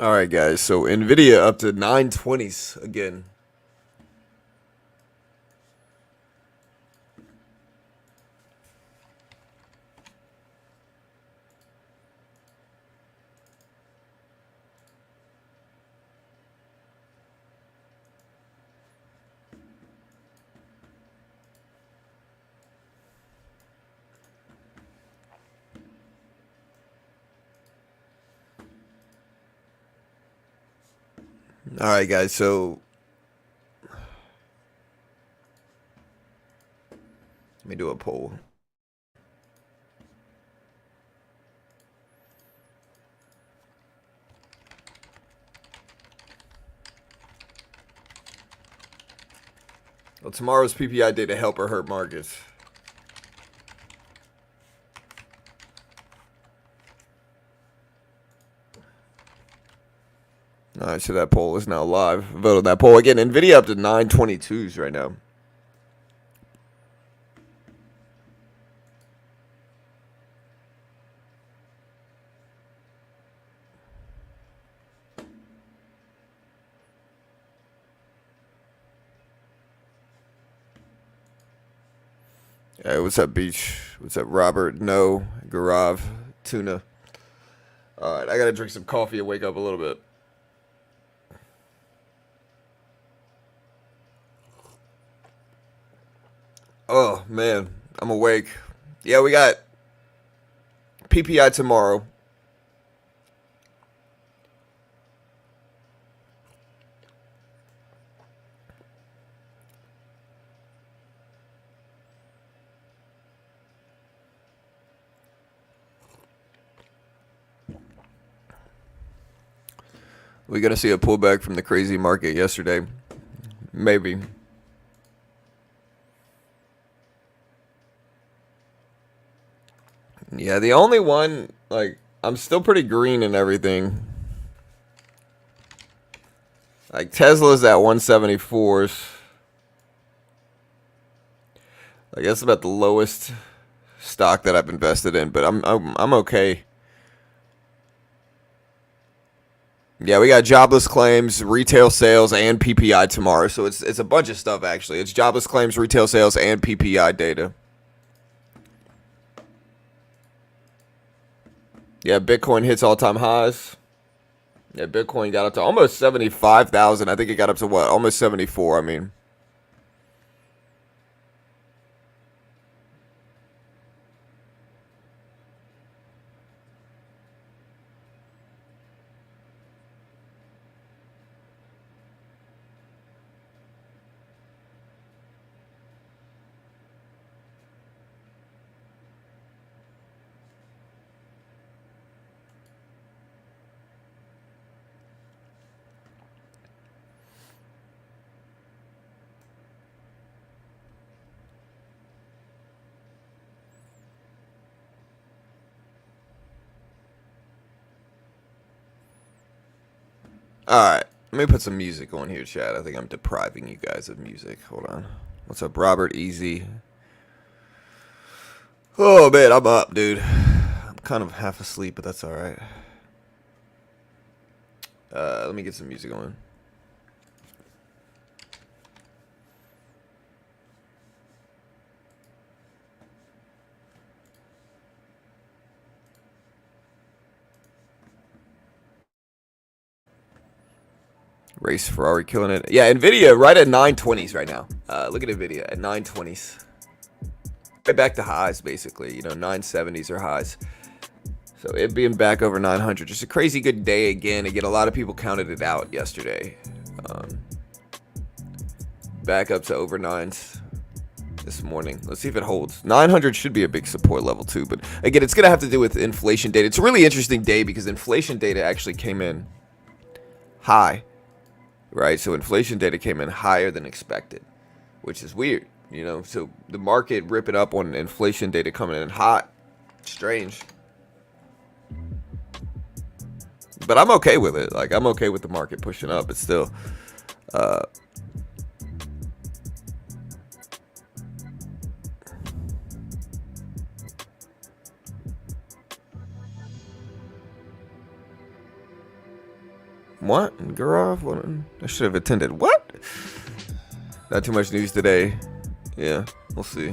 All right, guys. So Nvidia up to 920s again. All right, guys. So let me do a poll. Well, tomorrow's PPI data help or hurt markets. All right, so that poll is now live. Vote on that poll again. Nvidia up to 922s right now. Hey, what's up, Beach? What's up, Robert? No, Garav, Tuna. All right, I gotta drink some coffee and wake up a little bit. Oh man, I'm awake. Yeah, we got PPI tomorrow. We're gonna see a pullback from the crazy market yesterday. Maybe. Yeah, the only one, like, I'm still pretty green and everything. Like, Tesla's at 174s. I guess about the lowest stock that I've invested in, but I'm okay. Yeah, we got jobless claims, retail sales, and PPI tomorrow. So it's a bunch of stuff actually. It's jobless claims, retail sales, and PPI data. Yeah, Bitcoin hits all-time highs. Yeah, Bitcoin got up to almost 75,000. I think it got up to what? Almost 74. I mean, all right. Let me put some music on here, chat. I think I'm depriving you guys of music. Hold on. What's up, Robert? Easy. Oh man, I'm up, dude. I'm kind of half asleep, but that's all right. Let me get some music on. Race Ferrari killing it. Yeah, Nvidia right at 920s right now. Look at Nvidia at 920s. Right back to highs, basically. You know, 970s are highs. So it being back over 900. Just a crazy good day again. Again, a lot of people counted it out yesterday. Back up to over 9s this morning. Let's see if it holds. 900 should be a big support level too. But again, it's going to have to do with inflation data. It's a really interesting day because inflation data actually came in high. Right? So inflation data came in higher than expected, which is weird. You know, so the market ripping up on inflation data coming in hot. Strange. But I'm okay with it. Like, I'm okay with the market pushing up. It's still, What? Gurov? What? I should have attended. What? Not too much news today. Yeah, we'll see.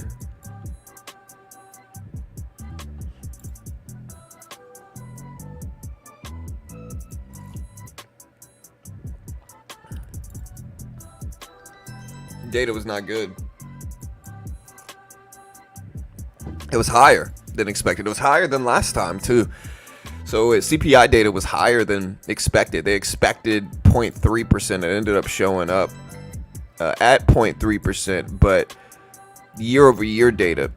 Data was not good. It was higher than expected. It was higher than last time too. So CPI data was higher than expected. They expected 0.3%. It ended up showing up at 0.3%, but year-over-year data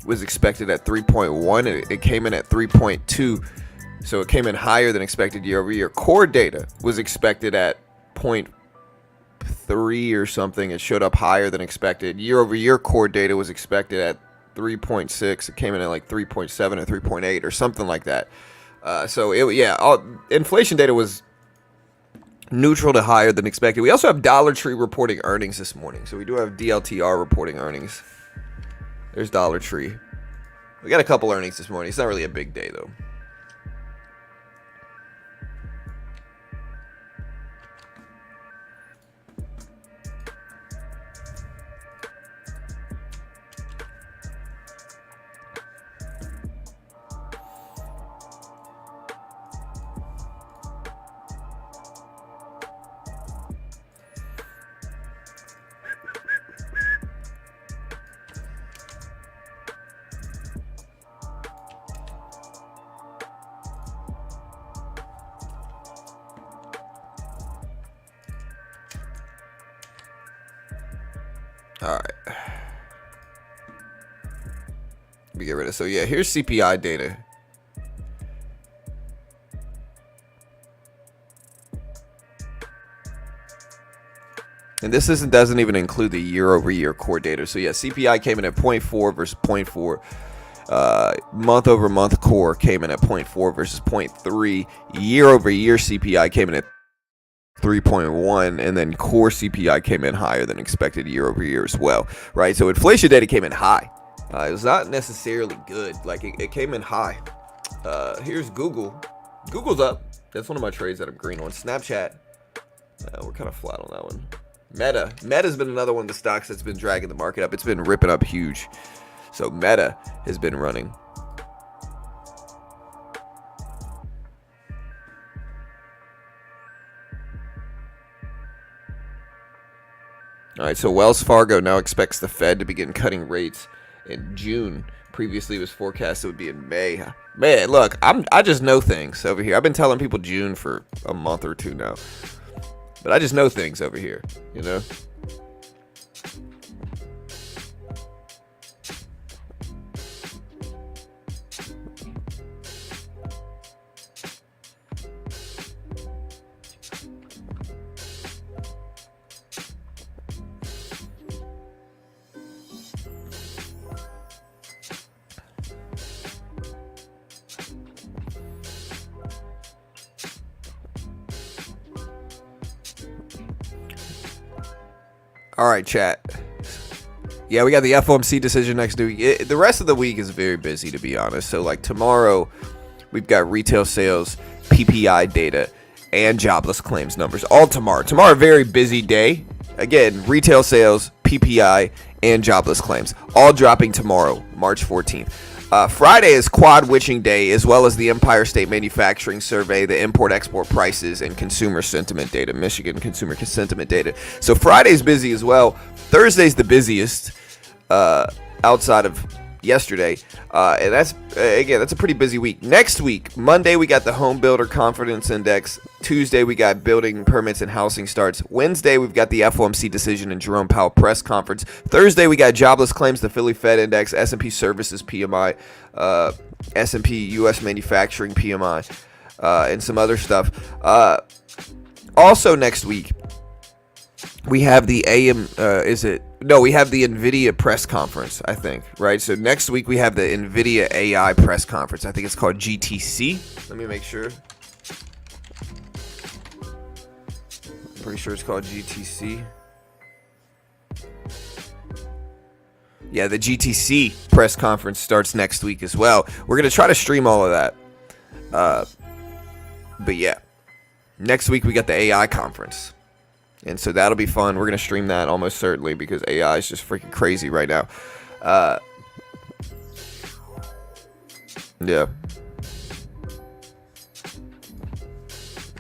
was expected at 3.1. It came in at 3.2, so it came in higher than expected year-over-year. Core data was expected at 0.3 or something. It showed up higher than expected. Year-over-year core data was expected at 3.6. It came in at like 3.7 or 3.8 or something like that. Inflation data was neutral to higher than expected. We also have Dollar Tree reporting earnings this morning. So we do have DLTR reporting earnings. There's Dollar Tree. We got a couple earnings this morning. It's not really a big day though. All right. Let me get rid of. So yeah, here's CPI data. And this doesn't even include the year-over-year core data. So yeah, CPI came in at 0.4 versus 0.4. Month-over-month core came in at 0.4 versus 0.3. Year-over-year CPI came in at 3.1, and then core CPI came in higher than expected year over year as well, right? So inflation data came in high. It was not necessarily good. Like it came in high. Here's Google. Google's up. That's one of my trades that I'm green on. Snapchat. We're kind of flat on that one. Meta's been another one of the stocks that's been dragging the market up. It's been ripping up huge. So Meta has been running. All right, so Wells Fargo now expects the Fed to begin cutting rates in June. Previously, it was forecast it would be in May. Man, look, I just know things over here. I've been telling people June for a month or two now, but I just know things over here, you know. All right, chat. Yeah, we got the FOMC decision next week. The rest of the week is very busy, to be honest. So, like tomorrow, we've got retail sales, PPI data, and jobless claims numbers all tomorrow. Tomorrow, a very busy day. Again, retail sales, PPI, and jobless claims all dropping tomorrow, March 14th. Friday is quad witching day, as well as the Empire State Manufacturing Survey, the import-export prices, and consumer sentiment data, Michigan consumer sentiment data. So Friday's busy as well. Thursday's the busiest outside of yesterday. And that's a pretty busy week. Next week, Monday, we got the Home Builder Confidence Index. Tuesday, we got building permits and housing starts. Wednesday, we've got the FOMC decision and Jerome Powell press conference. Thursday, we got jobless claims, the Philly Fed Index, S&P Services PMI, S&P U.S. Manufacturing PMI, and some other stuff. Also next week, we have the we have the Nvidia press conference, I think, right? So next week we have the Nvidia AI press conference. I think it's called GTC. Let me make sure. I'm pretty sure it's called GTC. Yeah, the GTC press conference starts next week as well. We're going to try to stream all of that. But yeah. Next week we got the AI conference. And so that'll be fun. We're going to stream that almost certainly because AI is just freaking crazy right now. Yeah.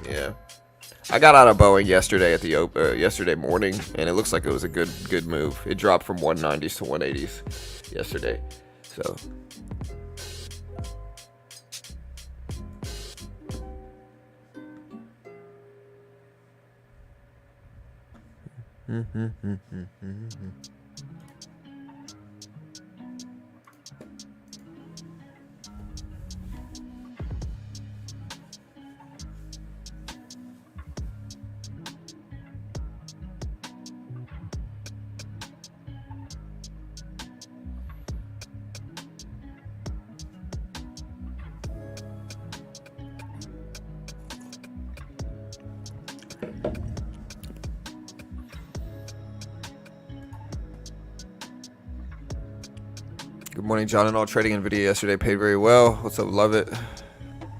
Yeah. I got out of Boeing yesterday at the yesterday morning, and it looks like it was a good move. It dropped from 190s to 180s yesterday. So good morning, John and all. Trading Nvidia yesterday paid very well. What's up, love it?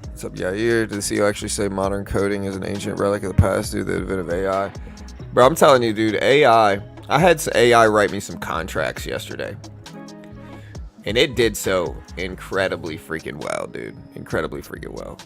What's up, Yair? Did the CEO actually say modern coding is an ancient relic of the past due to the advent of AI? Bro, I'm telling you, dude, AI. I had AI write me some contracts yesterday. And it did so incredibly freaking well, dude. Incredibly freaking well.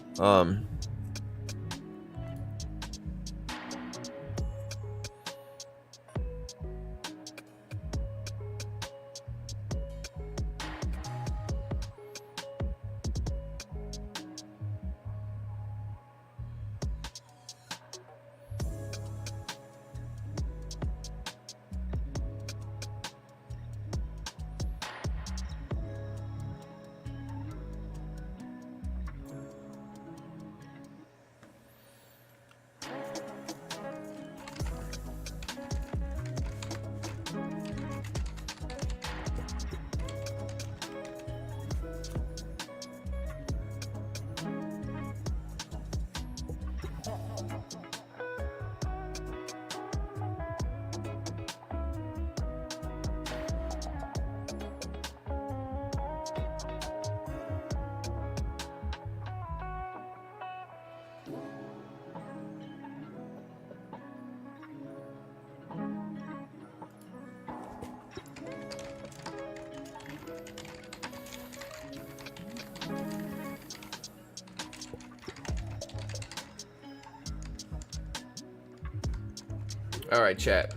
All right, chat.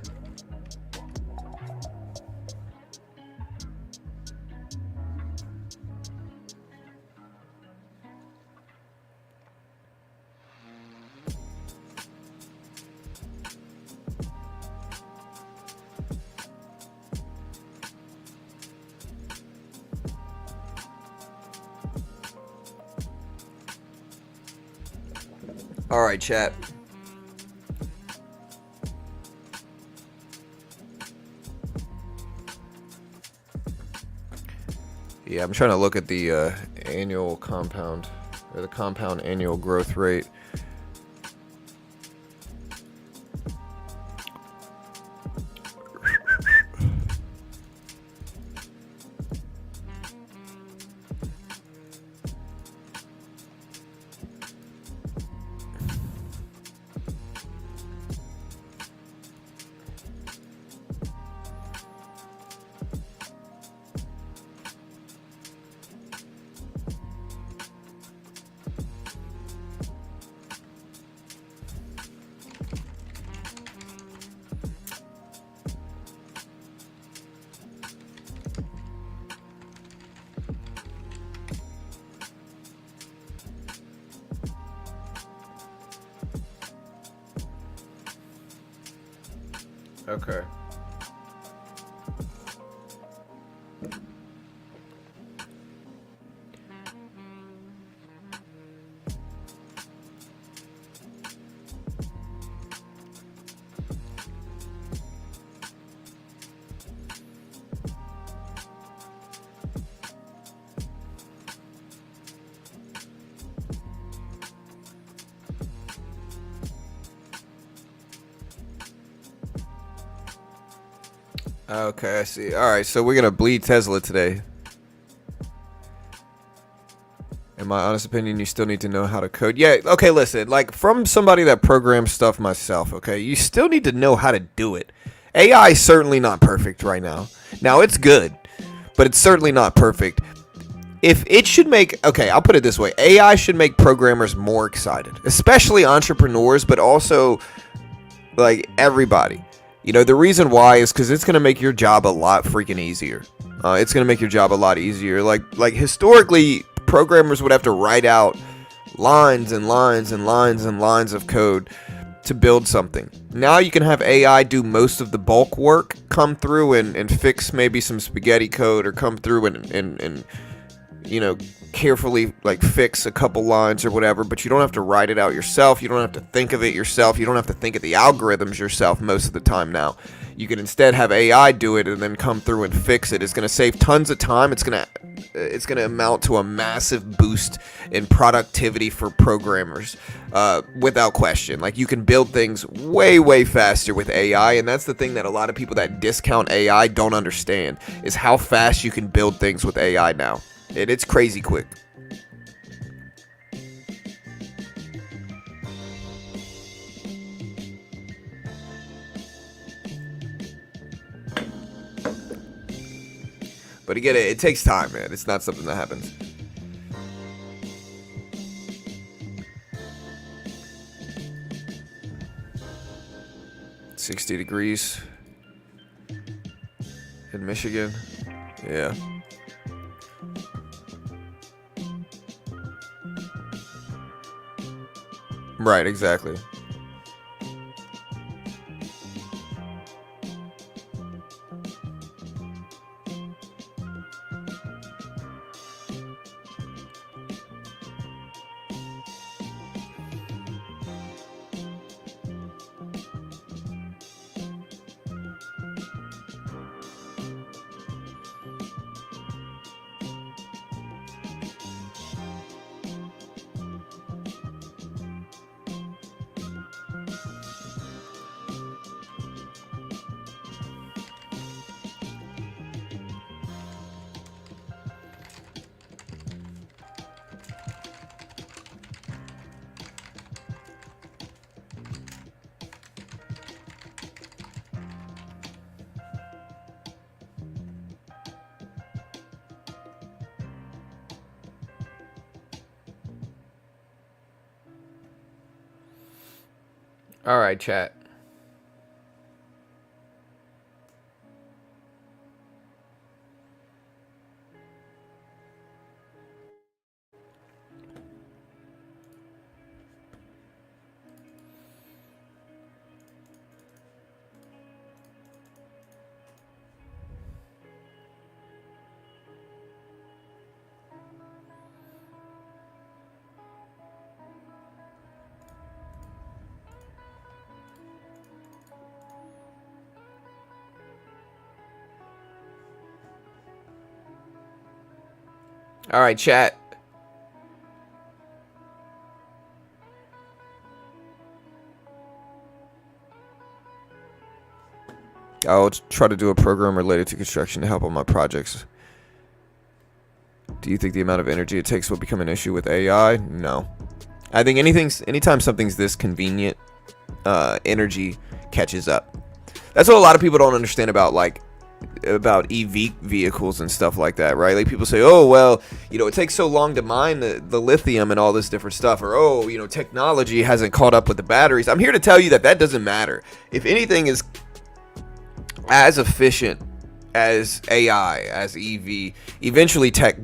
All right, chat. Yeah, I'm trying to look at the annual compound, or the compound annual growth rate. Okay. Okay, I see. All right, so we're gonna bleed Tesla today. And my honest opinion, you still need to know how to code. Yeah, okay, listen, like from somebody that programs stuff myself, okay, you still need to know how to do it. AI is certainly not perfect right now. Now, it's good, but it's certainly not perfect. If it should make, okay, I'll put it this way. AI should make programmers more excited, especially entrepreneurs, but also like everybody. You know, the reason why is because it's going to make your job a lot freaking easier. It's going to make your job a lot easier. Like historically, programmers would have to write out lines and lines and lines and lines of code to build something. Now you can have AI do most of the bulk work, come through and fix maybe some spaghetti code, or come through and you know, carefully like fix a couple lines or whatever, but you don't have to write it out yourself. You don't have to think of it yourself. You don't have to think of the algorithms yourself most of the time now. You can instead have AI do it and then come through and fix it. It's going to save tons of time. It's going to amount to a massive boost in productivity for programmers, without question. Like, you can build things way faster with AI, and that's the thing that a lot of people that discount AI don't understand, is how fast you can build things with AI now. It's crazy quick. But again, it takes time, man. It's not something that happens. $60 degrees in Michigan. Yeah. Right, exactly. All right, chat. All right, chat. I'll try to do a program related to construction to help on my projects. Do you think the amount of energy it takes will become an issue with AI? No. I think anytime something's this convenient, energy catches up. That's what a lot of people don't understand about EV vehicles and stuff like that, right? Like, people say, oh, well, it takes so long to mine the lithium and all this different stuff, or, oh, technology hasn't caught up with the batteries. I'm here to tell you that doesn't matter. If anything is as efficient as AI, as EV, eventually tech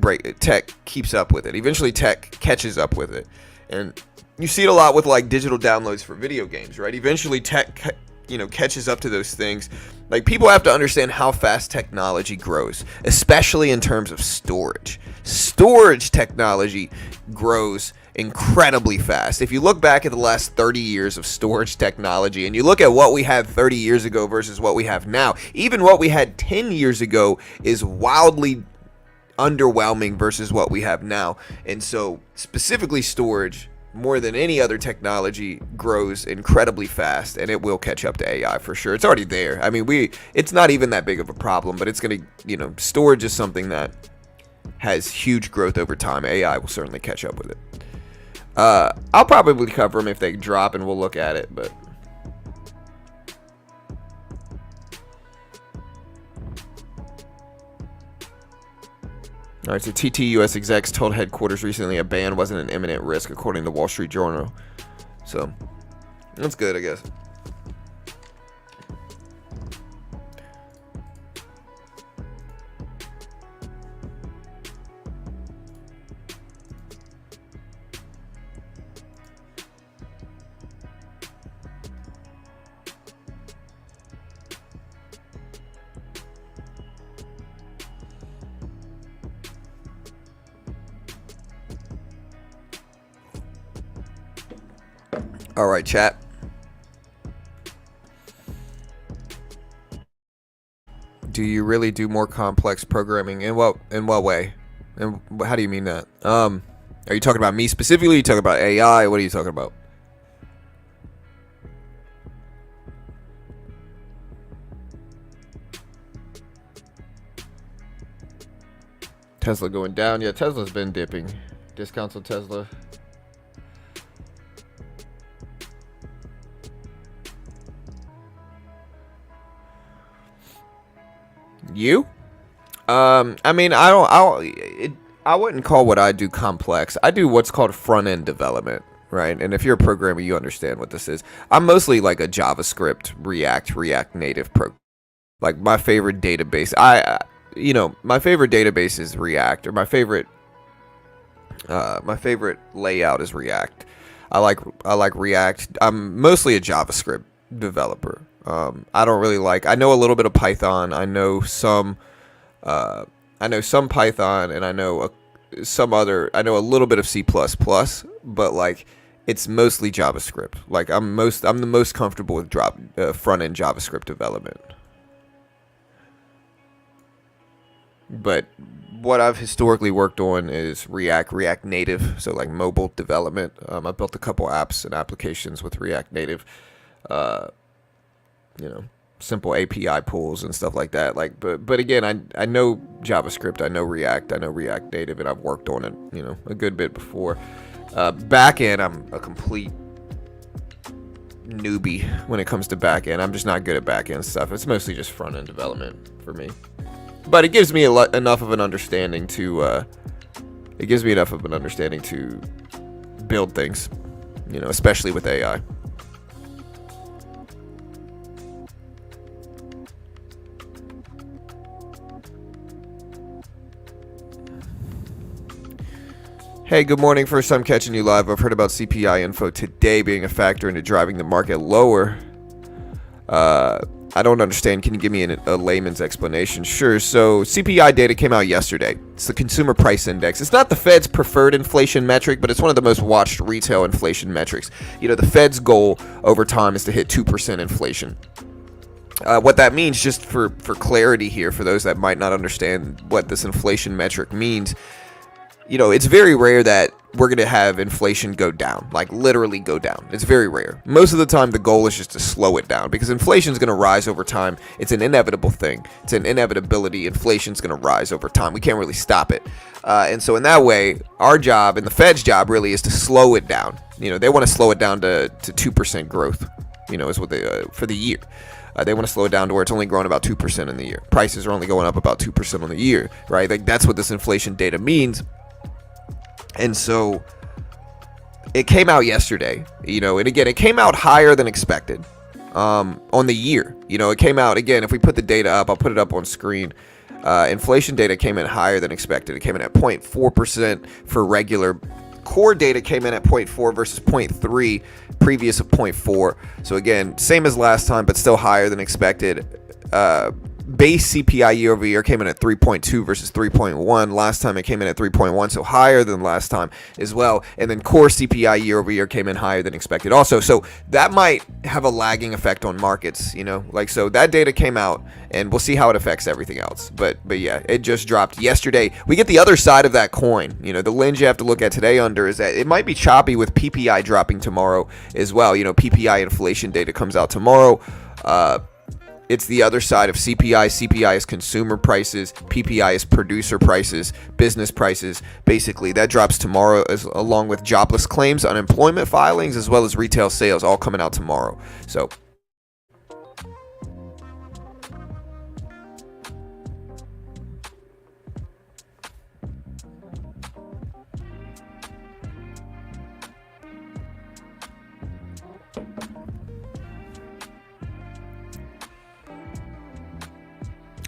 keeps up with it. Eventually tech catches up with it. And you see it a lot with like digital downloads for video games, right? Eventually tech catches up to those things. Like, people have to understand how fast technology grows, especially in terms of storage. Storage technology grows incredibly fast. If you look back at the last 30 years of storage technology, and you look at what we had 30 years ago versus what we have now, even what we had 10 years ago is wildly underwhelming versus what we have now. And so, specifically storage, more than any other technology, grows incredibly fast, and it will catch up to AI for sure. It's already there. I mean, it's not even that big of a problem, but it's going to, storage is something that has huge growth over time. AI will certainly catch up with it. I'll probably cover them if they drop, and we'll look at it. But all right, so TTUS execs told headquarters recently a ban wasn't an imminent risk, according to Wall Street Journal. So that's good, I guess. All right, chat. Do you really do more complex programming? In what way? And how do you mean that? Are you talking about me specifically? Are you talking about AI? What are you talking about? Tesla going down. Yeah, Tesla's been dipping. Discounts on Tesla. You? I mean, I wouldn't call what I do complex. I do what's called front-end development, right? And if you're a programmer, you understand what this is. I'm mostly like a JavaScript, React Native Like my favorite database, my favorite database is React, or my favorite layout is React. I like React. I'm mostly a JavaScript developer. I don't really I know a little bit of Python. I know some Python, and I know a little bit of C++, but like it's mostly JavaScript. Like I'm the most comfortable with front end JavaScript development. But what I've historically worked on is React Native, so like mobile development. I built a couple apps and applications with React Native. Simple API pools and stuff like that. But again, I know JavaScript, I know React, I know React Native, and I've worked on it, a good bit before. Back end, I'm a complete newbie when it comes to back end. I'm just not good at back end stuff. It's mostly just front end development for me. But it gives me enough of an understanding to build things, especially with AI. Hey, good morning. First time catching you live. I've heard about CPI info today being a factor into driving the market lower. I don't understand. Can you give me a layman's explanation? Sure. So CPI data came out yesterday. It's the Consumer Price Index. It's not the Fed's preferred inflation metric, but it's one of the most watched retail inflation metrics. The Fed's goal over time is to hit 2% inflation. What that means, just for clarity here, for those that might not understand what this inflation metric means, it's very rare that we're going to have inflation go down, like literally go down. It's very rare. Most of the time, the goal is just to slow it down, because inflation is going to rise over time. It's an inevitable thing. It's an inevitability. Inflation is going to rise over time. We can't really stop it. And so in that way, our job and the Fed's job really is to slow it down. They want to slow it down to 2% growth, is what they, for the year. They want to slow it down to where it's only growing about 2% in the year. Prices are only going up about 2% on the year, right? Like that's what this inflation data means. And so it came out yesterday, and again, it came out higher than expected on the year. It came out, again, if we put the data up, I'll put it up on screen. Inflation data came in higher than expected. It came in at 0.4% for regular. Core data came in at 0.4 versus 0.3, previous of 0.4. So again, same as last time, but still higher than expected. Base CPI year over year came in at 3.2 versus 3.1. Last time it came in at 3.1, so higher than last time as well. And then core CPI year over year came in higher than expected also. So that might have a lagging effect on markets, so that data came out, and we'll see how it affects everything else. But yeah, it just dropped yesterday. We get the other side of that coin. The lens you have to look at today is that it might be choppy with PPI dropping tomorrow as well. PPI inflation data comes out tomorrow. it's the other side of CPI. CPI is consumer prices. PPI is producer prices, business prices. Basically, that drops tomorrow, along with jobless claims, unemployment filings, as well as retail sales, all coming out tomorrow. So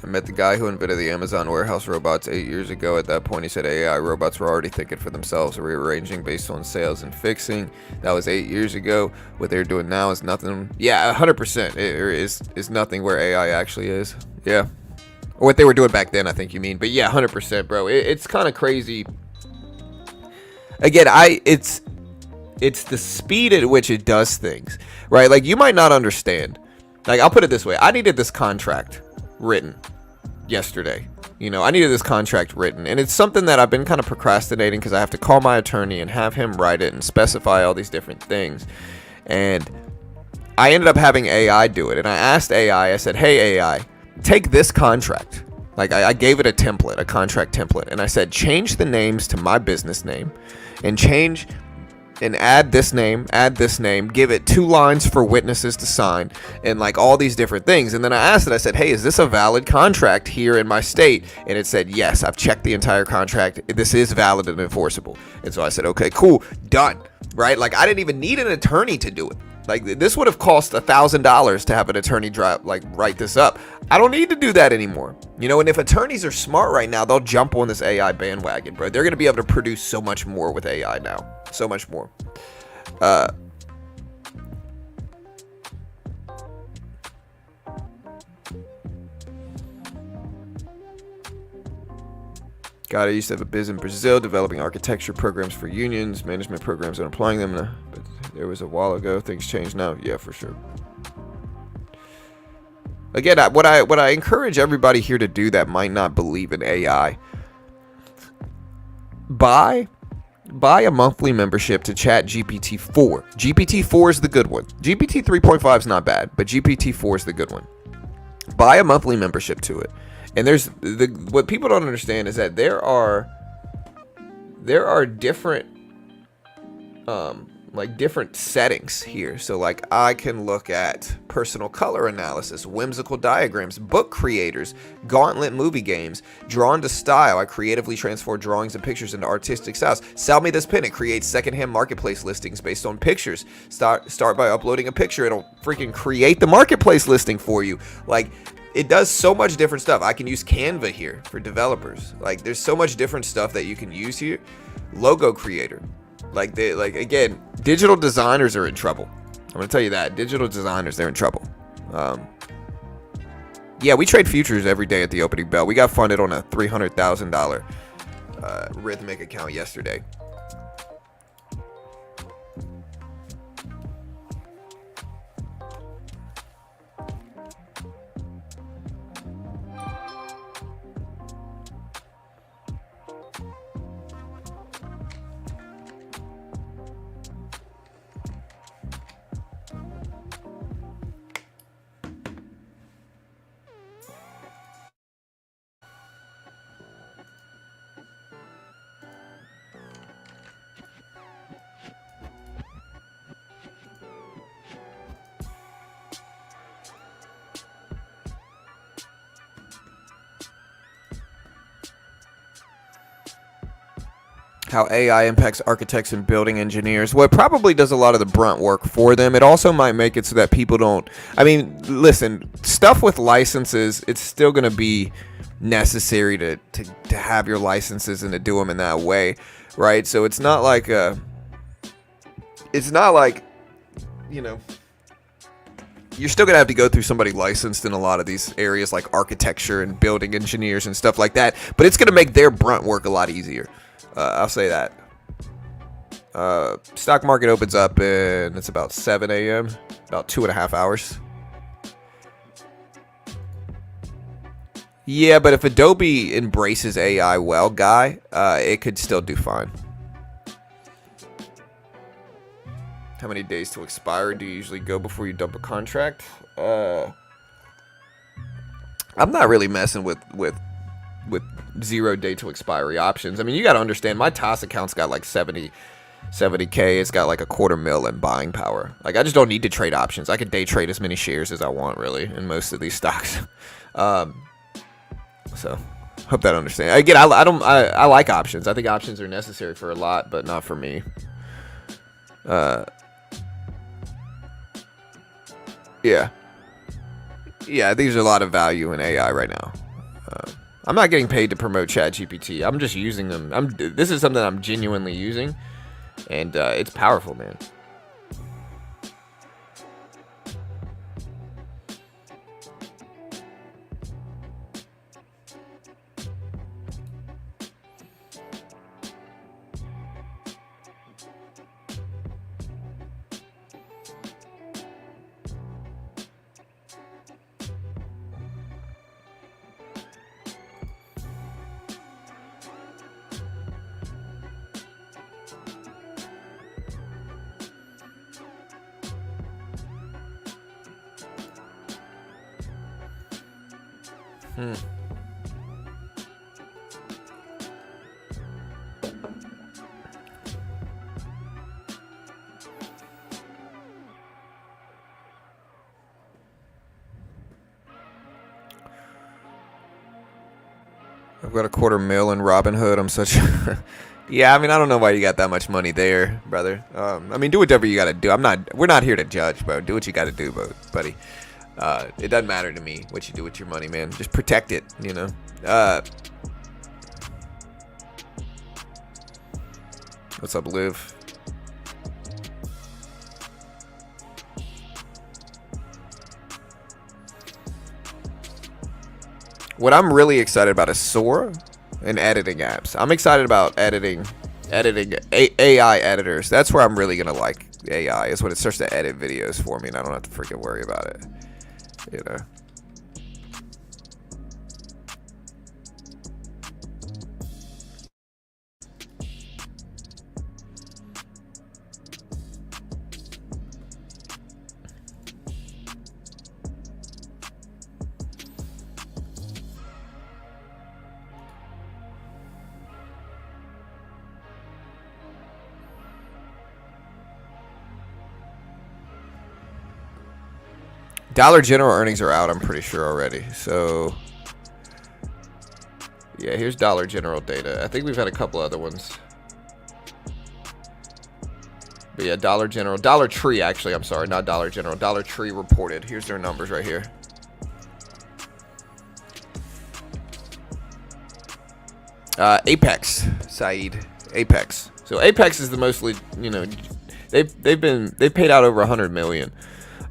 I met the guy who invented the Amazon warehouse robots 8 years ago. At that point, he said AI robots were already thinking for themselves, rearranging based on sales and fixing. That was 8 years ago. What they're doing now is nothing. Yeah, 100%. It is nothing where AI actually is. Yeah. Or what they were doing back then, I think you mean. But yeah, 100%, bro. It's kind of crazy. Again, it's the speed at which it does things, right? Like, you might not understand. Like, I'll put it this way. I needed this contract written yesterday. I needed this contract written, and it's something that I've been kind of procrastinating because I have to call my attorney and have him write it and specify all these different things. And I ended up having AI do it, and I asked AI, I said, hey AI, take this contract. Like, I gave it a template, a contract template, and I said, change the names to my business name and add this name, give it 2 lines for witnesses to sign, and like all these different things. And then I asked it, I said, hey, is this a valid contract here in my state? And it said, yes, I've checked the entire contract. This is valid and enforceable. And so I said, okay, cool, done, right? Like, I didn't even need an attorney to do it. Like, this would have cost $1,000 to have an attorney write this up. I don't need to do that anymore. And if attorneys are smart right now, they'll jump on this AI bandwagon, bro. They're going to be able to produce so much more with AI now. So much more. God, I used to have a biz in Brazil developing architecture programs for unions, management programs, and applying them. But there was a while ago. Things changed now. Yeah, for sure. Again, what I encourage everybody here to do that might not believe in AI, buy a monthly membership to ChatGPT-4. GPT-4 is the good one. GPT 3.5 is not bad, but GPT-4 is the good one. Buy a monthly membership to it. And what people don't understand is that there are different different settings here. So like, I can look at personal color analysis, whimsical diagrams, book creators, gauntlet movie games, drawn to style. I creatively transform drawings and pictures into artistic styles. Sell me this pin. It creates secondhand marketplace listings based on pictures. Start by uploading a picture. It'll freaking create the marketplace listing for you. Like, it does so much different stuff. I can use Canva here for developers. Like, there's so much different stuff that you can use here. Logo creator. Again, digital designers are in trouble. I'm gonna tell you that. Digital designers, they're in trouble. Yeah, we trade futures every day at the opening bell. We got funded on a $300,000 Rhythmic account yesterday. How AI impacts architects and building engineers. Well, it probably does a lot of the brunt work for them. It also might make it so that people don't... I mean, listen, stuff with licenses, it's still going to be necessary to have your licenses and to do them in that way, right? So it's not like you're still gonna have to go through somebody licensed in a lot of these areas like architecture and building engineers and stuff like that, but it's gonna make their brunt work a lot easier. I'll say that. Stock market opens up and it's about 7 a.m. About 2.5 hours. Yeah, but if Adobe embraces AI well, guy, it could still do fine. How many days to expire do you usually go before you dump a contract? I'm not really messing with 0 day to expiry options. I mean, you got to understand, my TOS account's got like 70K. It's got like a $250,000 in buying power. Like, I just don't need to trade options. I can day trade as many shares as I want, really, in most of these stocks. So hope that understand. Again, I like options. I think options are necessary for a lot, but not for me. Yeah. Yeah, there's a lot of value in AI right now. I'm not getting paid to promote ChatGPT. I'm just using them. This is something I'm genuinely using, and it's powerful, man. I've got a $250,000 in Robinhood. I'm such. Yeah, I mean, I don't know why you got that much money there, brother. I mean, do whatever you gotta do. We're not here to judge, bro. Do what you gotta do, buddy. It doesn't matter to me what you do with your money, man. Just protect it, you know. What's up, Liv? What I'm really excited about is Sora and editing apps. I'm excited about editing AI editors. That's where I'm really gonna like AI, is when it starts to edit videos for me and I don't have to freaking worry about it. You know. Dollar General earnings are out, I'm pretty sure already. So, yeah, here's Dollar General data. I think we've had a couple other ones. But yeah, Dollar General. Dollar Tree, actually. I'm sorry, not Dollar General. Dollar Tree reported. Here's their numbers right here. Apex, Saeed. Apex. So Apex is the mostly, you know, they've paid out over 100 million.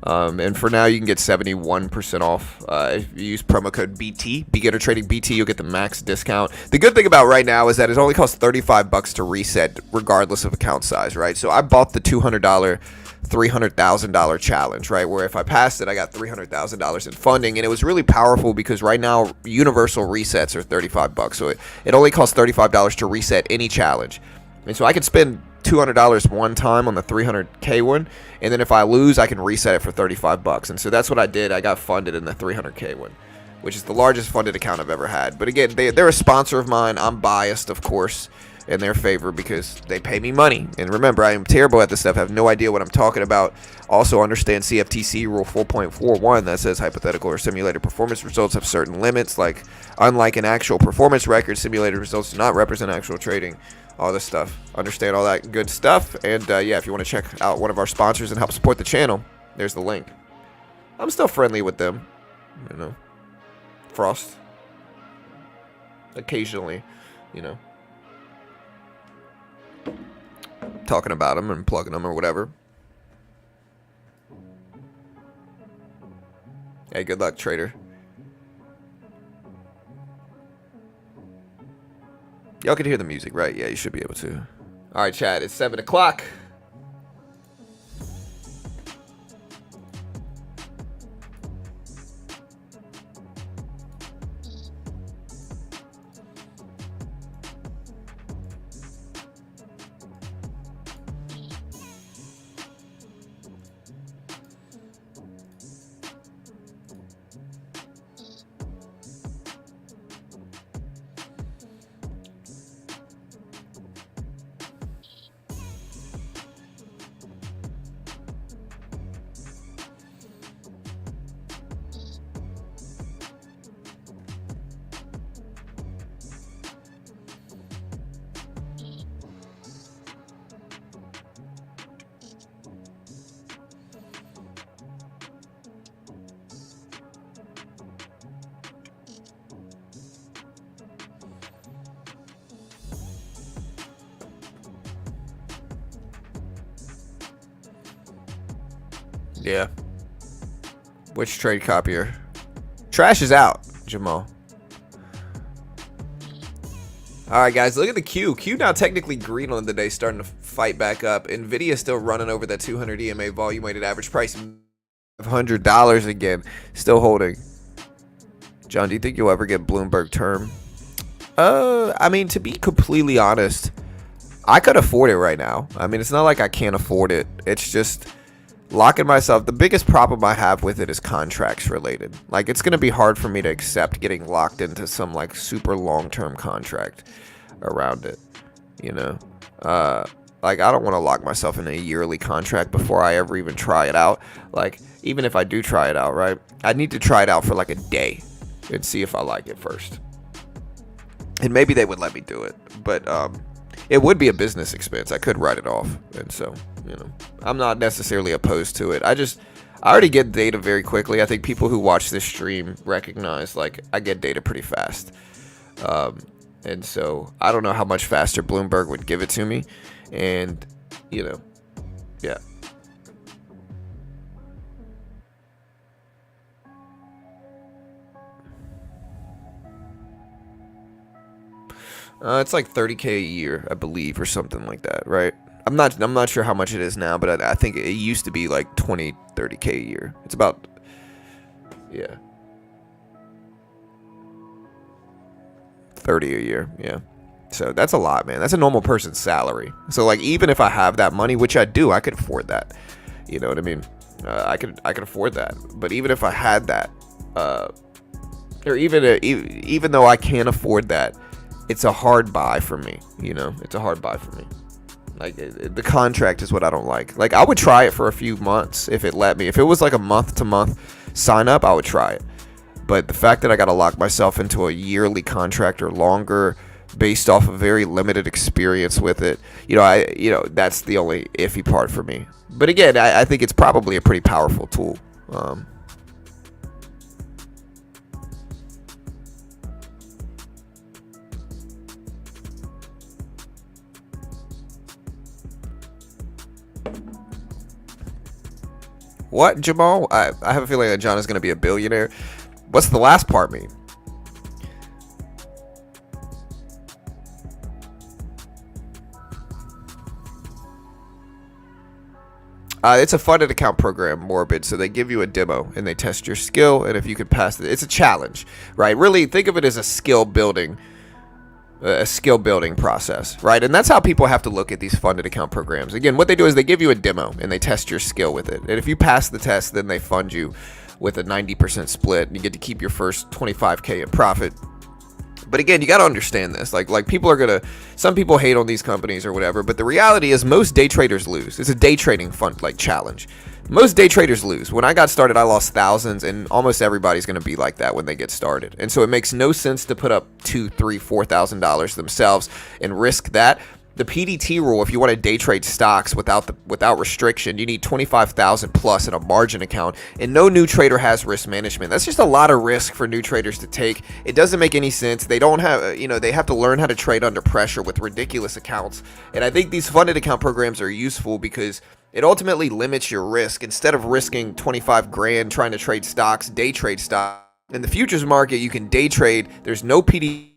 And for now, you can get 71% off if you use promo code BT, Beginner Trading BT. You'll get the max discount. The good thing about right now is that it only costs $35 to reset, regardless of account size, right? So I bought the $200, $300,000 challenge, right? Where if I passed it, I got $300,000 in funding, and it was really powerful because right now universal resets are $35. So it only costs $35 to reset any challenge, and so I could spend $200 one time on the 300K one, and then if I lose, I can reset it for $35. And so that's what I did. I got funded in the 300K one, which is the largest funded account I've ever had. But again, they're a sponsor of mine. I'm biased, of course, in their favor because they pay me money. And remember, I am terrible at this stuff. I have no idea what I'm talking about. Also understand CFTC Rule 4.41 that says hypothetical or simulated performance results have certain limits. Like, unlike an actual performance record, simulated results do not represent actual trading. All this stuff. Understand all that good stuff. And yeah, if you want to check out one of our sponsors and help support the channel, there's the link. I'm still friendly with them. You know. Frost. Occasionally, you know. Talking about them and plugging them or whatever. Hey, good luck, trader. Y'all can hear the music, right? Yeah, you should be able to. All right, chat. It's 7 o'clock. Yeah. Which trade copier? Trash is out, Jamal. All right, guys, look at the Q. Q now technically green on the day, starting to fight back up. Nvidia still running over that 200 EMA volume weighted average price, $500 again, still holding. John, do you think you'll ever get Bloomberg term? I mean, to be completely honest, I could afford it right now. I mean, it's not like I can't afford it. It's just locking myself. The biggest problem I have with it is contracts related. Like, it's going to be hard for me to accept getting locked into some like super long-term contract around it, you know? Like, I don't want to lock myself in a yearly contract before I ever even try it out. Like, even if I do try it out, right? I need to try it out for like a day and see if I like it first. And maybe they would let me do it, but it would be a business expense. I could write it off, and so, you know, I'm not necessarily opposed to it. I already get data very quickly. I think people who watch this stream recognize, like, I get data pretty fast. And so I don't know how much faster Bloomberg would give it to me. And, you know, yeah. It's like 30K a year, I believe, or something like that, right? I'm not sure how much it is now, but I think it used to be like 30K a year. It's about, yeah, 30 a year, yeah. So that's a lot, man. That's a normal person's salary. So like, even if I have that money, which I do, I could afford that. You know what I mean? I could afford that. But even if I had that, or even though I can't afford that, it's a hard buy for me, you know? It's a hard buy for me. Like, the contract is what I don't like. Like, I would try it for a few months if it let me. If it was like a month-to-month sign-up, I would try it. But the fact that I got to lock myself into a yearly contract or longer based off of very limited experience with it, you know, that's the only iffy part for me. But again, I think it's probably a pretty powerful tool. What, Jamal? I have a feeling that John is going to be a billionaire. What's the last part mean? It's a funded account program, Morbid. So they give you a demo and they test your skill. And if you can pass it, it's a challenge, right? Really think of it as a skill building process, right? And that's how people have to look at these funded account programs. Again, what they do is they give you a demo and they test your skill with it. And if you pass the test, then they fund you with a 90% split and you get to keep your first 25K in profit. But again, you got to understand this. Like some people hate on these companies or whatever, but the reality is most day traders lose. It's a day trading fund like challenge. Most day traders lose. When I got started, I lost thousands, and almost everybody's going to be like that when they get started. And so it makes no sense to put up $2,000, $3,000, $4,000 themselves and risk that. The PDT rule, if you want to day trade stocks without restriction, you need 25,000 plus in a margin account, and no new trader has risk management. That's just a lot of risk for new traders to take. It doesn't make any sense. They don't have, they have to learn how to trade under pressure with ridiculous accounts. And I think these funded account programs are useful because it ultimately limits your risk. Instead of risking 25 grand trying to trade stocks, day trade stock. In the futures market, you can day trade. There's no PDT.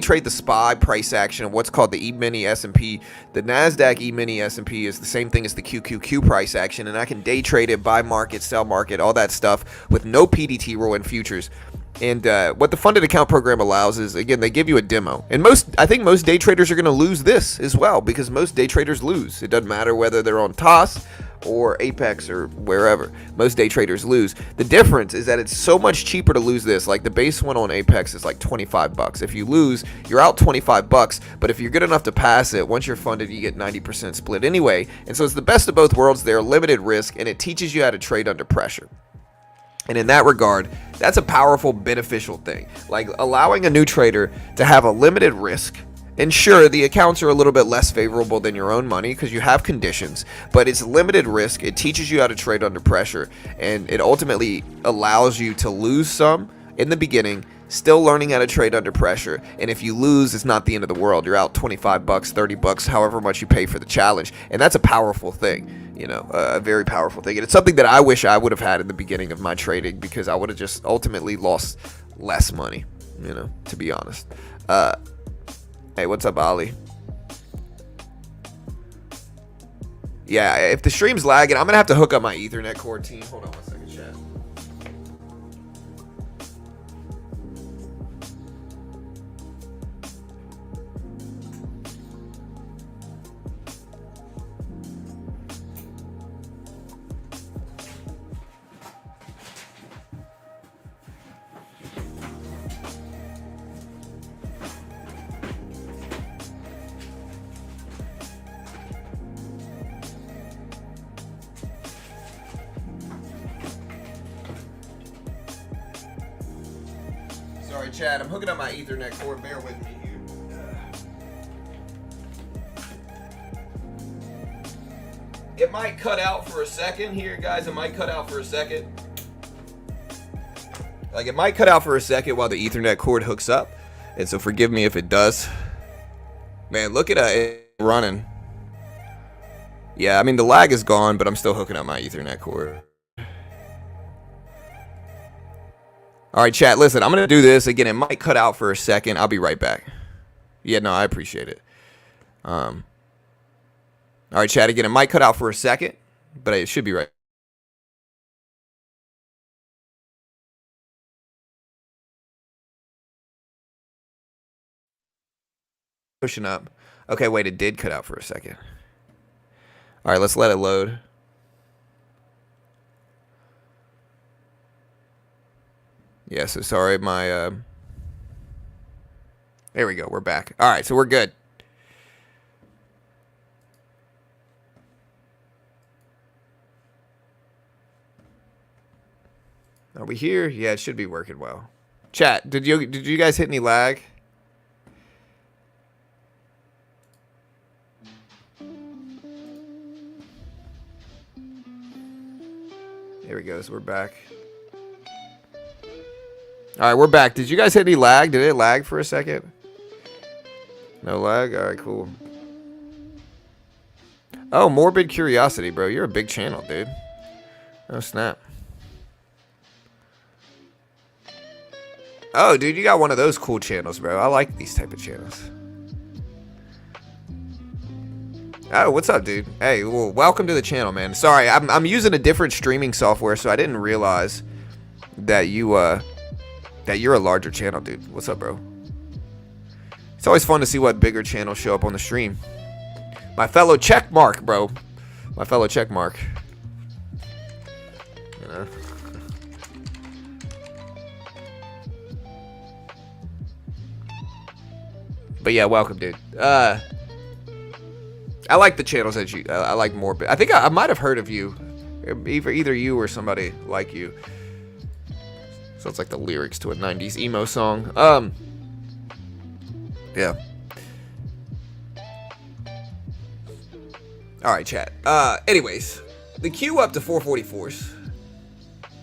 Trade the SPY price action of what's called the E-mini S&P. The NASDAQ E-mini S&P is the same thing as the QQQ price action, and I can day trade it, buy market, sell market, all that stuff with no PDT rule in futures. And what the funded account program allows is, again, they give you a demo. And I think most day traders are going to lose this as well, because most day traders lose. It doesn't matter whether they're on TOS or Apex or wherever. Most day traders lose. The difference is that it's so much cheaper to lose this. Like the base one on Apex is like 25 bucks. If you lose, you're out 25 bucks. But if you're good enough to pass it, once you're funded, you get 90% split anyway. And so it's the best of both worlds. They're limited risk, and it teaches you how to trade under pressure. And in that regard, that's a powerful, beneficial thing. Like allowing a new trader to have a limited risk. And sure, the accounts are a little bit less favorable than your own money because you have conditions, but it's limited risk. It teaches you how to trade under pressure, and it ultimately allows you to lose some in the beginning, Still learning how to trade under pressure. And if you lose, it's not the end of the world. You're out 25 bucks, 30 bucks, however much you pay for the challenge. And that's a powerful thing, you know, a very powerful thing. And it's something that I wish I would have had in the beginning of my trading, because I would have just ultimately lost less money, you know, to be honest. Hey, what's up, Ali? Yeah, if the stream's lagging, I'm going to have to hook up my Ethernet cord, team. Hold on one second, chat. Sorry, chat. I'm hooking up my Ethernet cord. Bear with me here. It might cut out for a second here, guys. It might cut out for a second. Like, it might cut out for a second while the Ethernet cord hooks up. And so forgive me if it does. Man, look at it running. Yeah, I mean, the lag is gone, but I'm still hooking up my Ethernet cord. All right, chat, listen, I'm going to do this. Again, it might cut out for a second. I'll be right back. Yeah, no, I appreciate it. All right, chat, again, it might cut out for a second, but it should be right. Pushing up. Okay, wait, it did cut out for a second. All right, let's let it load. Yeah, so sorry, my, there we go, we're back. All right, so we're good. Are we here? Yeah, it should be working well. Chat, did you guys hit any lag? There we go, so we're back. All right, we're back. Did you guys hit any lag? Did it lag for a second? No lag? All right, cool. Oh, morbid curiosity, bro. You're a big channel, dude. Oh, snap. Oh, dude, you got one of those cool channels, bro. I like these type of channels. Oh, what's up, dude? Hey, well, welcome to the channel, man. Sorry, I'm using a different streaming software, so I didn't realize that you're a larger channel, dude. What's up, bro? It's always fun to see what bigger channels show up on the stream. My fellow checkmark, bro. My fellow checkmark. You know? But yeah, welcome, dude. I like the channels that you. I like more. I think I might have heard of you, either you or somebody like you. So it's like the lyrics to a '90s emo song. Yeah. All right, chat. Anyways, the Q up to 444s.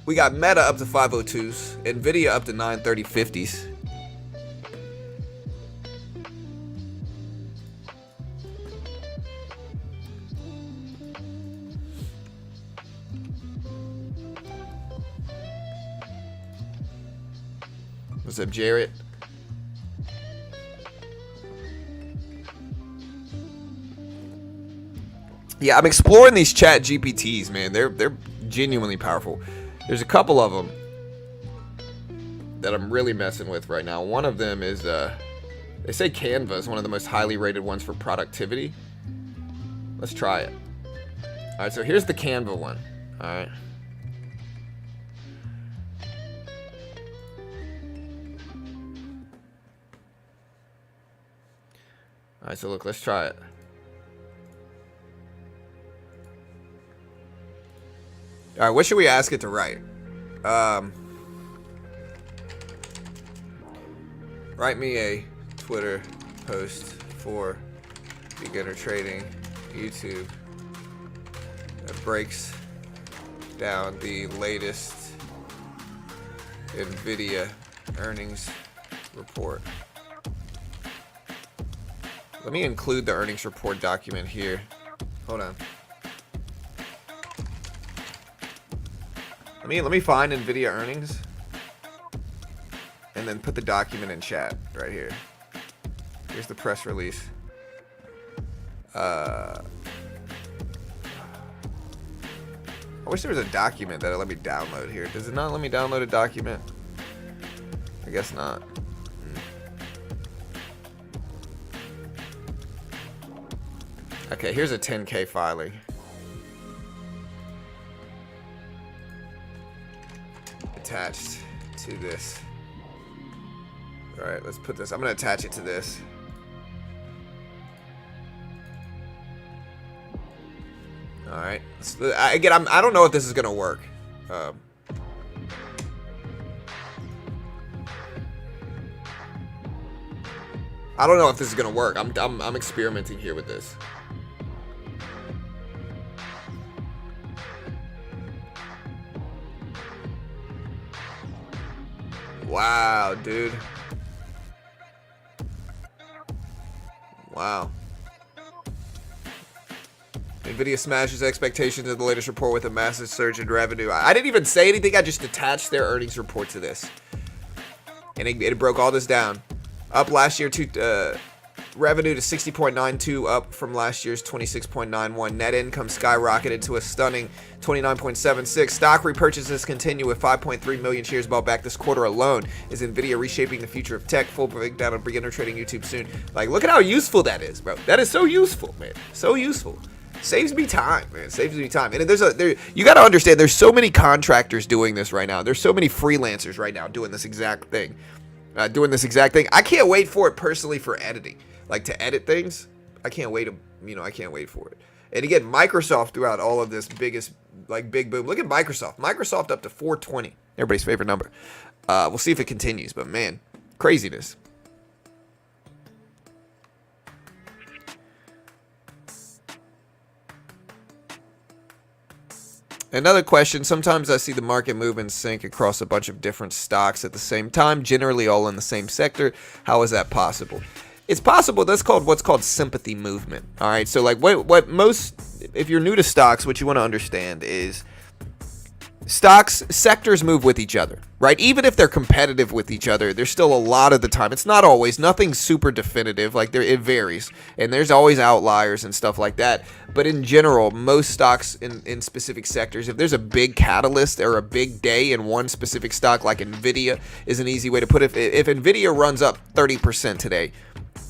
We got Meta up to 502s. Nvidia up to 93050s. What's up, Jarrett? Yeah, I'm exploring these chat GPTs, man. They're genuinely powerful. There's a couple of them that I'm really messing with right now. One of them is, they say Canva is one of the most highly rated ones for productivity. Let's try it. All right, so here's the Canva one. All right. All right, so look, let's try it. All right, what should we ask it to write? Write me a Twitter post for beginner trading YouTube that breaks down the latest Nvidia earnings report. Let me include the earnings report document here. Hold on. Let me find Nvidia earnings and then put the document in chat right here. Here's the press release. I wish there was a document that let me download here. Does it not let me download a document? I guess not. Okay, here's a 10K filing. Attached to this. All right, let's put this. I'm gonna attach it to this. All right. Again, I don't know if this is gonna work. I don't know if this is gonna work. I'm experimenting here with this. Wow, dude. Wow. Nvidia smashes expectations in the latest report with a massive surge in revenue. I didn't even say anything. I just attached their earnings report to this. And it broke all this down. Up last year to revenue to 60.92, up from last year's 26.91. Net income skyrocketed to a stunning 29.76. Stock repurchases continue with 5.3 million shares bought back this quarter alone. Is Nvidia reshaping the future of tech? Full breakdown on beginner trading YouTube soon. Like, look at how useful that is, bro. That is so useful, man. So useful. Saves me time, man. Saves me time. And you got to understand, there's so many contractors doing this right now. There's so many freelancers right now doing this exact thing. I can't wait for it personally for editing. Like, to edit things, I can't wait for it. And again, Microsoft throughout all of this big boom. Look at Microsoft. Microsoft up to 420. Everybody's favorite number. We'll see if it continues, but man, craziness. Another question, sometimes I see the market move and sink across a bunch of different stocks at the same time, generally all in the same sector. How is that possible? It's possible. That's called what's called sympathy movement. All right. So like what most, if you're new to stocks, what you want to understand is sectors move with each other, right? Even if they're competitive with each other, there's still a lot of the time. It's not always, nothing super definitive. Like it varies, and there's always outliers and stuff like that. But in general, most stocks in specific sectors, if there's a big catalyst or a big day in one specific stock, like Nvidia is an easy way to put it. If Nvidia runs up 30% today,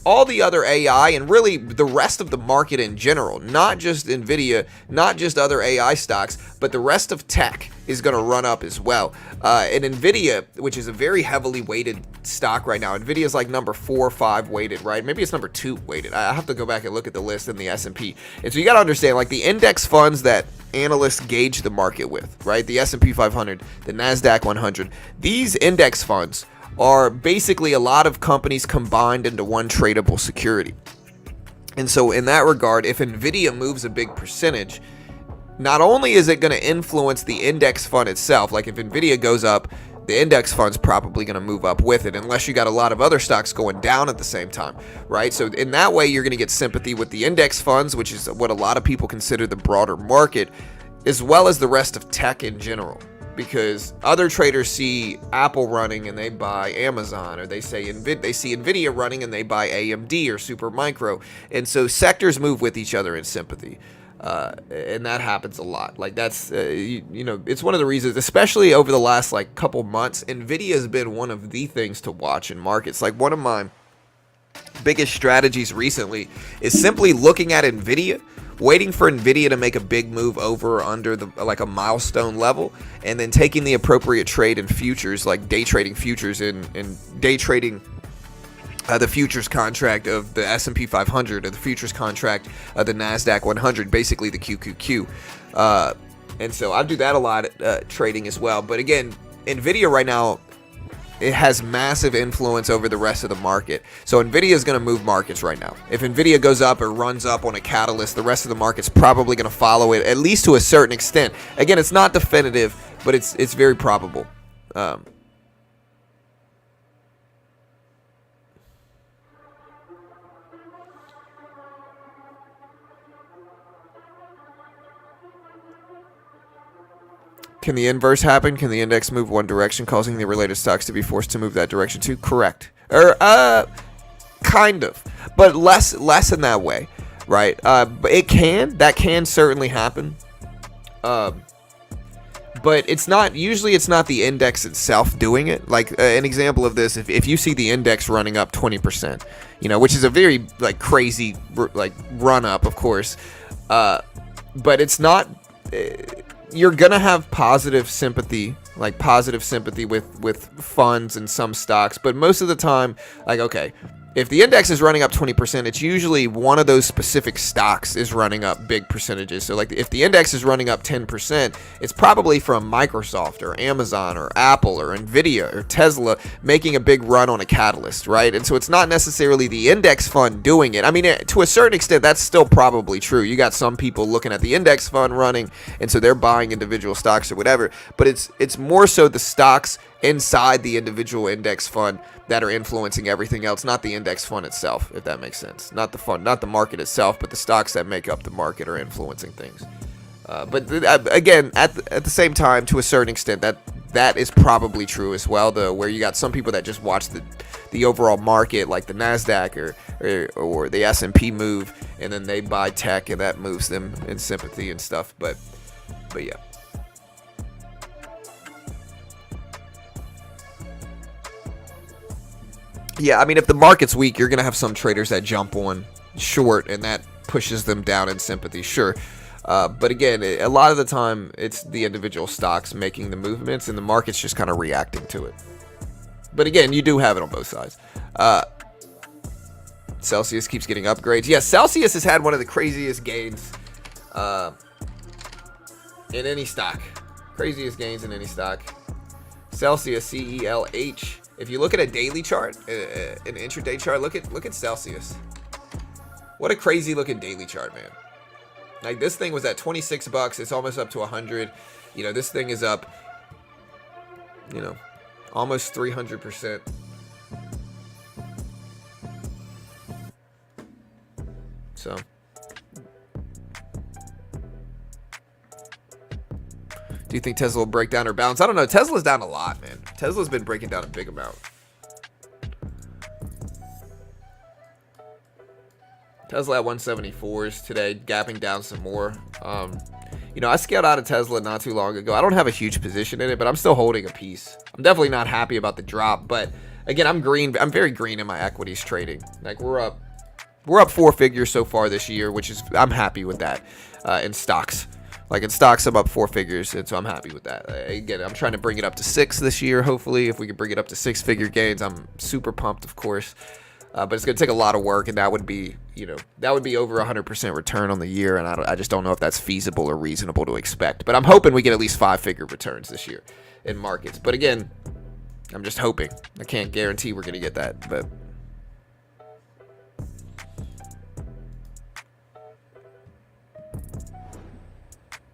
all the other AI and really the rest of the market in general, not just Nvidia, not just other AI stocks, but the rest of tech is going to run up as well. And Nvidia, which is a very heavily weighted stock right now, Nvidia is like number 4 or 5 weighted, right? Maybe it's number 2 weighted. I have to go back and look at the list in the S&P. And so you got to understand, like the index funds that analysts gauge the market with, right? The S&P 500, the Nasdaq 100, these index funds are basically a lot of companies combined into one tradable security. And so in that regard, if Nvidia moves a big percentage, not only is it going to influence the index fund itself, like if Nvidia goes up, the index fund's probably going to move up with it, unless you got a lot of other stocks going down at the same time, right? So in that way, you're going to get sympathy with the index funds, which is what a lot of people consider the broader market, as well as the rest of tech in general. Because other traders see Apple running and they buy Amazon, or they see Nvidia running and they buy AMD or Supermicro, and so sectors move with each other in sympathy, and that happens a lot. Like that's it's one of the reasons, especially over the last like couple months, Nvidia has been one of the things to watch in markets. Like one of my biggest strategies recently is simply looking at Nvidia, waiting for Nvidia to make a big move over or under a milestone level, and then taking the appropriate trade in futures, like day trading futures and day trading the futures contract of the S&P 500 or the futures contract of the Nasdaq 100, basically the QQQ. And so I do that a lot trading as well. But again, Nvidia right now, it has massive influence over the rest of the market. So Nvidia is going to move markets right now. If Nvidia goes up or runs up on a catalyst, the rest of the market's probably going to follow it, at least to a certain extent. Again, it's not definitive, but it's very probable. Can the inverse happen? Can the index move one direction, causing the related stocks to be forced to move that direction too? Correct. Or kind of, but less in that way, right? But that can certainly happen. But it's not the index itself doing it. Like an example of this, if you see the index running up 20%, which is a very like crazy like run up, of course, but it's not. You're gonna have positive sympathy with funds and some stocks, but most of the time, like, okay, if the index is running up 20%, it's usually one of those specific stocks is running up big percentages. So like if the index is running up 10%, it's probably from Microsoft or Amazon or Apple or Nvidia or Tesla making a big run on a catalyst, right? And so it's not necessarily the index fund doing it. I mean, to a certain extent, that's still probably true. You got some people looking at the index fund running, and so they're buying individual stocks or whatever. But it's more so the stocks inside the individual index fund that are influencing everything else, not the index fund itself, if that makes sense. Not the fund, not the market itself, but the stocks that make up the market are influencing things. But again, at the same time, to a certain extent, that is probably true as well, though, where you got some people that just watch the overall market, like the Nasdaq or the S&P move, and then they buy tech, and that moves them in sympathy and stuff. But yeah. Yeah, I mean, if the market's weak, you're going to have some traders that jump on short, and that pushes them down in sympathy, sure. But again, a lot of the time, it's the individual stocks making the movements, and the market's just kind of reacting to it. But again, you do have it on both sides. Celsius keeps getting upgrades. Yeah, Celsius has had one of the craziest gains in any stock. Craziest gains in any stock. Celsius, CELH. If you look at a daily chart, an intraday chart, look at Celsius. What a crazy looking daily chart, man. Like, this thing was at 26 bucks. It's almost up to 100. This thing is up, almost 300%. So, do you think Tesla will break down or bounce? I don't know. Tesla's down a lot, man. Tesla's been breaking down a big amount. Tesla at 174s today, gapping down some more. I scaled out of Tesla not too long ago. I don't have a huge position in it, but I'm still holding a piece. I'm definitely not happy about the drop, but again, I'm green. I'm very green in my equities trading. Like, we're up 4 figures so far this year, which is, I'm happy with that. In stocks. Like, in stocks, I'm up 4 figures, and so I'm happy with that. Again, I'm trying to bring it up to 6 this year, hopefully. If we can bring it up to 6-figure gains, I'm super pumped, of course. But it's going to take a lot of work, and that would be over 100% return on the year, and I just don't know if that's feasible or reasonable to expect. But I'm hoping we get at least 5-figure returns this year in markets. But again, I'm just hoping. I can't guarantee we're going to get that, but...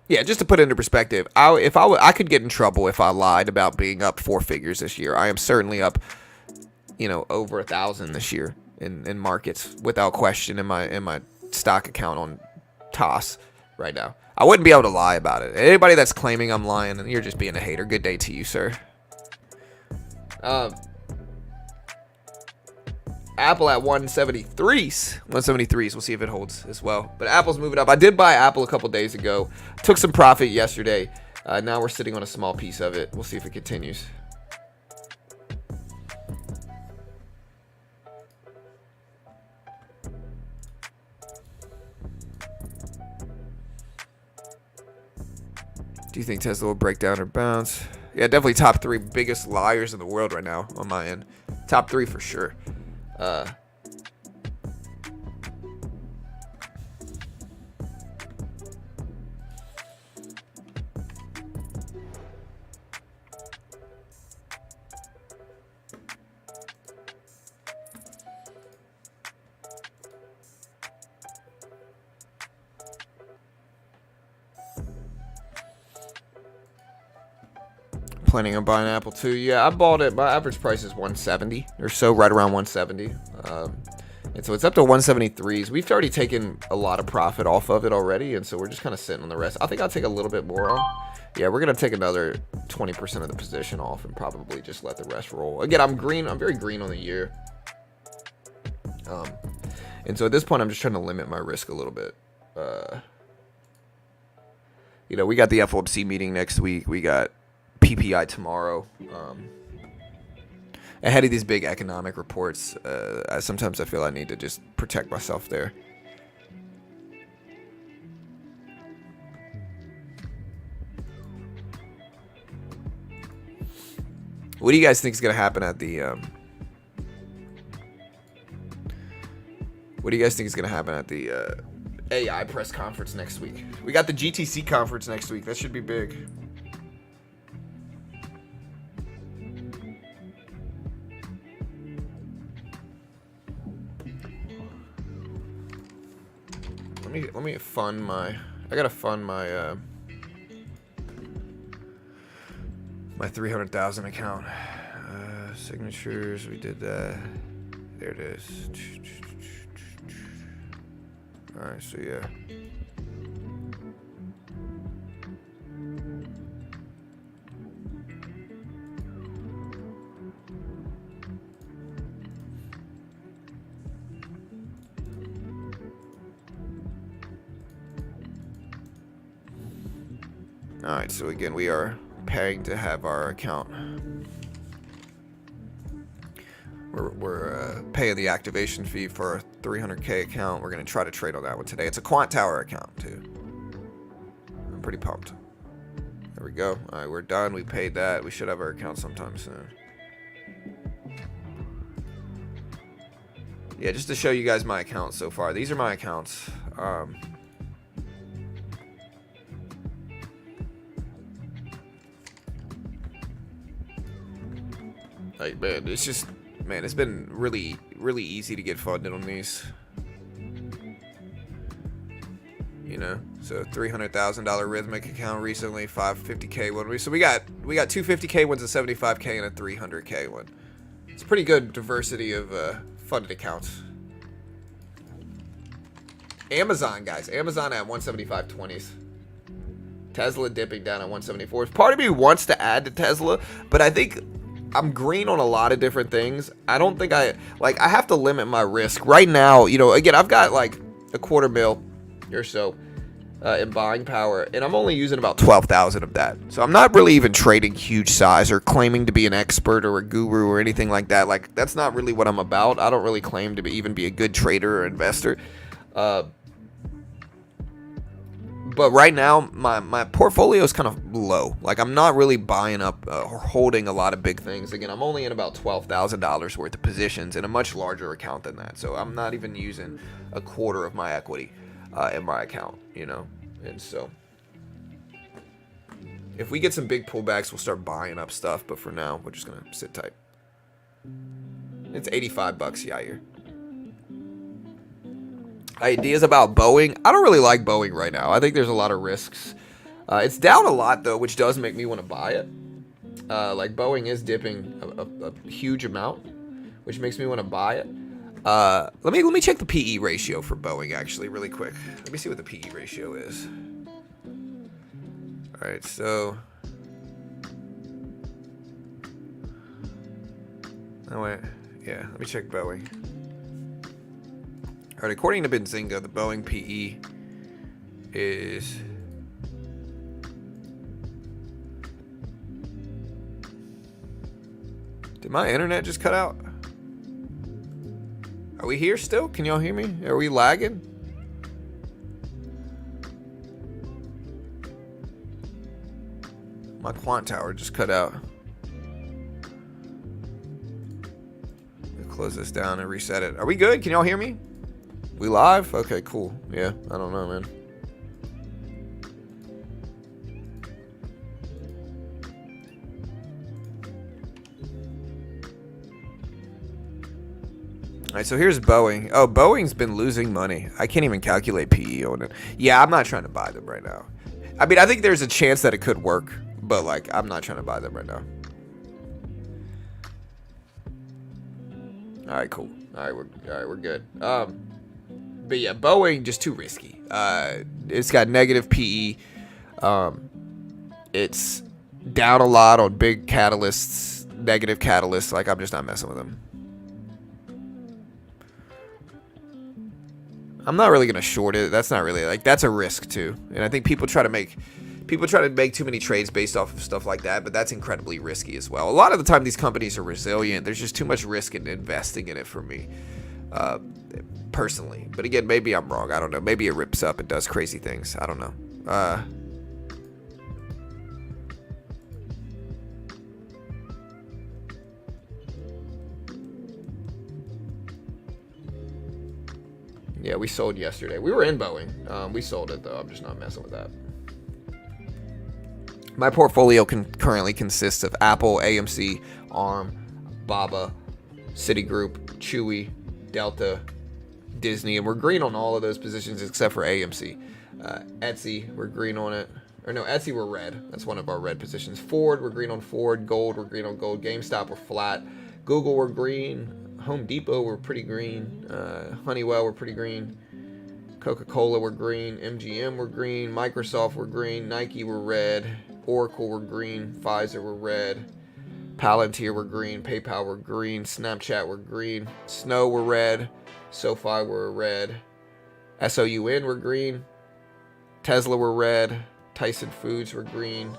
Yeah, just to put it into perspective, I could get in trouble if I lied about being up 4 figures this year. I am certainly up, over 1,000 this year in markets without question in my stock account on TOS right now. I wouldn't be able to lie about it. Anybody that's claiming I'm lying, you're just being a hater. Good day to you, sir. Apple at 173s. 173s. We'll see if it holds as well. But Apple's moving up. I did buy Apple a couple days ago. Took some profit yesterday. Now we're sitting on a small piece of it. We'll see if it continues. Do you think Tesla will break down or bounce? Yeah, definitely top 3 biggest liars in the world right now on my end. Top 3 for sure. Planning on buying Apple too. Yeah, I bought it. My average price is 170 or so, right around 170. And so it's up to 173s. We've already taken a lot of profit off of it already, and so we're just kind of sitting on the rest. I think I'll take a little bit more on. Yeah, we're gonna take another 20% of the position off and probably just let the rest roll. Again, I'm green. I'm very green on the year. And so at this point, I'm just trying to limit my risk a little bit. You know, we got the FOMC meeting next week. We got PPI tomorrow. Ahead of these big economic reports, sometimes I feel I need to just protect myself there. What do you guys think is going to happen at the What do you guys think is going to happen at the AI press conference next week? We got the GTC conference next week. That should be big. Let me fund my. I gotta fund my my 300,000 account. Signatures. We did that. There it is. All right. So yeah. Alright, so again, we are paying to have our account. We're paying the activation fee for a 300K account. We're going to try to trade on that one today. It's a Quant Tower account, too. I'm pretty pumped. There we go. Alright, we're done. We paid that. We should have our account sometime soon. Yeah, just to show you guys my accounts so far. These are my accounts. Like, man, it's just, man, it's been really, really easy to get funded on these. You know, so $300,000 Rhythmic account recently, 550K one. So we got 250K ones, a 75K, and a 300K one. It's pretty good diversity of funded accounts. Amazon, guys, Amazon at 175.20s. Tesla dipping down at 174. Part of me wants to add to Tesla, but I think I'm green on a lot of different things. I don't think I have to limit my risk right now. You know, again, I've got like a $250,000 or so in buying power, and I'm only using about 12,000 of that. So I'm not really even trading huge size or claiming to be an expert or a guru or anything like that. Like, that's not really what I'm about. I don't really claim to even be a good trader or investor. But right now, my portfolio is kind of low. Like, I'm not really buying up or holding a lot of big things. Again, I'm only in about $12,000 worth of positions in a much larger account than that. So I'm not even using a quarter of my equity in my account, you know. And so if we get some big pullbacks, we'll start buying up stuff. But for now, we're just going to sit tight. It's $85, Yair. Ideas about Boeing. I don't really like Boeing right now. I think there's a lot of risks. It's down a lot, though, which does make me want to buy it. Like, Boeing is dipping a huge amount, which makes me want to buy it. Let me check the PE ratio for Boeing, actually, really quick. Let me see what the PE ratio is. All right, so... Oh, wait. Yeah, let me check Boeing. All right, according to Benzinga, the Boeing PE is... Did my internet just cut out? Are we here still? Can y'all hear me? Are we lagging? My Quant Tower just cut out. Close this down and reset it. Are we good? Can y'all hear me? We live? Okay, cool. Yeah, I don't know, man. Alright, so here's Boeing. Oh, Boeing's been losing money. I can't even calculate PE on it. Yeah, I'm not trying to buy them right now. I mean, I think there's a chance that it could work, but, like, I'm not trying to buy them right now. Alright, cool. Alright, we're good. But yeah, Boeing just too risky. It's got negative PE. It's down a lot on big catalysts, negative catalysts. Like, I'm just not messing with them. I'm not really gonna short it. That's not really, like, that's a risk too. And I think people try to make too many trades based off of stuff like that, but that's incredibly risky as well. A lot of the time these companies are resilient. There's just too much risk in investing in it for me, personally. But again, maybe I'm wrong. I don't know. Maybe it rips up and does crazy things. I don't know. Yeah, we sold yesterday. We were in Boeing. We sold it, though. I'm just not messing with that. My portfolio currently consists of Apple, AMC, ARM, BABA, Citigroup, Chewy, Delta, Disney, and we're green on all of those positions except for AMC. Etsy, we're green on it. Or no, Etsy, we're red. That's one of our red positions. Ford, we're green on Ford. Gold, we're green on gold. GameStop, we're flat. Google, we're green. Home Depot, we're pretty green. Honeywell, we're pretty green. Coca-Cola, we're green. MGM, we're green. Microsoft, we're green. Nike, we're red. Oracle, we're green. Pfizer, we're red. Palantir, we're green. PayPal, we're green. Snapchat, we're green. Snow, we're red. SoFi, we're red. SOUN, we're green. Tesla, we're red. Tyson Foods, we're green.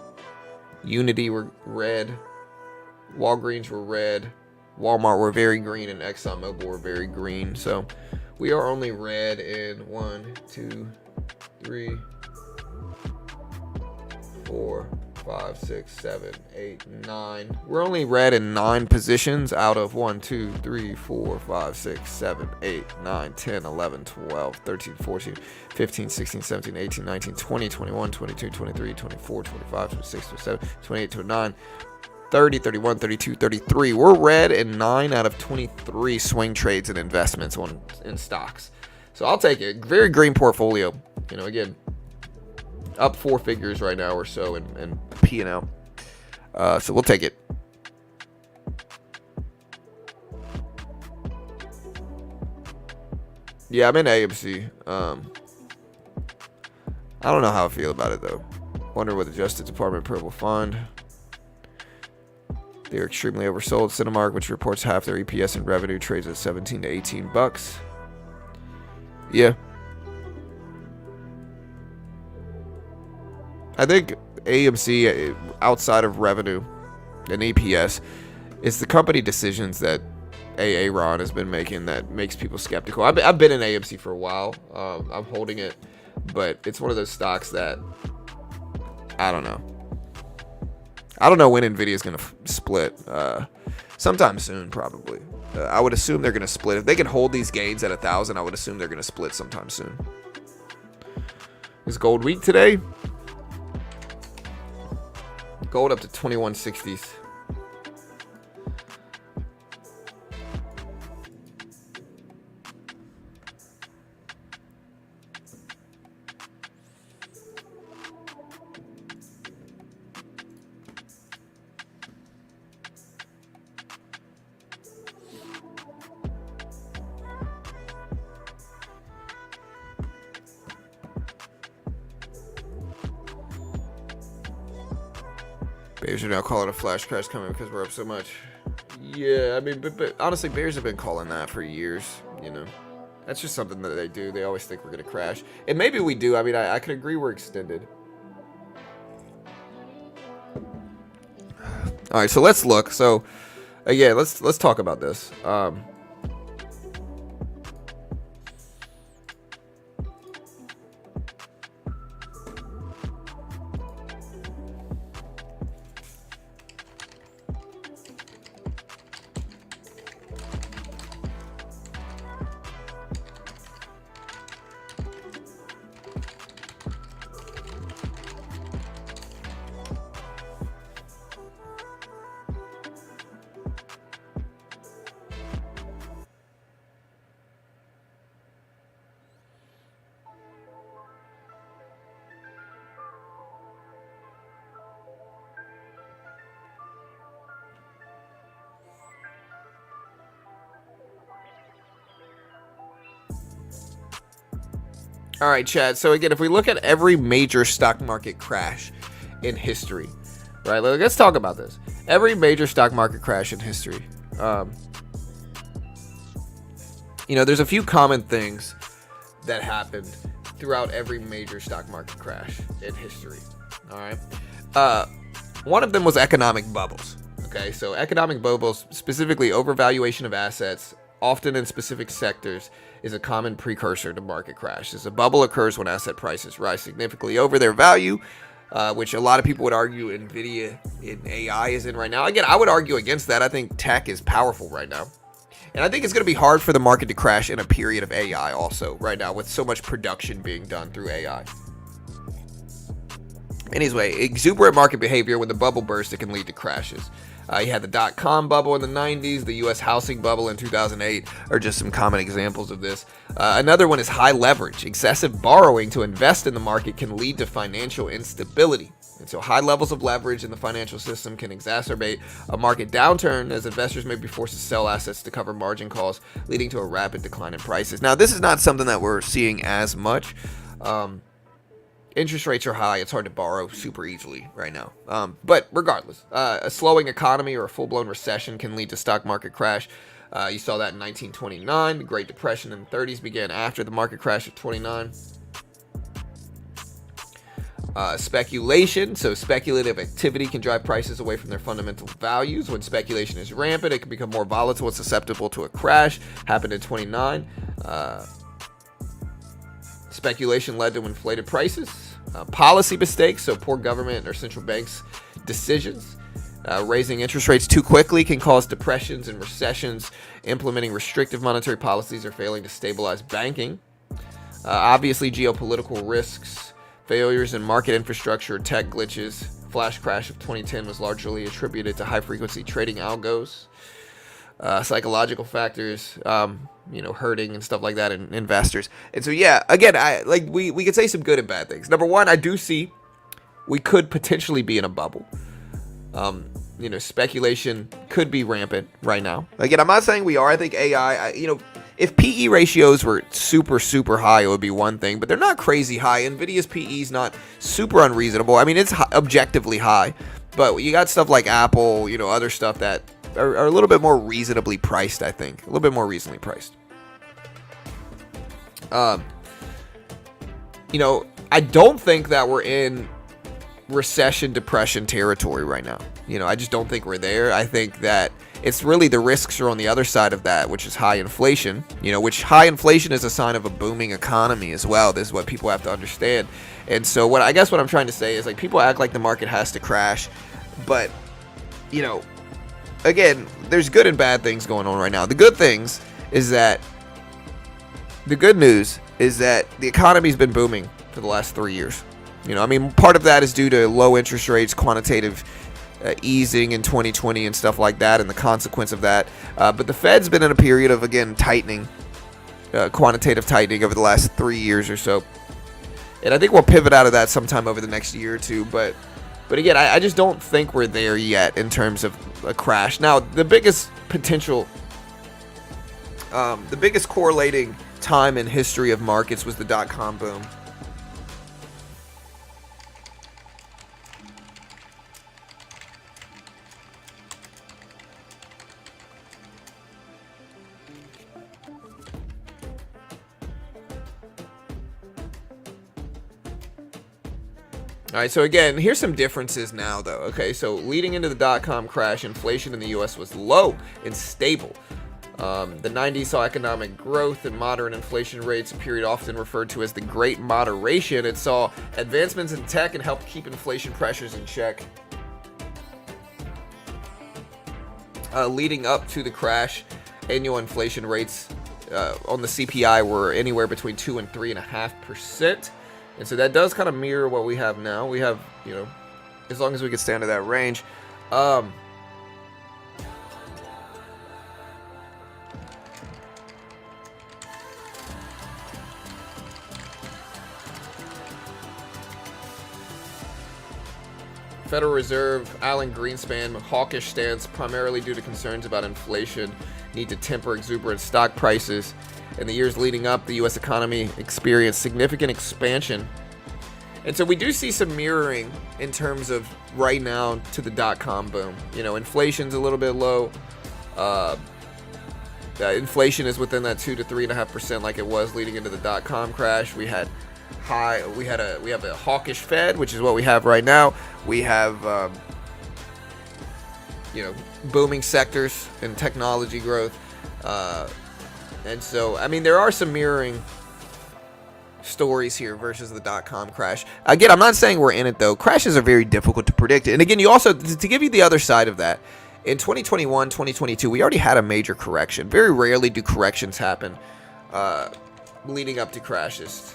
Unity, we're red. Walgreens, we're red. Walmart, we're very green, and ExxonMobil, we're very green. So we are only red in 1, 2, 3, 4, 5, 6, 7, 8, 9. We're only red in 9 positions out of 1, 2, 3, 4, 5, 6, 7, 8, 9, 10, 11, 12, 13, 14, 15, 16, 17, 18, 19, 20, 21, 22, 23, 24, 25, 26, 27, 28, 29. 30, 31, 32, 33. We're red in 9 out of 23 swing trades and investments in stocks. So I'll take it. Very green portfolio. You know, again, up 4 figures right now or so in P&L. So we'll take it. Yeah, I'm in AMC. I don't know how I feel about it, though. Wonder what the Justice Department Purple Fund. They're extremely oversold. Cinemark, which reports half their EPS and revenue, trades at 17 to 18 bucks. Yeah. I think AMC, outside of revenue and EPS, is the company decisions that Ron has been making that makes people skeptical. I've been in AMC for a while. I'm holding it, but it's one of those stocks that I don't know. I don't know when Nvidia is going to split. Sometime soon, probably. I would assume they're going to split. If they can hold these gains at 1,000, I would assume they're going to split sometime soon. Is gold weak today? Gold up to 2160s. Bears are now calling a flash crash coming because we're up so much. Yeah, I mean, but honestly, Bears have been calling that for years, you know. That's just something that they do. They always think we're going to crash. And maybe we do. I mean, I could agree we're extended. All right, so let's look. So, again, let's talk about this. All right, Chad. So again, if we look at every major stock market crash in history, right? Let's talk about this. Every major stock market crash in history, there's a few common things that happened throughout every major stock market crash in history. All right. One of them was economic bubbles. Okay, so economic bubbles, specifically overvaluation of assets, often in specific sectors, is a common precursor to market crashes. A bubble occurs when asset prices rise significantly over their value, which a lot of people would argue Nvidia in AI is in right now. Again, I would argue against that. I think tech is powerful right now. And I think it's going to be hard for the market to crash in a period of AI also right now, with so much production being done through AI. Anyway, exuberant market behavior when the bubble bursts, it can lead to crashes. You had the dot-com bubble in the 90s, the U.S. housing bubble in 2008 are just some common examples of this. Another one is high leverage. Excessive borrowing to invest in the market can lead to financial instability. And so high levels of leverage in the financial system can exacerbate a market downturn, as investors may be forced to sell assets to cover margin calls, leading to a rapid decline in prices. Now, this is not something that we're seeing as much. Interest rates are high. It's hard to borrow super easily right now. But regardless, a slowing economy or a full-blown recession can lead to stock market crash. You saw that in 1929. The Great Depression in the 30s began after the market crash of 29. Speculation. So speculative activity can drive prices away from their fundamental values. When speculation is rampant, it can become more volatile and susceptible to a crash. Happened in 29. Speculation led to inflated prices. Policy mistakes, so poor government or central banks' decisions. Raising interest rates too quickly can cause depressions and recessions. Implementing restrictive monetary policies or failing to stabilize banking. Obviously, geopolitical risks, failures in market infrastructure, tech glitches. Flash crash of 2010 was largely attributed to high-frequency trading algos. Psychological factors, hurting and stuff like that in investors. And so, yeah, again, we could say some good and bad things. Number one, I do see we could potentially be in a bubble. Speculation could be rampant right now. Again, I'm not saying we are. I think AI, if PE ratios were super, super high, it would be one thing, but they're not crazy high. Nvidia's PE is not super unreasonable. I mean, it's objectively high, but you got stuff like Apple, other stuff that are a little bit more reasonably priced, I think. A little bit more reasonably priced. I don't think that we're in recession, depression territory right now. I just don't think we're there. I think that it's really the risks are on the other side of that, which is high inflation, which high inflation is a sign of a booming economy as well. This is what people have to understand. And so what I'm trying to say is, people act like the market has to crash, but, again, there's good and bad things going on right now. The good news is that the economy's been booming for the last 3 years. Part of that is due to low interest rates, quantitative easing in 2020 and stuff like that, and the consequence of that. But the Fed's been in a period of, again, tightening, quantitative tightening over the last 3 years or so. And I think we'll pivot out of that sometime over the next year or two. But again, I just don't think we're there yet in terms of a crash. Now, the biggest correlating time in history of markets was the dot-com boom. All right, so again, here's some differences now, though. Okay, so leading into the dot-com crash, inflation in the U.S. was low and stable. The 90s saw economic growth and moderate inflation rates, a period often referred to as the Great Moderation. It saw advancements in tech and helped keep inflation pressures in check. Leading up to the crash, annual inflation rates on the CPI were anywhere between 2 and 3.5%. And so that does kind of mirror what we have now. We have, as long as we can stay under that range. Federal Reserve, Alan Greenspan, hawkish stance primarily due to concerns about inflation, need to temper exuberant stock prices. In the years leading up, the U.S. economy experienced significant expansion And so we do see some mirroring in terms of right now to the dot-com boom. You know, inflation's a little bit low. Inflation is within that 2 to 3.5% like it was leading into the dot-com crash. We have a hawkish Fed, which is what we have right now. We have booming sectors and technology growth, and so I mean there are some mirroring stories here versus the dot-com crash. Again, I'm not saying we're in it though. Crashes are very difficult to predict, and again, you also, to give you the other side of that, in 2021, 2022, we already had a major correction. Very rarely do corrections happen leading up to crashes.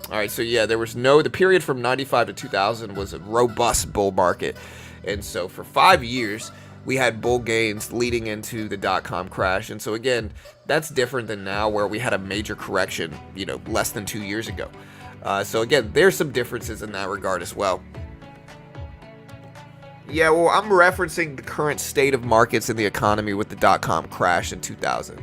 All right, so yeah, the period from 95 to 2000 was a robust bull market. And so for 5 years, we had bull gains leading into the dot-com crash. And so again, that's different than now where we had a major correction, less than 2 years ago. So again, there's some differences in that regard as well. Yeah, well, I'm referencing the current state of markets in the economy with the dot-com crash in 2000.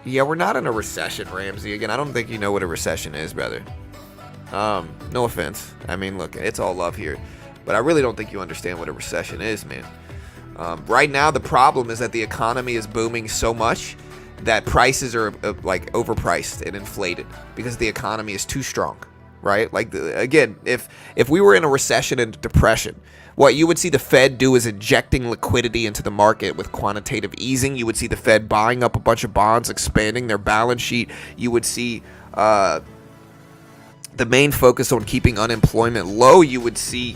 Yeah, we're not in a recession, Ramsey. Again, I don't think you know what a recession is, brother. No offense. I mean, look, it's all love here. But I really don't think you understand what a recession is, man. Right now, the problem is that the economy is booming so much that prices are like overpriced and inflated because the economy is too strong, right? Like, again, if we were in a recession and depression, what you would see the Fed do is injecting liquidity into the market with quantitative easing. You would see the Fed buying up a bunch of bonds, expanding their balance sheet. You would see the main focus on keeping unemployment low. You would see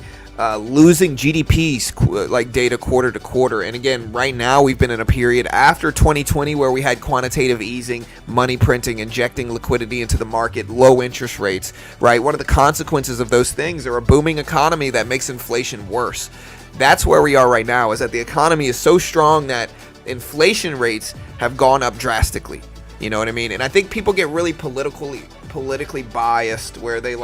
losing GDP's like data quarter to quarter. And again, right now we've been in a period after 2020 where we had quantitative easing, money printing, injecting liquidity into the market, low interest rates, right? One of the consequences of those things are a booming economy that makes inflation worse. That's where we are right now, is that the economy is so strong that inflation rates have gone up drastically. You know what I mean? And I think people get really politically biased where they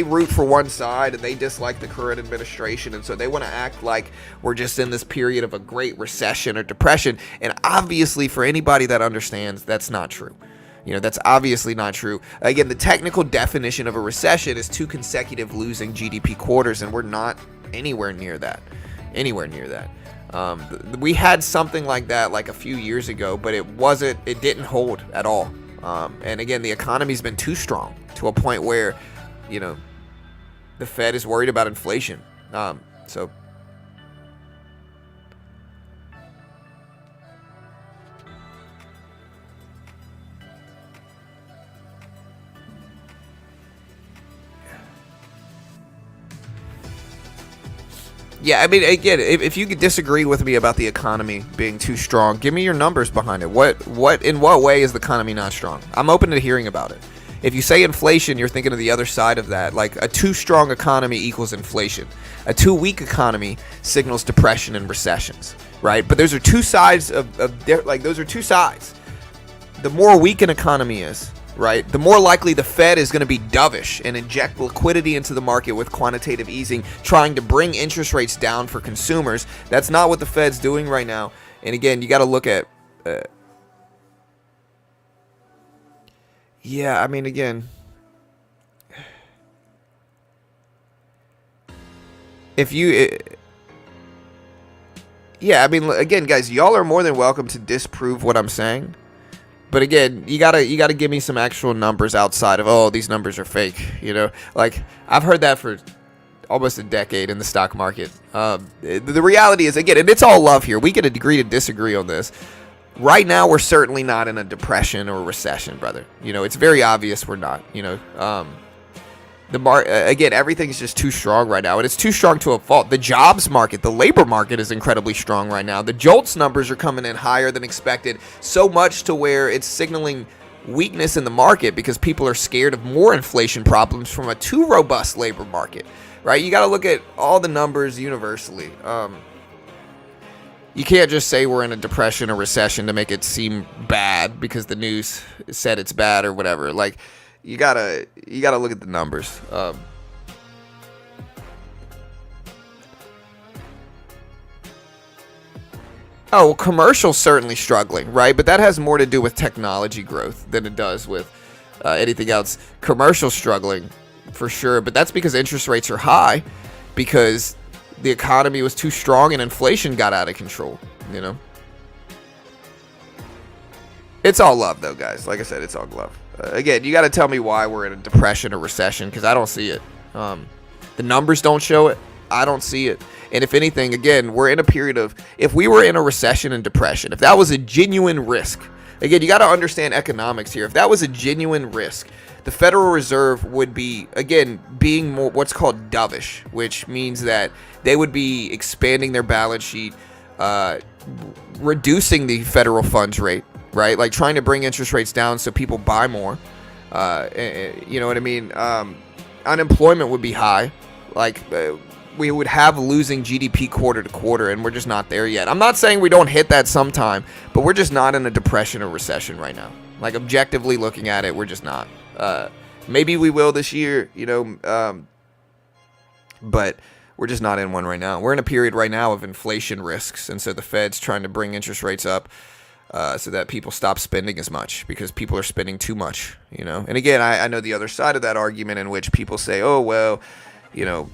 root for one side and they dislike the current administration, and so they want to act like we're just in this period of a great recession or depression. And obviously, for anybody that understands, that's not true. That's obviously not true. Again, the technical definition of a recession is 2 consecutive losing GDP quarters, and we're not anywhere near that. We had something like that like a few years ago, but it didn't hold at all. And again, the economy's been too strong to a point where, the Fed is worried about inflation. So yeah, I mean, again, if you could disagree with me about the economy being too strong, give me your numbers behind it. In what way is the economy not strong? I'm open to hearing about it. If you say inflation, you're thinking of the other side of that. Like, a too strong economy equals inflation. A too weak economy signals depression and recessions, right? But those are two sides those are two sides. The more weak an economy is, right, the more likely the Fed is going to be dovish and inject liquidity into the market with quantitative easing, trying to bring interest rates down for consumers. That's not what the Fed's doing right now. And again, you got to look at yeah, I mean, again, yeah, I mean, again, guys, y'all are more than welcome to disprove what I'm saying. But again, you gotta give me some actual numbers outside of, oh, these numbers are fake. Like, I've heard that for almost a decade in the stock market. The reality is, again, and it's all love here. We can agree to disagree on this. Right now, we're certainly not in a depression or a recession, brother. It's very obvious we're not. Again, everything's just too strong right now, and it's too strong to a fault. The jobs market, the labor market is incredibly strong right now. The JOLTS numbers are coming in higher than expected, so much to where it's signaling weakness in the market because people are scared of more inflation problems from a too robust labor market, right? You got to look at all the numbers universally. you can't just say we're in a depression or recession to make it seem bad because the news said it's bad or whatever. Like, you gotta look at the numbers. Oh, well, commercial's certainly struggling, right? But that has more to do with technology growth than it does with anything else. Commercial's struggling for sure, but that's because interest rates are high, because the economy was too strong and inflation got out of control, you know? It's all love, though, guys. Like I said, it's all love. Again, you got to tell me why we're in a depression or recession, because I don't see it. The numbers don't show it. I don't see it. And if anything, again, we're in a period of, if we were in a recession and depression, if that was a genuine risk, again, you got to understand economics here. If that was a genuine risk, the Federal Reserve would be, again, being more what's called dovish, which means that they would be expanding their balance sheet, reducing the federal funds rate, right? Like trying to bring interest rates down so people buy more. You know what I mean? Unemployment would be high. Like, we would have losing GDP quarter to quarter, and we're just not there yet. I'm not saying we don't hit that sometime, but we're just not in a depression or recession right now. Like, objectively looking at it, we're just not. Maybe we will this year, you know, but we're just not in one right now. We're in a period right now of inflation risks, and so the Fed's trying to bring interest rates up so that people stop spending as much, because people are spending too much, you know. And again, I know the other side of that argument, in which people say, oh, well, you know,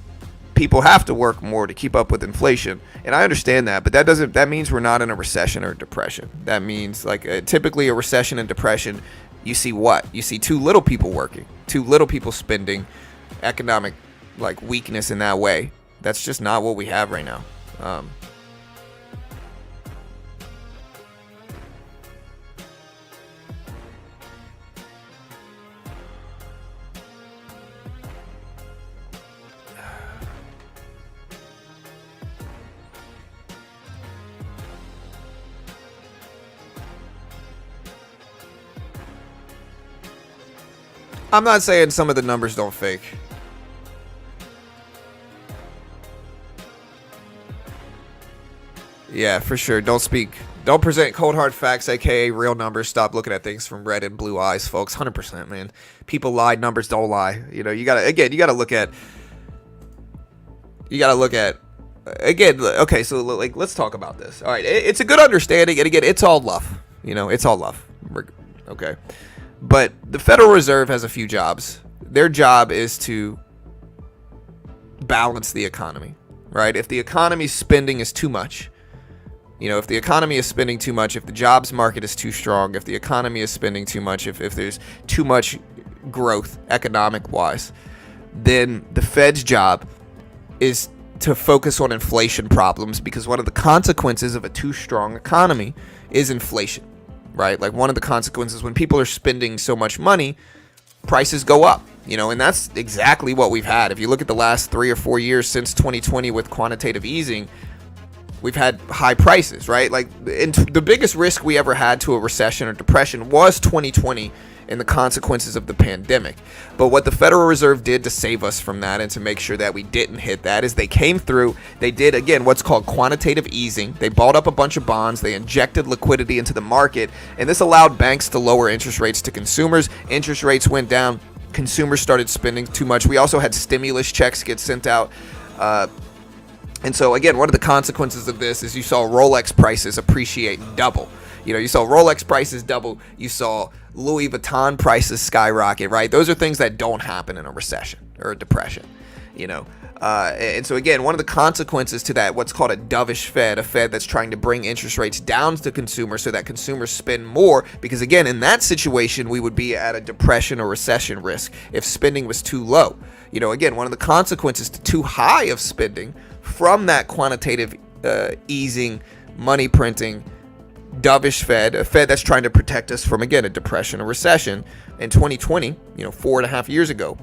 people have to work more to keep up with inflation, and I understand that, but that means we're not in a recession or depression. That means, like, typically a recession and depression, you see what? You see too little people working, too little people spending, economic, like, weakness in that way. That's just not what we have right now. I'm not saying some of the numbers don't fake. Yeah, for sure. Don't present cold hard facts, aka real numbers. Stop looking at things from red and blue eyes, folks. 100%, man. People lie, numbers don't lie. You know, you gotta look at. Again, okay, so like, let's talk about this. All right, it's a good understanding, and again, it's all love. You know, it's all love. Okay. But the Federal Reserve has a few jobs. Their job is to balance the economy, right? If the economy's spending is too much, you know, if the economy is spending too much, if the jobs market is too strong, if the economy is spending too much, if there's too much growth economic-wise, then the Fed's job is to focus on inflation problems, because one of the consequences of a too strong economy is inflation. Right? Like, one of the consequences when people are spending so much money, prices go up, you know, and that's exactly what we've had. If you look at the last 3 or 4 years since 2020 with quantitative easing, we've had high prices, right? Like, the biggest risk we ever had to a recession or depression was 2020 and the consequences of the pandemic. But what the Federal Reserve did to save us from that and to make sure that we didn't hit that is they came through, they did, again, what's called quantitative easing. They bought up a bunch of bonds, they injected liquidity into the market, and this allowed banks to lower interest rates to consumers. Interest rates went down, consumers started spending too much. We also had stimulus checks get sent out. And so, again, one of the consequences of this is you saw Rolex prices appreciate and double. You know, you saw Rolex prices double. You saw Louis Vuitton prices skyrocket, right? Those are things that don't happen in a recession or a depression, you know. And so, again, one of the consequences to that, what's called a dovish Fed, a Fed that's trying to bring interest rates down to consumers so that consumers spend more, because, again, in that situation, we would be at a depression or recession risk if spending was too low. You know, again, one of the consequences to too high of spending from that quantitative easing, money printing, dovish Fed, a Fed that's trying to protect us from, again, a depression or recession in 2020, you know, 4.5 years ago,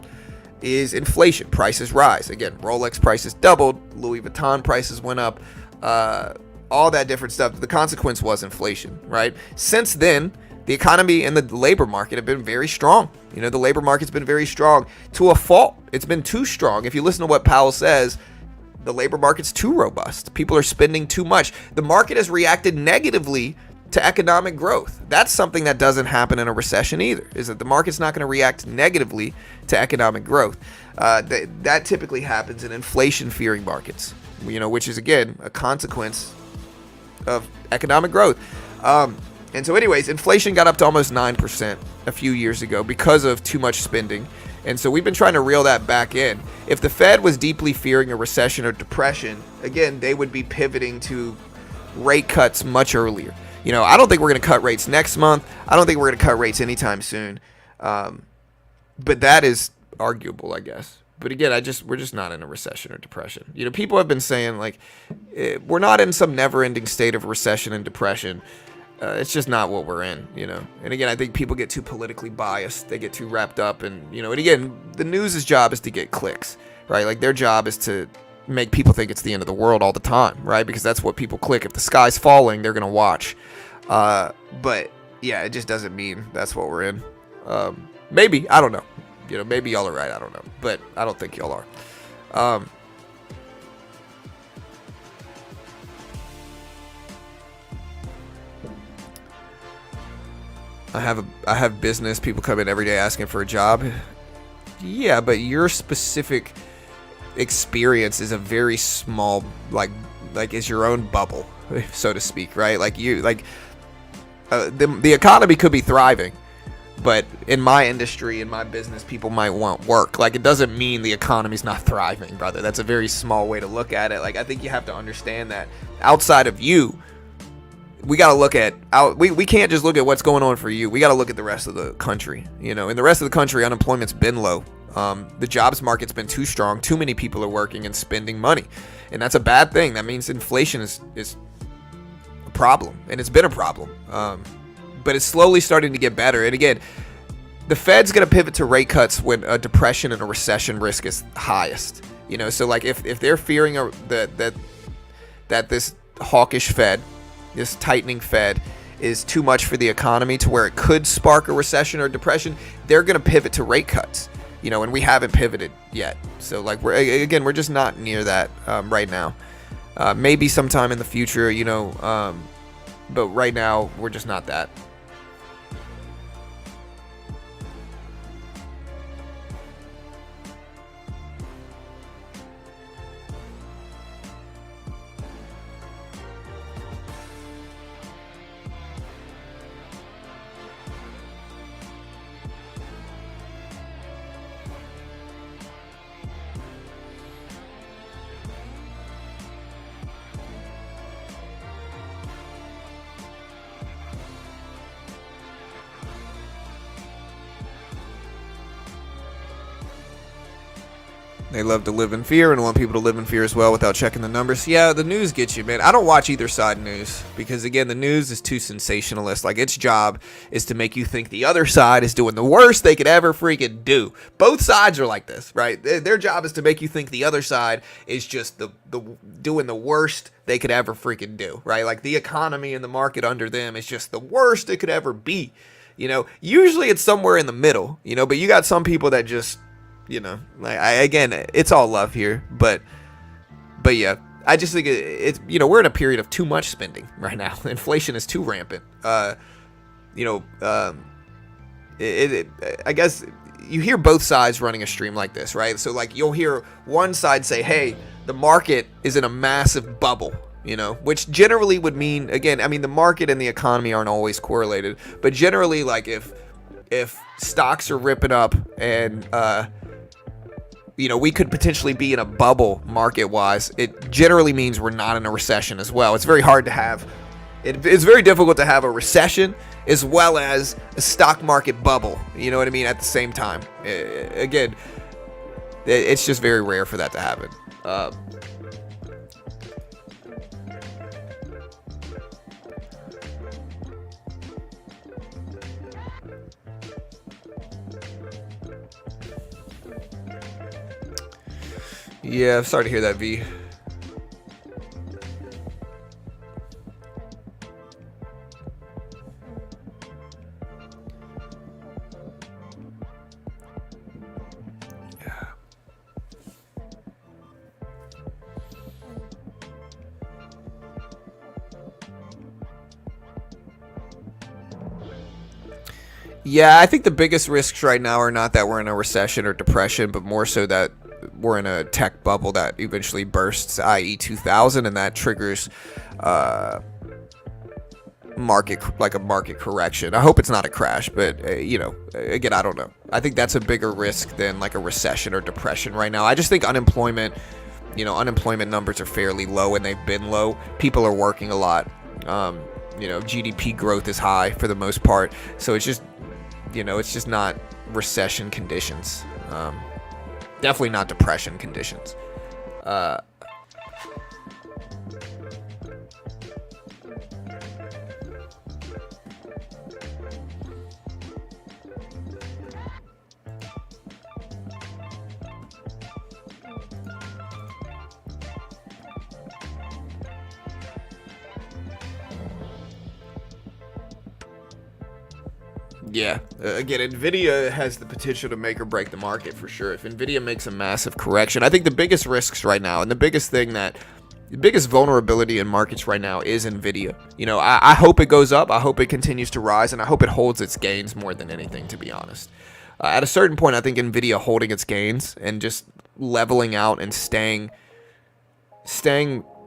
is inflation. Prices rise. Again, Rolex prices doubled, Louis Vuitton prices went up, all that different stuff. The consequence was inflation, right? Since then, the economy and the labor market have been very strong. You know, the labor market's been very strong to a fault. It's been too strong. If you listen to what Powell says, the labor market's too robust. People are spending too much. The market has reacted negatively to economic growth. That's something that doesn't happen in a recession either, is that the market's not going to react negatively to economic growth. That typically happens in inflation-fearing markets, which is, again, a consequence of economic growth. And so anyways, inflation got up to almost 9% a few years ago because of too much spending. And so we've been trying to reel that back in. If the Fed was deeply fearing a recession or depression, again, they would be pivoting to rate cuts much earlier. I don't think we're going to cut rates next month. I don't think we're going to cut rates anytime soon. But that is arguable, I guess. But again, we're just not in a recession or depression. People have been saying, like, we're not in some never-ending state of recession and depression. It's just not what we're in, And again, I think people get too politically biased. They get too wrapped up. And again, the news' job is to get clicks, right? Like, their job is to make people think it's the end of the world all the time, right? Because that's what people click. If the sky's falling, they're going to watch. But, yeah, it just doesn't mean that's what we're in. Maybe. I don't know. Maybe y'all are right. I don't know. But I don't think y'all are. I have business people come in every day asking for a job. Yeah, but your specific experience is a very small, like is your own bubble, so to speak, right? Like the economy could be thriving, but in my industry, in my business, people might want work. Like, it doesn't mean the economy's not thriving, brother. That's a very small way to look at it. Like, I think you have to understand that outside of you, we got to look at we can't just look at what's going on for you. We got to look at the rest of the country. In the rest of the country, unemployment's been low. The jobs market's been too strong. Too many people are working and spending money, and that's a bad thing. That means inflation is a problem, and it's been a problem. But it's slowly starting to get better. And again, the Fed's going to pivot to rate cuts when a depression and a recession risk is highest. So like if they're fearing that this hawkish Fed, this tightening Fed, is too much for the economy to where it could spark a recession or depression, they're going to pivot to rate cuts. And we haven't pivoted yet. So like we're just not near that right now. Maybe sometime in the future, but right now we're just not that. They love to live in fear and want people to live in fear as well without checking the numbers. Yeah, the news gets you, man. I don't watch either side news because, again, the news is too sensationalist. Like, its job is to make you think the other side is doing the worst they could ever freaking do. Both sides are like this, right? Their job is to make you think the other side is just the doing the worst they could ever freaking do, right? Like, the economy and the market under them is just the worst it could ever be. Usually it's somewhere in the middle, but you got some people that just, again, it's all love here, but yeah, I just think it's we're in a period of too much spending right now. Inflation is too rampant. I guess you hear both sides running a stream like this, right? So like you'll hear one side say, "Hey, the market is in a massive bubble," which generally would mean, again, I mean, the market and the economy aren't always correlated, but generally, like if stocks are ripping up and we could potentially be in a bubble market-wise, it generally means we're not in a recession as well. It's very hard to have. It's very difficult to have a recession as well as a stock market bubble. You know what I mean? At the same time. Again, it's just very rare for that to happen. Yeah, I'm sorry to hear that, V. Yeah, I think the biggest risks right now are not that we're in a recession or depression, but more so that we're in a tech bubble that eventually bursts, i.e., 2000, and that triggers a market correction. I hope it's not a crash, but again, I don't know. I think that's a bigger risk than like a recession or depression right now. I just think unemployment numbers are fairly low, and they've been low. People are working a lot. GDP growth is high for the most part, so it's just not recession conditions. Definitely not depression conditions. Yeah, again, Nvidia has the potential to make or break the market for sure. If Nvidia makes a massive correction, I think the biggest risks right now, and the biggest vulnerability in markets right now is Nvidia. I hope it goes up. I hope it continues to rise, and I hope it holds its gains more than anything, to be honest. At a certain point, I think Nvidia holding its gains and just leveling out and staying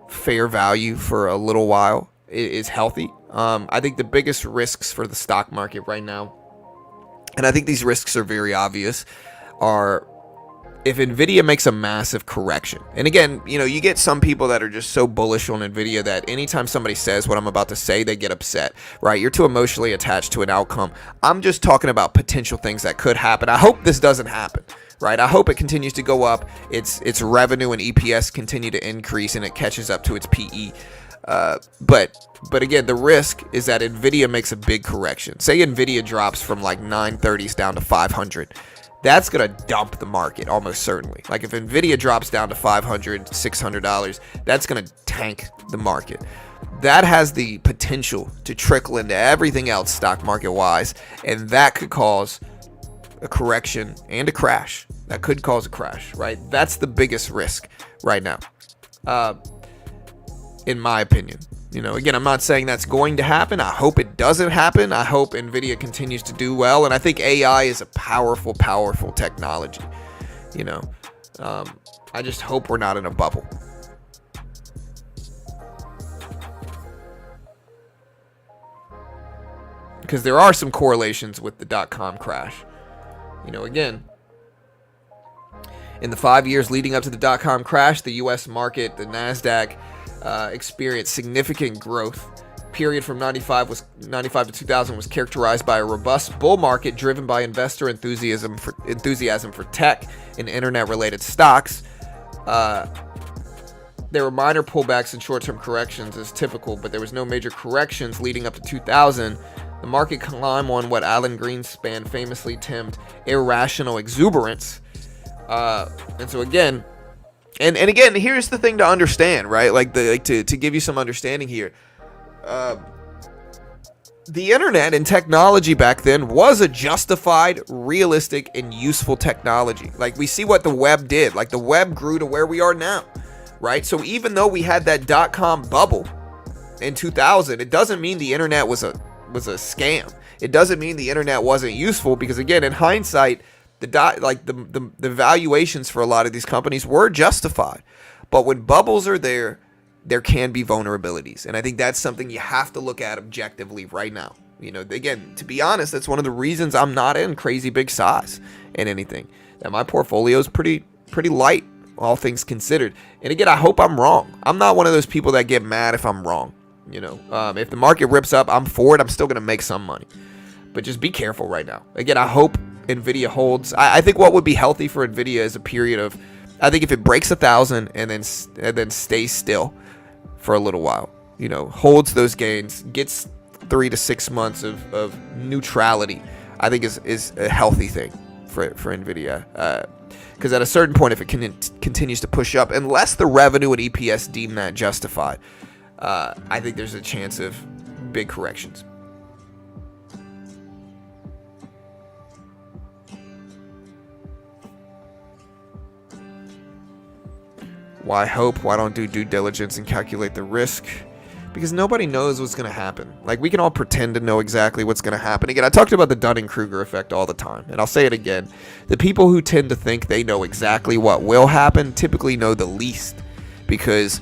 fair value for a little while is healthy. I think the biggest risks for the stock market right now, and I think these risks are very obvious, are if Nvidia makes a massive correction. And again, you get some people that are just so bullish on Nvidia that anytime somebody says what I'm about to say, they get upset, right? You're too emotionally attached to an outcome. I'm just talking about potential things that could happen. I hope this doesn't happen, right? I hope it continues to go up. Its revenue and EPS continue to increase, and it catches up to its PE. But again, the risk is that Nvidia makes a big correction. Say Nvidia drops from like 930s down to 500. That's going to dump the market almost certainly. Like if Nvidia drops down to $500, $600, that's going to tank the market. That has the potential to trickle into everything else stock market wise, and that could cause a correction and a crash. That could cause a crash, right? That's the biggest risk right now. In my opinion. Again, I'm not saying that's going to happen. I hope it doesn't happen. I hope Nvidia continues to do well, and I think AI is a powerful, powerful technology. I just hope we're not in a bubble. Because there are some correlations with the .com crash. Again, in the 5 years leading up to the .com crash, the U.S. market, the Nasdaq, experienced significant growth. Period from 95 to 2000 was characterized by a robust bull market driven by investor enthusiasm for tech and internet-related stocks. There were minor pullbacks and short-term corrections as typical, but there was no major corrections leading up to 2000. The market climbed on what Alan Greenspan famously termed irrational exuberance. And so again, And again, here's the thing to understand, right? To give you some understanding here. The internet and technology back then was a justified, realistic, and useful technology. Like we see what the web did. Like the web grew to where we are now, right? So even though we had that .com bubble in 2000, it doesn't mean the internet was a scam. It doesn't mean the internet wasn't useful, because again, in hindsight, the valuations for a lot of these companies were justified. But when bubbles are there can be vulnerabilities. And I think that's something you have to look at objectively right now. Again, to be honest, that's one of the reasons I'm not in crazy big size in anything. That my portfolio is pretty light, all things considered. And again, I hope I'm wrong. I'm not one of those people that get mad if I'm wrong. If the market rips up, I'm for it. I'm still going to make some money. But just be careful right now. Again, I hope Nvidia holds. I think what would be healthy for Nvidia is a period of, I think if it breaks 1,000 and then stays still for a little while, holds those gains, gets 3 to 6 months of neutrality, I think is a healthy thing for Nvidia. Because at a certain point, if it continues to push up, unless the revenue and EPS deem that justified, I think there's a chance of big corrections. Why hope? Why don't do due diligence and calculate the risk? Because nobody knows what's going to happen. Like, we can all pretend to know exactly what's going to happen. Again, I talked about the Dunning-Kruger effect all the time, and I'll say it again. The people who tend to think they know exactly what will happen typically know the least, because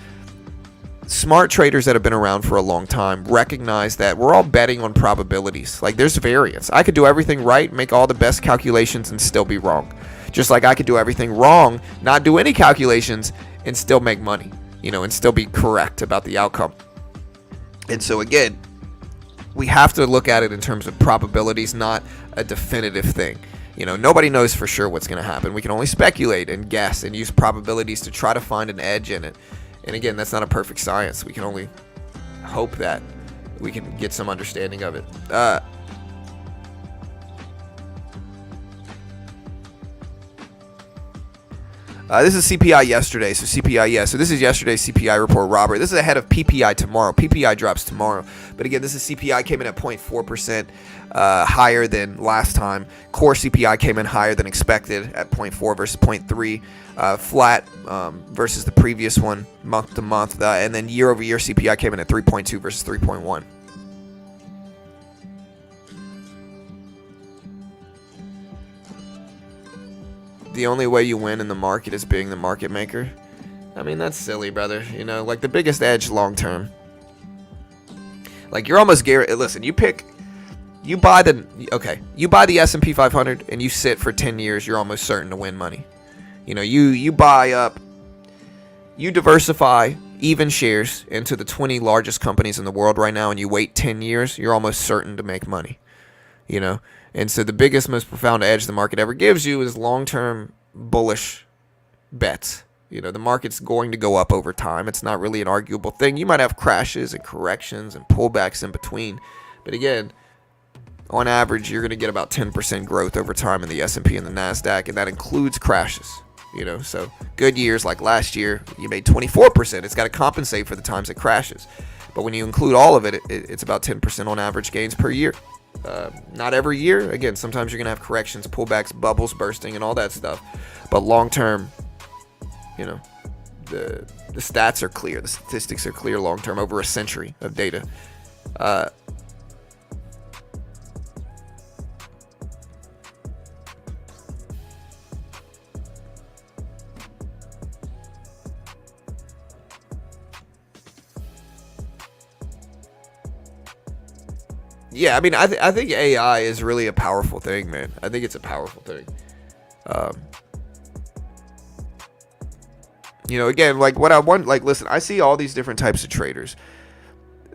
smart traders that have been around for a long time recognize that we're all betting on probabilities. Like, there's variance. I could do everything right, make all the best calculations, and still be wrong. Just like I could do everything wrong, not do any calculations, and still make money, and still be correct about the outcome. And so again, we have to look at it in terms of probabilities, not a definitive thing. Nobody knows for sure what's going to happen. We can only speculate and guess and use probabilities to try to find an edge in it. And again, that's not a perfect science. We can only hope that we can get some understanding of it. This is CPI yesterday, so CPI, yeah. So this is yesterday's CPI report, Robert. This is ahead of PPI tomorrow. PPI drops tomorrow. But again, this is CPI came in at 0.4% higher than last time. Core CPI came in higher than expected at 0.4 versus 0.3. Flat versus the previous one, month to month. And then year over year CPI came in at 3.2 versus 3.1. The only way you win in the market is being the market maker. I mean, that's silly, brother. Like the biggest edge long term. Like, you're almost guaranteed. Listen, you buy the S&P 500 and you sit for 10 years, you're almost certain to win money. You buy up, you diversify even shares into the 20 largest companies in the world right now, and you wait 10 years, you're almost certain to make money. And so the biggest, most profound edge the market ever gives you is long-term bullish bets. The market's going to go up over time. It's not really an arguable thing. You might have crashes and corrections and pullbacks in between. But again, on average, you're going to get about 10% growth over time in the S&P and the NASDAQ, and that includes crashes. So good years like last year, you made 24%. It's got to compensate for the times it crashes. But when you include all of it, it's about 10% on average gains per year. Not every year. Again, sometimes you're going to have corrections, pullbacks, bubbles bursting, and all that stuff. But long term, the stats are clear. The statistics are clear long term over a century of data. Yeah, I mean, I think AI is really a powerful thing, man. I think it's a powerful thing. Again, like what I want, like, listen, I see all these different types of traders.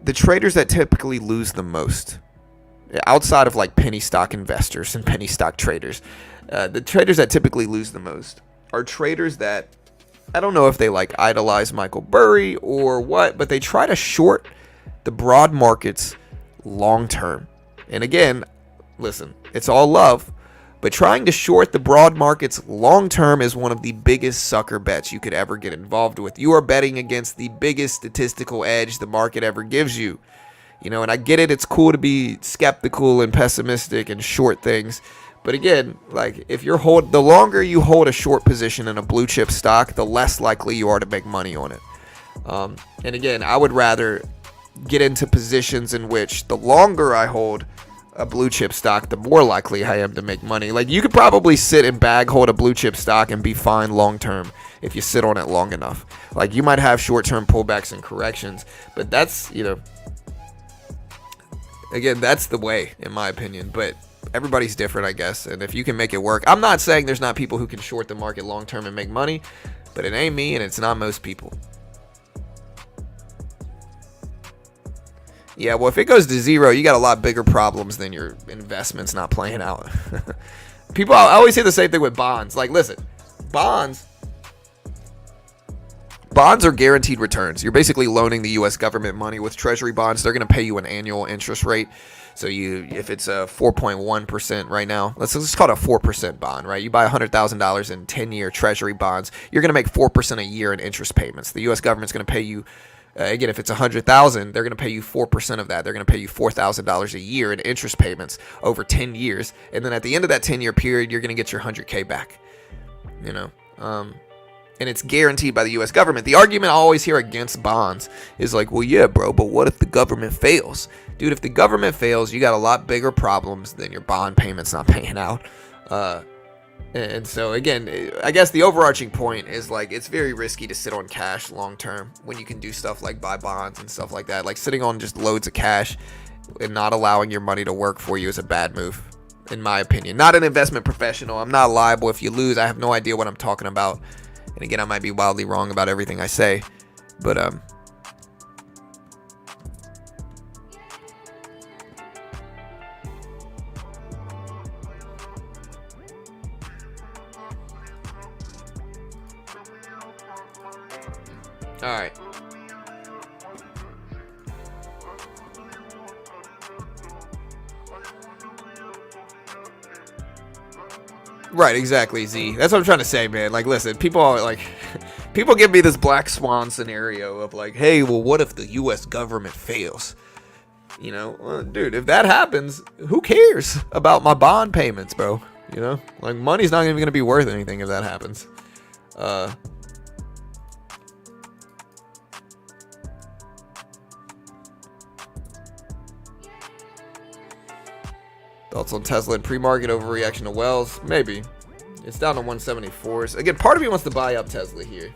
The traders that typically lose the most, outside of like penny stock investors and penny stock traders, the traders that typically lose the most are traders that, I don't know if they like idolize Michael Burry or what, but they try to short the broad markets long term. And again, listen, it's all love, but trying to short the broad markets long term is one of the biggest sucker bets you could ever get involved with. You are betting against the biggest statistical edge the market ever gives you. And I get it, it's cool to be skeptical and pessimistic and short things, but again, like, if the longer you hold a short position in a blue chip stock, the less likely you are to make money on it. And again, I would rather get into positions in which the longer I hold a blue chip stock, the more likely I am to make money. Like, you could probably sit and bag hold a blue chip stock and be fine long term if you sit on it long enough. Like, you might have short term pullbacks and corrections, but that's, again, that's the way, in my opinion. But everybody's different, I guess, and if you can make it work. I'm not saying there's not people who can short the market long term and make money, but it ain't me and it's not most people. Yeah, well, if it goes to zero, you got a lot bigger problems than your investments not playing out. I always say the same thing with bonds. Like, listen, bonds are guaranteed returns. You're basically loaning the U.S. government money with treasury bonds. They're going to pay you an annual interest rate. So if it's a 4.1% right now, let's call it a 4% bond, right? You buy $100,000 in 10-year treasury bonds. You're going to make 4% a year in interest payments. The U.S. government's going to pay you. Again, if it's $100,000, they're going to pay you 4% of that. They're going to pay you $4,000 a year in interest payments over 10 years. And then at the end of that 10-year period, you're going to get your $100K back. and it's guaranteed by the US government. The argument I always hear against bonds is like, well, yeah, bro, but what if the government fails? Dude, if the government fails, you got a lot bigger problems than your bond payments not paying out. And so, again, I guess the overarching point is, like, it's very risky to sit on cash long term when you can do stuff like buy bonds and stuff like that. Like, sitting on just loads of cash and not allowing your money to work for you is a bad move, in my opinion. Not an investment professional. I'm not liable if you lose. I have no idea what I'm talking about. And again, I might be wildly wrong about everything I say. But, all right. Right, exactly, Z. That's what I'm trying to say, man. Like, listen, people are like, people give me this black swan scenario of like, hey, well, what if the U.S. government fails? You know, well, dude, if that happens, who cares about my bond payments, bro? You know, like, money's not even going to be worth anything if that happens. Thoughts on Tesla and pre-market overreaction to Wells? Maybe. It's down to 174s. Again, part of me wants to buy up Tesla here,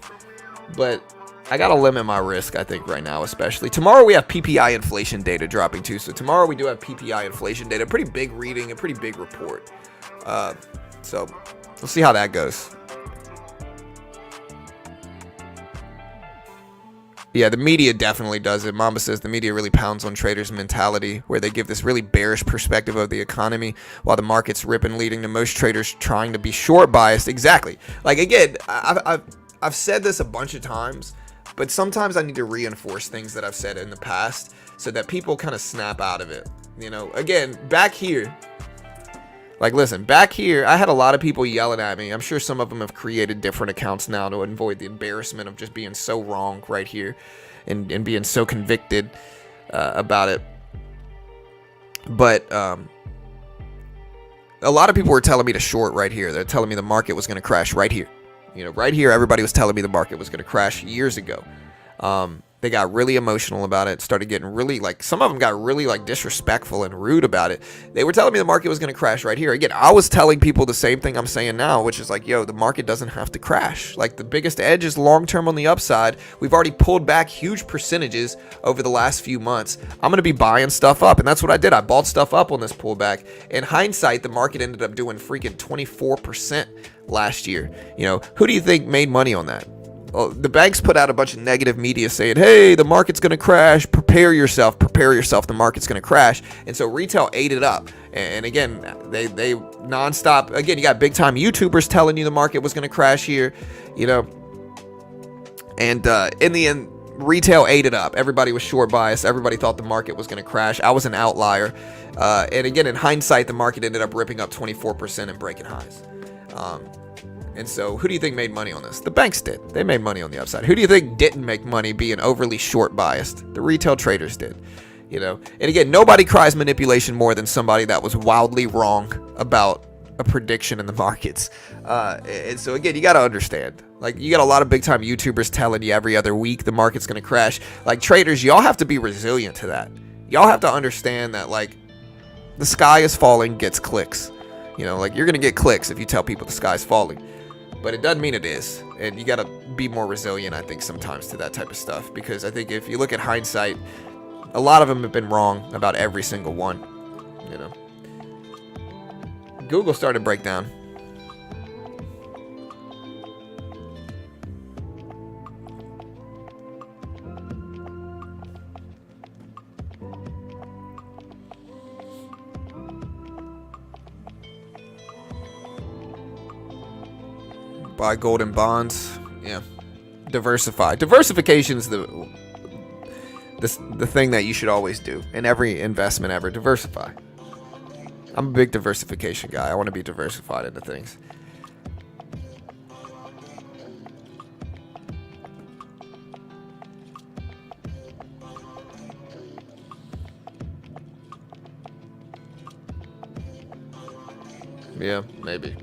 but I gotta limit my risk, I think, right now, especially. Tomorrow we have PPI inflation data dropping too. So tomorrow we do have PPI inflation data. Pretty big reading, a pretty big report. So we'll see how that goes. Yeah, the media definitely does it. Mamba says the media really pounds on traders' mentality, where they give this really bearish perspective of the economy while the market's ripping, leading to most traders trying to be short biased. Exactly. Like, again, I've said this a bunch of times, but sometimes I need to reinforce things that I've said in the past so that people kind of snap out of it. You know, again, back here, like, listen, back here, I had a lot of people yelling at me. I'm sure some of them have created different accounts now to avoid the embarrassment of just being so wrong right here and being so convicted about it. But a lot of people were telling me to short right here. They're telling me the market was going to crash right here. You know, right here, everybody was telling me the market was going to crash years ago. They got really emotional about it, started getting really, like, some of them got really, like, disrespectful and rude about it. They were telling me the market was going to crash right here. Again, I was telling people the same thing I'm saying now, which is like, yo, the market doesn't have to crash. Like, the biggest edge is long-term on the upside. We've already pulled back huge percentages over the last few months. I'm going to be buying stuff up, and that's what I did. I bought stuff up on this pullback. In hindsight, the market ended up doing freaking 24% last year. You know, who do you think made money on that? Well, the banks put out a bunch of negative media saying, hey, the market's going to crash. Prepare yourself. The market's going to crash. And so retail ate it up. And again, they nonstop. Again, you got big time YouTubers telling you the market was going to crash here, you know. And in the end, retail ate it up. Everybody was short biased. Everybody thought the market was going to crash. I was an outlier. And again, in hindsight, the market ended up ripping up 24% and breaking highs. And so who do you think made money on this? The banks did. They made money on the upside. Who do you think didn't make money being overly short biased? The retail traders did. You know, and again, nobody cries manipulation more than somebody that was wildly wrong about a prediction in the markets. And so again, you got to understand, like, you got a lot of big time YouTubers telling you every other week the market's going to crash. Like, traders, y'all have to be resilient to that. Y'all have to understand that, like, the sky is falling gets clicks. You know, like, you're going to get clicks if you tell people the sky's falling. But it doesn't mean it is. And you got to be more resilient, I think, sometimes to that type of stuff. Because I think if you look at hindsight, a lot of them have been wrong about every single one. You know. Google started to break down. Buy gold and bonds. Yeah. Diversify. Diversification is the thing that you should always do in every investment ever. Diversify. I'm a big diversification guy. I want to be diversified into things. Yeah, maybe.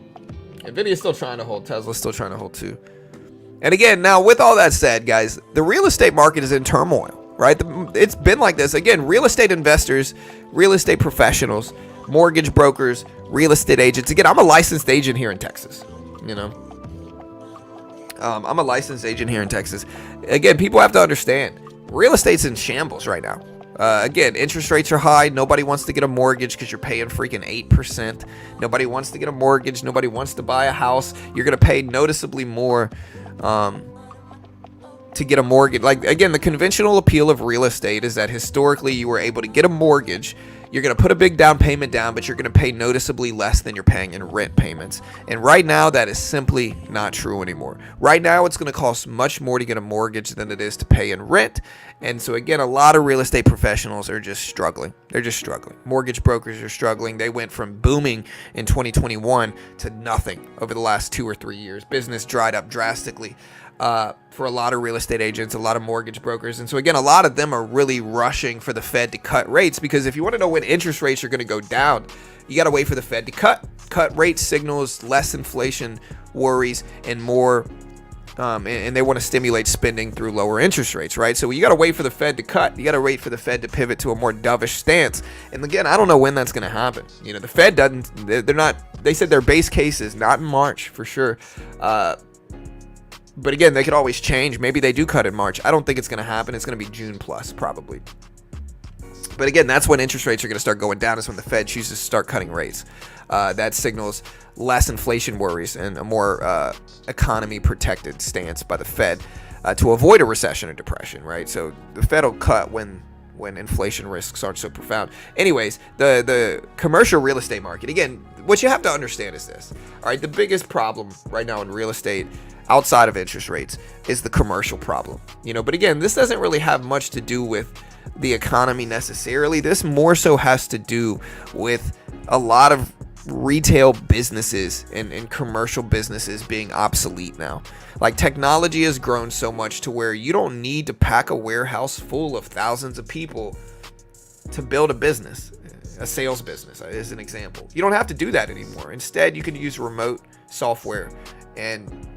Nvidia's still trying to hold. Tesla's still trying to hold too. And again, now with all that said, guys, the real estate market is in turmoil, right? It's been like this. Again, real estate investors, real estate professionals, mortgage brokers, real estate agents. Again, I'm a licensed agent here in Texas, you know. I'm a licensed agent here in Texas. Again, people have to understand, real estate's in shambles right now. Again, interest rates are high. Nobody wants to get a mortgage because you're paying freaking 8%. Nobody wants to get a mortgage. Nobody wants to buy a house. You're going to pay noticeably more to get a mortgage. Like, again, the conventional appeal of real estate is that historically you were able to get a mortgage. You're going to put a big down payment down, but you're going to pay noticeably less than you're paying in rent payments. And right now, that is simply not true anymore. Right now, it's going to cost much more to get a mortgage than it is to pay in rent. And so, again, a lot of real estate professionals are just struggling. They're just struggling. Mortgage brokers are struggling. They went from booming in 2021 to nothing over the last 2 or 3 years. Business dried up drastically. For a lot of real estate agents, a lot of mortgage brokers. And so, again, a lot of them are really rushing for the Fed to cut rates, because if you want to know when interest rates are going to go down, you got to wait for the Fed to cut rate signals, less inflation worries, and more. And they want to stimulate spending through lower interest rates, right? So you got to wait for the Fed to cut. You got to wait for the Fed to pivot to a more dovish stance. And again, I don't know when that's going to happen. You know, the Fed doesn't, they're not, they said their base case is not in March for sure. But again, they could always change. Maybe they do cut in March. I don't think it's going to happen. It's going to be June plus, probably. But again, that's when interest rates are going to start going down, is when the Fed chooses to start cutting rates. That signals less inflation worries and a more economy-protected stance by the Fed to avoid a recession or depression, right? So the Fed will cut when inflation risks aren't so profound. Anyways, the commercial real estate market, again, what you have to understand is this. All right, the biggest problem right now in real estate, outside of interest rates, is the commercial problem. You know, but again, this doesn't really have much to do with the economy necessarily. This more so has to do with a lot of retail businesses and commercial businesses being obsolete now. Like, technology has grown so much to where you don't need to pack a warehouse full of thousands of people to build a business, a sales business as an example. You don't have to do that anymore. Instead, you can use remote software and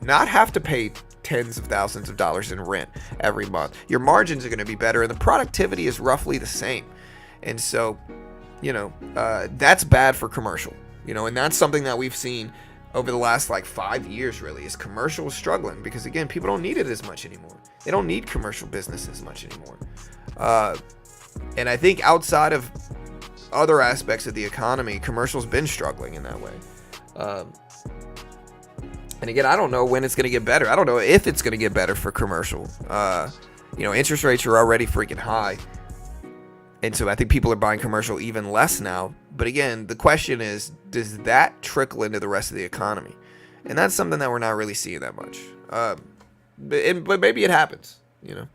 not have to pay tens of thousands of dollars in rent every month. Your margins are going to be better, and the productivity is roughly the same. And so, you know, that's bad for commercial, you know, and that's something that we've seen over the last like 5 years, really, is commercial is struggling because, again, people don't need it as much anymore. They don't need commercial business as much anymore. And I think outside of other aspects of the economy, commercial's been struggling in that way. And again, I don't know when it's going to get better. I don't know if it's going to get better for commercial. You know, interest rates are already freaking high. And so I think people are buying commercial even less now. But again, the question is, does that trickle into the rest of the economy? And that's something that we're not really seeing that much. But maybe it happens, you know.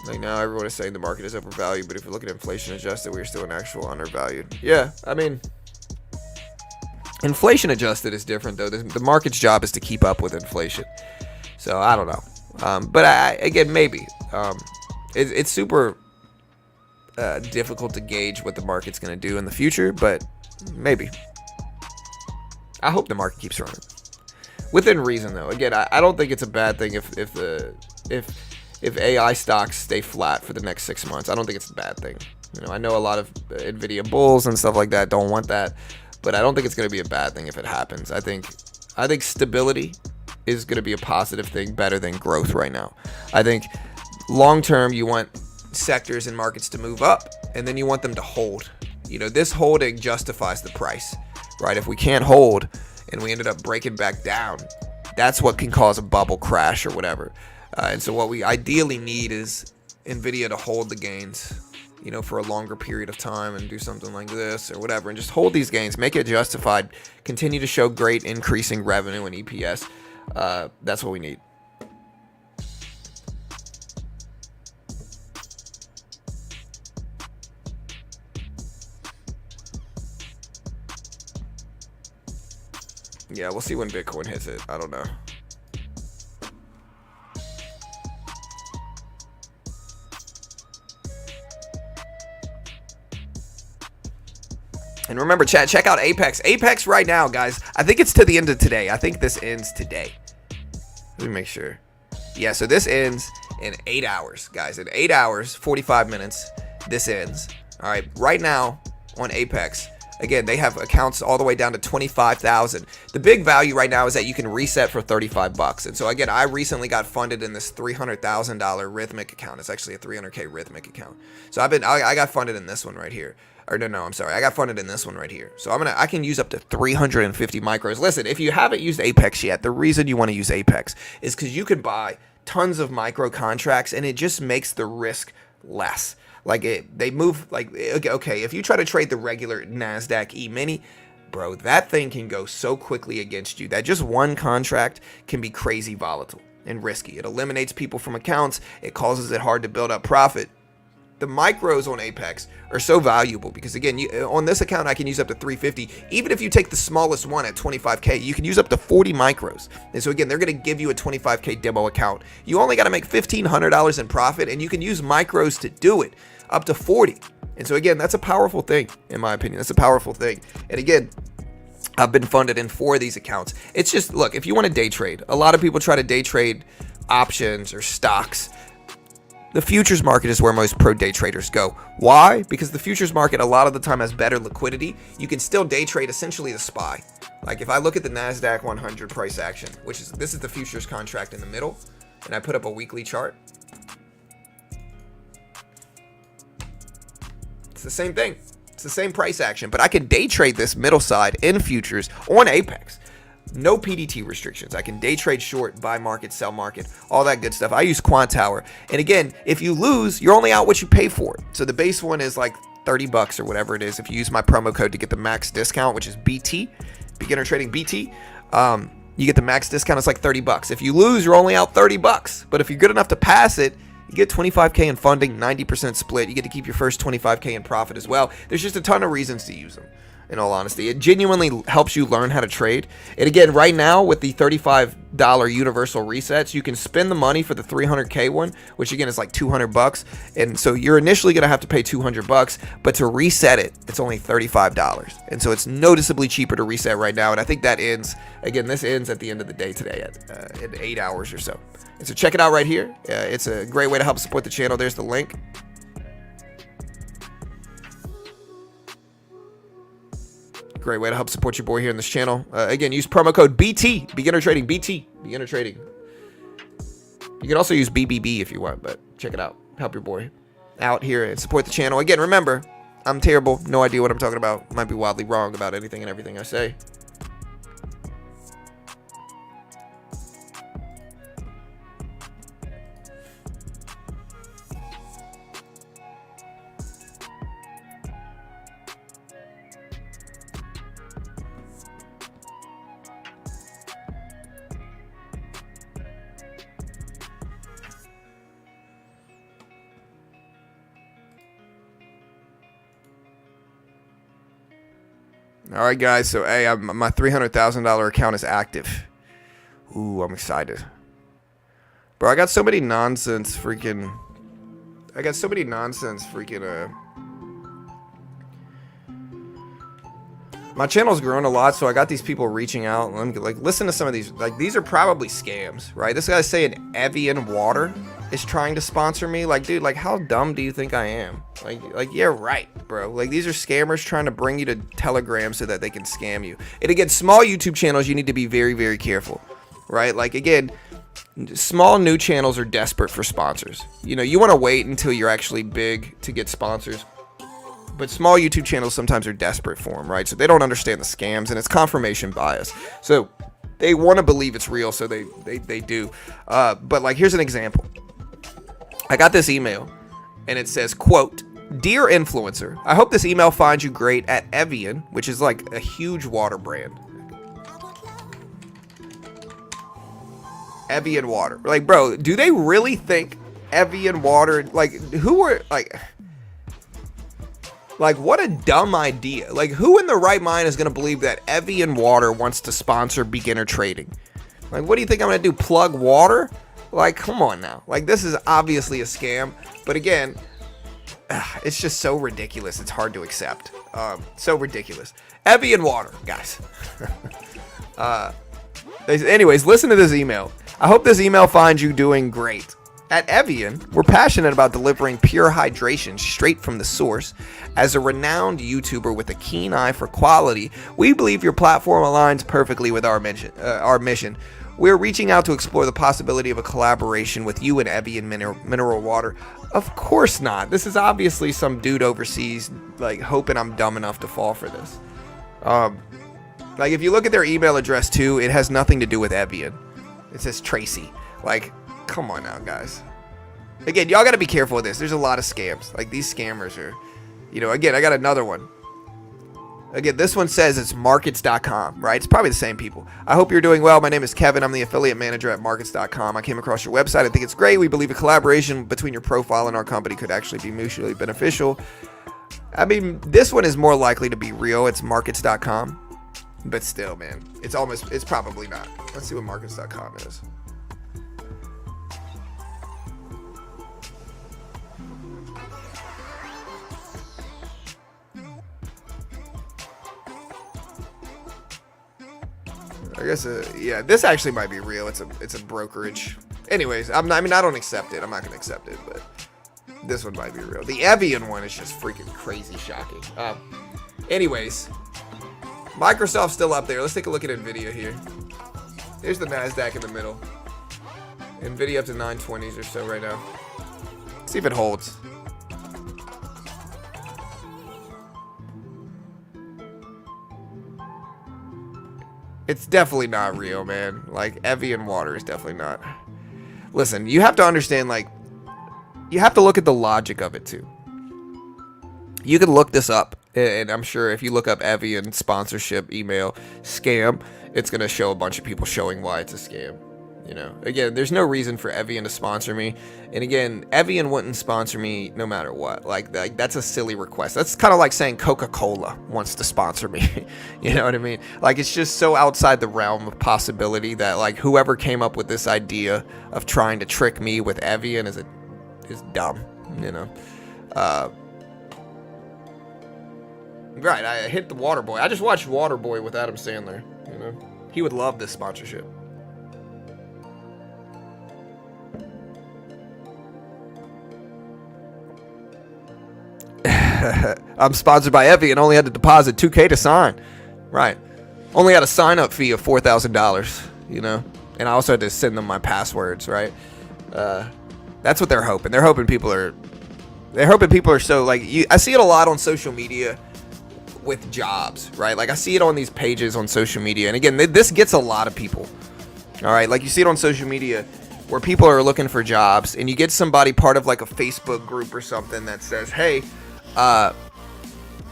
Like, now everyone is saying the market is overvalued, but if you look at inflation adjusted, we're still an actual undervalued. Yeah, I mean, inflation adjusted is different, though. The market's job is to keep up with inflation. So I don't know. But again, maybe. It's super difficult to gauge what the market's going to do in the future, but maybe. I hope the market keeps running. Within reason, though. Again, I don't think it's a bad thing if AI stocks stay flat for the next 6 months. I don't think it's a bad thing. You know, I know a lot of Nvidia bulls and stuff like that don't want that, but I don't think it's going to be a bad thing if it happens. I think stability is going to be a positive thing, better than growth right now. I think long term you want sectors and markets to move up, and then you want them to hold. You know, this holding justifies the price, right? If we can't hold and we ended up breaking back down, that's what can cause a bubble crash or whatever. And so what we ideally need is Nvidia to hold the gains, you know, for a longer period of time and do something like this or whatever, and just hold these gains, make it justified, continue to show great increasing revenue and EPS. That's what we need. Yeah, we'll see when Bitcoin hits it. I don't know. And remember, chat, check out Apex. Apex right now, guys. I think it's to the end of today. I think this ends today. Let me make sure. Yeah, so this ends in 8 hours, guys. In 8 hours, 45 minutes, this ends. All right, right now on Apex, again, they have accounts all the way down to 25,000. The big value right now is that you can reset for 35 bucks. And so again, I recently got funded in this $300,000 Rhythmic account. It's actually a 300K Rhythmic account. So I got funded in this one right here. Or no, I'm sorry. I got funded in this one right here. So I can use up to 350 micros. Listen, if you haven't used Apex yet, the reason you want to use Apex is because you could buy tons of micro contracts and it just makes the risk less. Like they move like, okay, if you try to trade the regular NASDAQ E-mini, bro, that thing can go so quickly against you that just one contract can be crazy volatile and risky. It eliminates people from accounts. It causes it hard to build up profit. The micros on Apex are so valuable because, again, on this account, I can use up to 350. Even if you take the smallest one at 25K, you can use up to 40 micros. And so, again, they're going to give you a 25K demo account. You only got to make $1,500 in profit, and you can use micros to do it up to 40. And so, again, that's a powerful thing, in my opinion. That's a powerful thing. And, again, I've been funded in 4 of these accounts. It's just, look, if you want to day trade, a lot of people try to day trade options or stocks. The futures market is where most pro day traders go. Why? Because the futures market a lot of the time has better liquidity. You can still day trade essentially the SPY. Like if I look at the NASDAQ 100 price action, this is the futures contract in the middle, and I put up a weekly chart. It's the same thing. It's the same price action, but I can day trade this middle side in futures on Apex. No PDT restrictions. I can day trade short, buy market, sell market, all that good stuff. I use Quant Tower. And again, if you lose, you're only out what you pay for it. So the base one is like 30 bucks or whatever it is. If you use my promo code to get the max discount, which is BT, beginner trading BT, you get the max discount. It's like 30 bucks. If you lose, you're only out 30 bucks. But if you're good enough to pass it, you get 25K in funding, 90% split. You get to keep your first 25K in profit as well. There's just a ton of reasons to use them. In all honesty, it genuinely helps you learn how to trade. And again, right now with the $35 universal resets, you can spend the money for the 300K one, which again is like 200 bucks. And so you're initially going to have to pay 200 bucks, but to reset it, it's only $35. And so it's noticeably cheaper to reset right now. And I think that ends, again, this ends at the end of the day today at 8 hours or so. And so check it out right here. It's a great way to help support the channel. There's the link. Great way to help support your boy here in this channel. Again, use promo code BT, beginner trading, BT, beginner trading. You can also use BBB if you want, but check it out. Help your boy out here and support the channel. Again, remember, I'm terrible. No idea what I'm talking about. Might be wildly wrong about anything and everything I say. All right, guys. So, hey, my $300,000 account is active. Ooh, I'm excited. Bro, I got so many nonsense freaking... My channel's grown a lot, so I got these people reaching out. And like, listen to some of these. Like, these are probably scams, right? This guy's saying Nvda and Water is trying to sponsor me. Like, dude, like, how dumb do you think I am? Like, yeah, right, bro. Like, these are scammers trying to bring you to Telegram so that they can scam you. And again, small YouTube channels, you need to be very, very careful, right? Like, again, small new channels are desperate for sponsors. You know, you want to wait until you're actually big to get sponsors. But small YouTube channels sometimes are desperate for them, right? So they don't understand the scams, and it's confirmation bias. So they want to believe it's real, so they do. But like, here's an example. I got this email, and it says, quote, "Dear influencer, I hope this email finds you great at Evian," which is like a huge water brand. Evian water. Like, bro, do they really think Evian water, like, who are, like... Like, what a dumb idea. Like, who in their right mind is going to believe that Evian Water wants to sponsor beginner trading? Like, what do you think I'm going to do? Plug water? Like, come on now. Like, this is obviously a scam. But again, it's just so ridiculous. It's hard to accept. So ridiculous. Evian Water, guys. Anyways, listen to this email. I hope this email finds you doing great. At Evian, we're passionate about delivering pure hydration straight from the source. As a renowned YouTuber with a keen eye for quality, we believe your platform aligns perfectly with our mission. We're reaching out to explore the possibility of a collaboration with you and Evian mineral water. Of course not. This is obviously some dude overseas, like, hoping I'm dumb enough to fall for this. Like, if you look at their email address too, it has nothing to do with Evian. It says Tracy. Like, come on now, guys. Again, y'all got to be careful with this. There's a lot of scams. Like, these scammers are, you know, again, I got another one. Again, this one says it's markets.com, right? It's probably the same people. I hope you're doing well. My name is Kevin. I'm the affiliate manager at markets.com. I came across your website. I think it's great. We believe a collaboration between your profile and our company could actually be mutually beneficial. I mean, this one is more likely to be real. It's markets.com. But still, man, it's probably not. Let's see what markets.com is. I guess, yeah, this actually might be real. It's a brokerage. Anyways, I don't accept it. I'm not gonna accept it, but this one might be real. The Evian one is just freaking crazy shocking. Anyways, Microsoft's still up there. Let's take a look at Nvidia here. Here's the Nasdaq in the middle. Nvidia up to 920s or so right now. Let's see if it holds. It's definitely not real, man. Like, Evian water is definitely not. Listen, you have to understand, like, you have to look at the logic of it too. You can look this up, and I'm sure if you look up Evian sponsorship email scam, it's going to show a bunch of people showing why it's a scam. You know, again, there's no reason for Evian to sponsor me. And again, Evian wouldn't sponsor me no matter what. Like that's a silly request. That's kind of like saying Coca-Cola wants to sponsor me. You know what I mean? Like, it's just so outside the realm of possibility that, like, whoever came up with this idea of trying to trick me with Evian is dumb, you know? Right, I hit the Waterboy. I just watched Waterboy with Adam Sandler, you know? He would love this sponsorship. I'm sponsored by Evian. Only had to deposit $2,000 to sign. Right. Only had a sign-up fee of $4,000, you know? And I also had to send them my passwords, right? That's what they're hoping. They're hoping people are so, like, I see it a lot on social media with jobs, right? Like, I see it on these pages on social media. And again, this gets a lot of people. All right? Like, you see it on social media where people are looking for jobs, and you get somebody part of, like, a Facebook group or something that says, hey,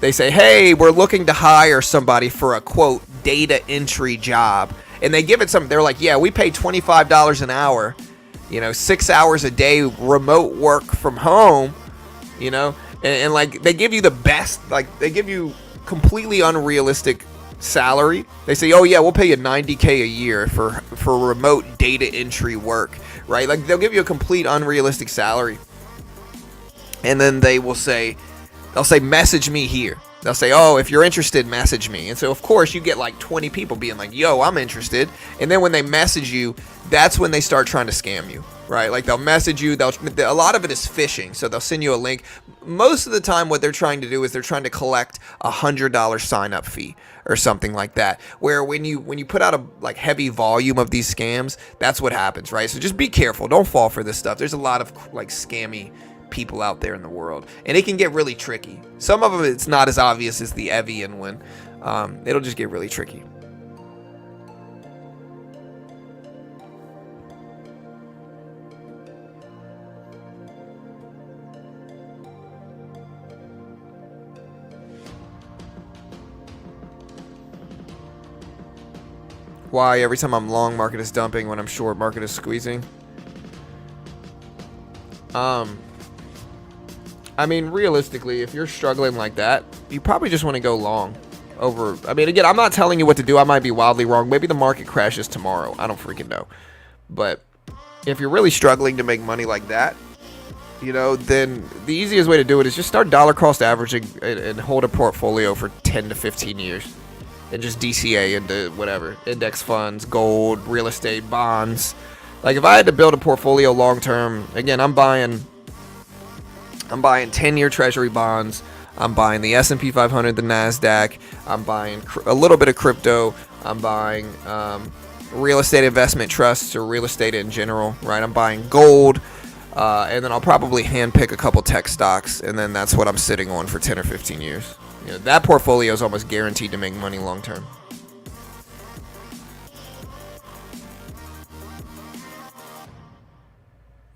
they say, hey, we're looking to hire somebody for a, quote, data entry job. And they give it some, they're like, yeah, we pay $25 an hour, you know, 6 hours a day, remote work from home, you know, and like, they give you the best, like, they give you completely unrealistic salary. They say, oh yeah, we'll pay you $90K a year for remote data entry work, right? Like, they'll give you a complete unrealistic salary. And then they'll say, message me here. They'll say, oh, if you're interested, message me. And so, of course, you get like 20 people being like, yo, I'm interested. And then when they message you, that's when they start trying to scam you, right? Like, they'll message you. A lot of it is phishing. So they'll send you a link. Most of the time, what they're trying to do is they're trying to collect a $100 sign-up fee or something like that. Where when you put out a like heavy volume of these scams, that's what happens, right? So just be careful. Don't fall for this stuff. There's a lot of like scammy people out there in the world, and it can get really tricky. Some of them, it's not as obvious as the Evian one. It'll just get really tricky. Why every time I'm long, market is dumping, when I'm short, market is squeezing? I mean, realistically, if you're struggling like that, you probably just want to go long over. I mean, again, I'm not telling you what to do. I might be wildly wrong. Maybe the market crashes tomorrow. I don't freaking know. But if you're really struggling to make money like that, you know, then the easiest way to do it is just start dollar cost averaging and hold a portfolio for 10 to 15 years. And just DCA into whatever, index funds, gold, real estate, bonds. Like if I had to build a portfolio long term, again, I'm buying 10-year treasury bonds. I'm buying the S&P 500, the Nasdaq. I'm buying a little bit of crypto. I'm buying real estate investment trusts or real estate in general, right? I'm buying gold, and then I'll probably handpick a couple tech stocks, and then that's what I'm sitting on for 10 or 15 years. You know, that portfolio is almost guaranteed to make money long term.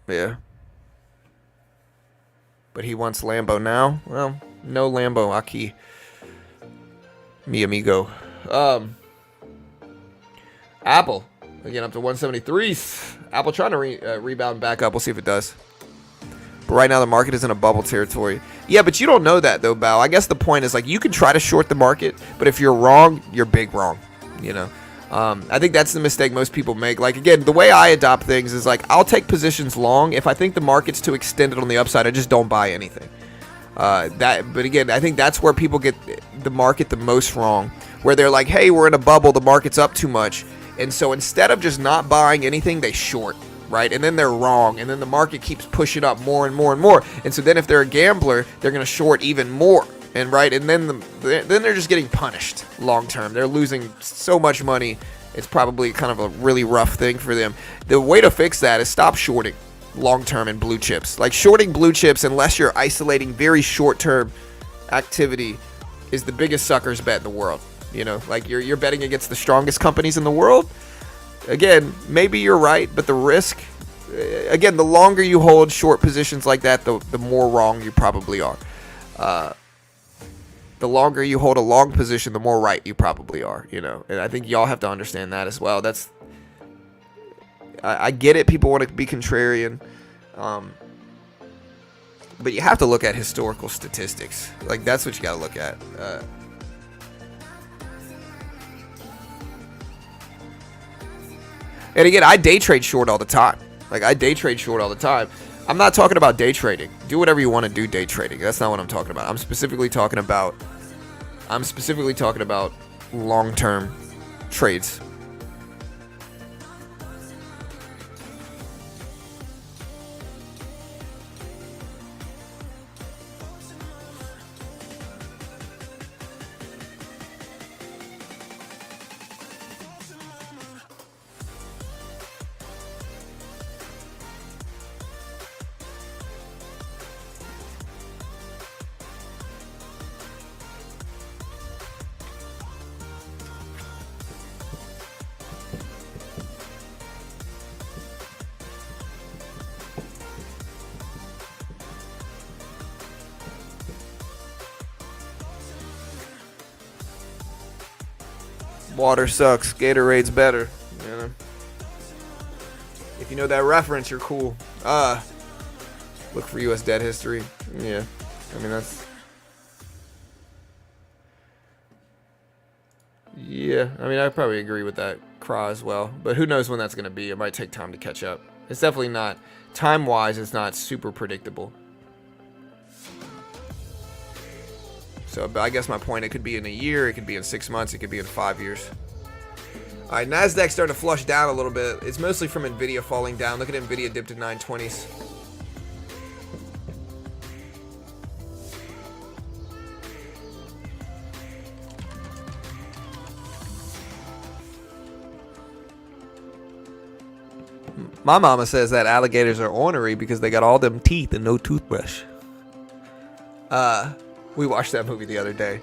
Yeah. But he wants Lambo now. Well, no Lambo aquí, mi amigo. Apple again up to 173s. Apple trying to rebound back up. We'll see if it does. But right now the market is in a bubble territory. Yeah, but you don't know that though, Bao. I guess the point is like you can try to short the market, but if you're wrong, you're big wrong. You know. I think that's the mistake most people make. Like again, the way I adopt things is like I'll take positions long if I think the market's too extended on the upside. I just don't buy anything. But again, I think that's where people get the market the most wrong, where they're like, "Hey, we're in a bubble. The market's up too much," and so instead of just not buying anything, they short, right? And then they're wrong, and then the market keeps pushing up more and more and more. And so then if they're a gambler, they're going to short even more. And right, and then they're just getting punished long term. They're losing so much money. It's probably kind of a really rough thing for them. The way to fix that is stop shorting long term in blue chips. Like shorting blue chips, unless you're isolating very short term activity, is the biggest sucker's bet in the world. You know, like you're betting against the strongest companies in the world. Again, maybe you're right, but the risk. Again, the longer you hold short positions like that, the more wrong you probably are. The longer you hold a long position, the more right you probably are, you know. And I think y'all have to understand that as well. I get it. People want to be contrarian. But you have to look at historical statistics. Like, that's what you got to look at. And again, I day trade short all the time. I'm not talking about day trading. Do whatever you want to do day trading. That's not what I'm talking about. I'm specifically talking about long-term trades. Water sucks. Gatorade's better. You know? If you know that reference, you're cool. Look for U.S. debt history. Yeah. I mean, that's... Yeah. I mean, I probably agree with that craw as well. But who knows when that's going to be. It might take time to catch up. It's definitely not... Time-wise, it's not super predictable. So I guess my point, it could be in a year, it could be in 6 months, it could be in 5 years. All right, Nasdaq's starting to flush down a little bit. It's mostly from Nvidia falling down. Look at Nvidia dipped to 920s. My mama says that alligators are ornery because they got all them teeth and no toothbrush. We watched that movie the other day.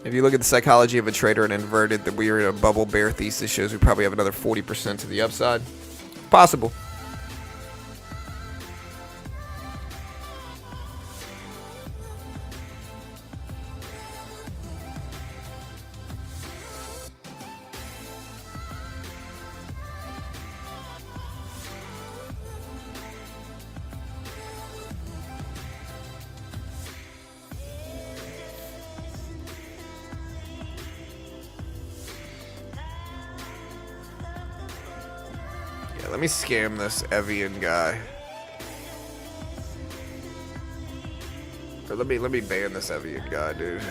If you look at the psychology of a trader and inverted that we are in a bubble bear thesis, shows we probably have another 40% to the upside. Possible. Let me scam this Evian guy. Or let me ban this Evian guy, dude.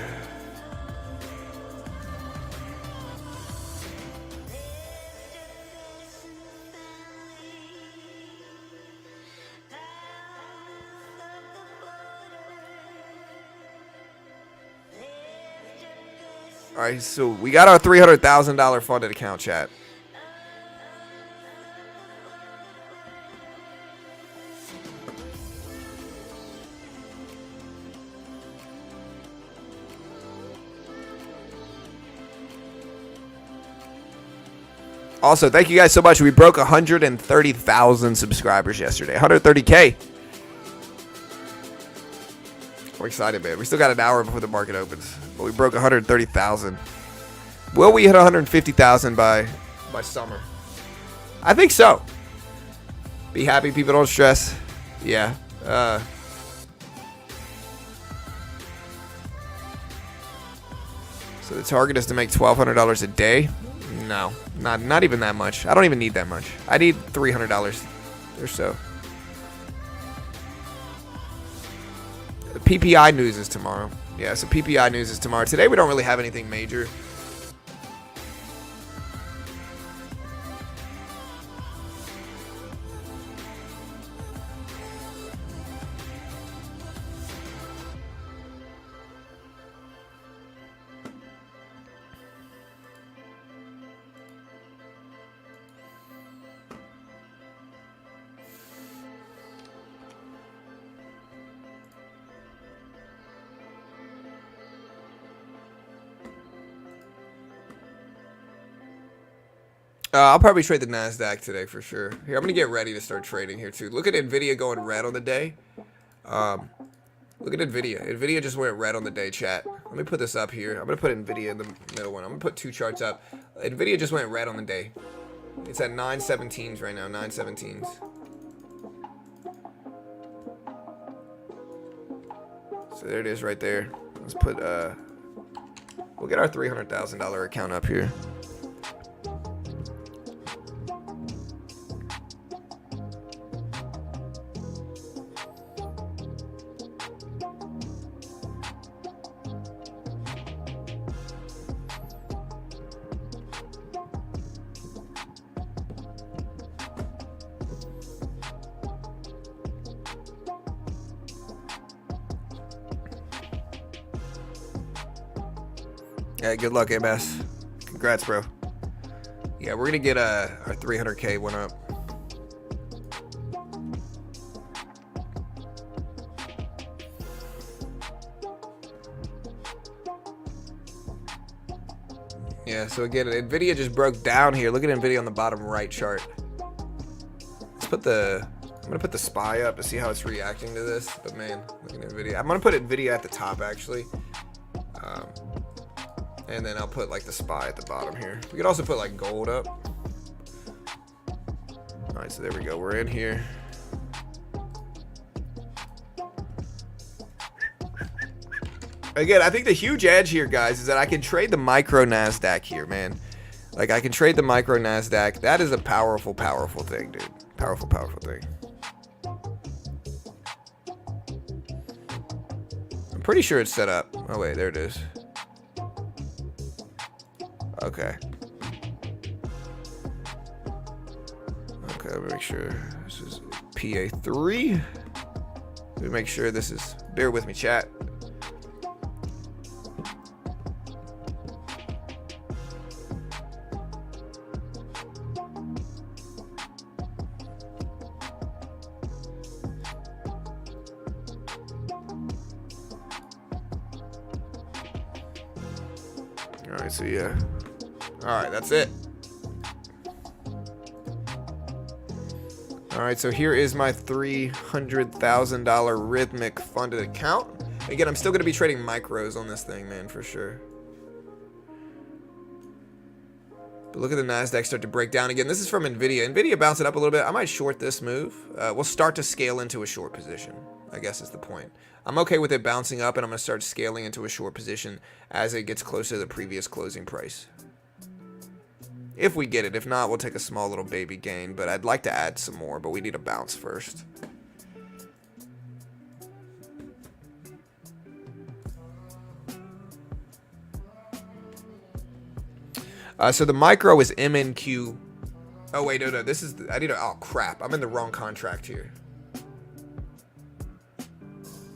Alright, so we got our $300,000 funded account, chat. Also, thank you guys so much. We broke 130,000 subscribers yesterday. 130K. We're excited, man. We still got an hour before the market opens, but we broke 130,000. Will we hit 150,000 by summer? I think so. Be happy, people don't stress. Yeah. So the target is to make $1,200 a day. No, not even that much. I don't even need that much. I need $300 or so. PPI news is tomorrow. Yeah, so PPI news is tomorrow. Today we don't really have anything major. I'll probably trade the Nasdaq today for sure. Here, I'm gonna get ready to start trading here too. Look at Nvidia going red on the day. Look at Nvidia. Nvidia just went red on the day, chat. Let me put this up here. I'm gonna put Nvidia in the middle one. I'm gonna put two charts up. Nvidia just went red on the day. It's at 917s right now. 917s. So there it is right there. Let's put we'll get our $300,000 account up here. Yeah, good luck, MS. Congrats, bro. Yeah, we're gonna get our 300K one up. Yeah, so again, Nvidia just broke down here. Look at Nvidia on the bottom right chart. Let's put I'm gonna put the SPY up to see how it's reacting to this. But man, look at Nvidia. I'm gonna put Nvidia at the top actually. And then I'll put like the SPY at the bottom here. We could also put like gold up. All right, so there we go. We're in here. Again, I think the huge edge here, guys, is that I can trade the micro NASDAQ here, man. Like I can trade the micro NASDAQ. That is a powerful, powerful thing, dude. Powerful, powerful thing. I'm pretty sure it's set up. Oh wait, there it is. Okay. Okay, let me make sure this is PA3. Let me make sure this is, bear with me, chat. All right, so yeah. All right, that's it. All right, so here is my $300,000 Rhythmic funded account. Again, I'm still going to be trading micros on this thing, man, for sure. But look at the NASDAQ start to break down again. This is from Nvidia. Nvidia bounced it up a little bit. I might short this move. We'll start to scale into a short position, I guess is the point. I'm okay with it bouncing up, and I'm going to start scaling into a short position as it gets closer to the previous closing price. If we get it. If not, we'll take a small little baby gain. But I'd like to add some more, but we need a bounce first. So the micro is MNQ. Oh, wait, no. This is... I need a... Oh, crap. I'm in the wrong contract here.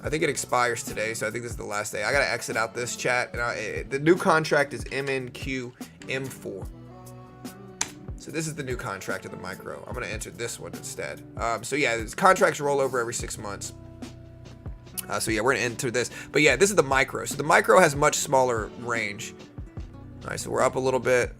I think it expires today, so I think this is the last day. I got to exit out this chat. And the new contract is MNQ M4. So this is the new contract of the micro. I'm going to enter this one instead. So yeah, contracts roll over every 6 months. So yeah, we're going to enter this. But yeah, this is the micro. So the micro has much smaller range. All right, so we're up a little bit.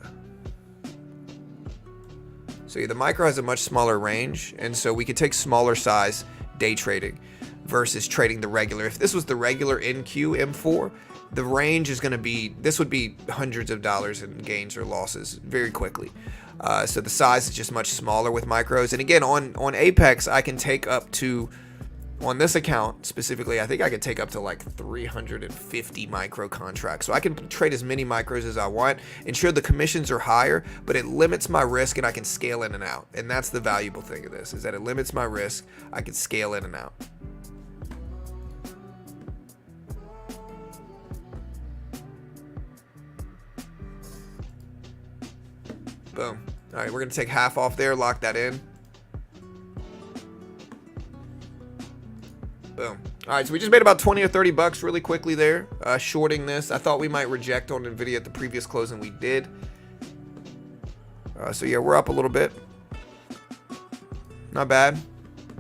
So yeah, the micro has a much smaller range. And so we could take smaller size day trading versus trading the regular. If this was the regular NQ M4, the range is going to be, this would be hundreds of dollars in gains or losses very quickly. So the size is just much smaller with micros. And again, on Apex, I can take up to, on this account specifically, I think I could take up to like 350 micro contracts. So I can trade as many micros as I want. And sure, the commissions are higher, but it limits my risk and I can scale in and out. And that's the valuable thing of this, is that it limits my risk. I can scale in and out. Boom. All right, we're going to take half off there, lock that in. Boom. All right, so we just made about 20 or 30 bucks really quickly there, shorting this. I thought we might reject on Nvidia at the previous close, and we did. So yeah, we're up a little bit. Not bad.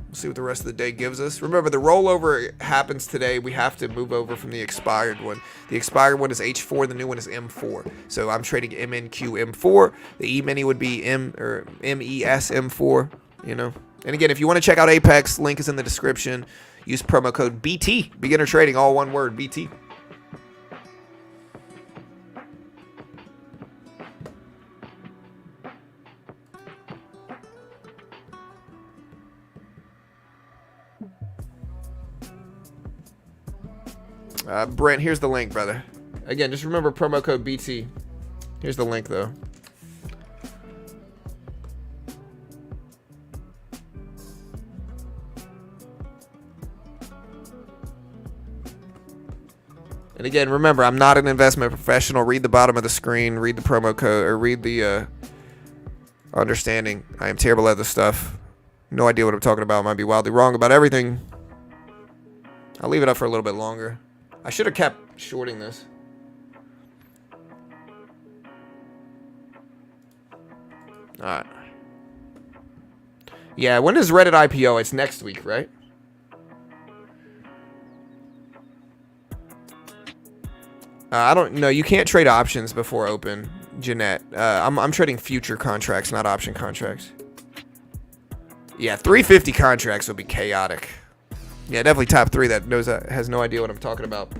We'll see what the rest of the day gives us. Remember, the rollover happens today. We have to move over from the expired one. The expired one is H4. The new one is M4. So I'm trading MNQ M4. The E-mini would be MES M4, you know. And again, if you want to check out Apex, link is in the description. Use promo code BT. Beginner trading, all one word, BT. Brent, here's the link, brother. Again, just remember promo code BT. Here's the link, though. And again, remember, I'm not an investment professional. Read the bottom of the screen. Read the promo code, or read the understanding. I am terrible at this stuff. No idea what I'm talking about. Might be wildly wrong about everything. I'll leave it up for a little bit longer. I should have kept shorting this. Alright. Yeah, when does Reddit IPO? It's next week, right? I don't know. You can't trade options before open, Jeanette. I'm trading future contracts, not option contracts. Yeah, 350 contracts will be chaotic. Yeah, definitely top 3 that has no idea what I'm talking about.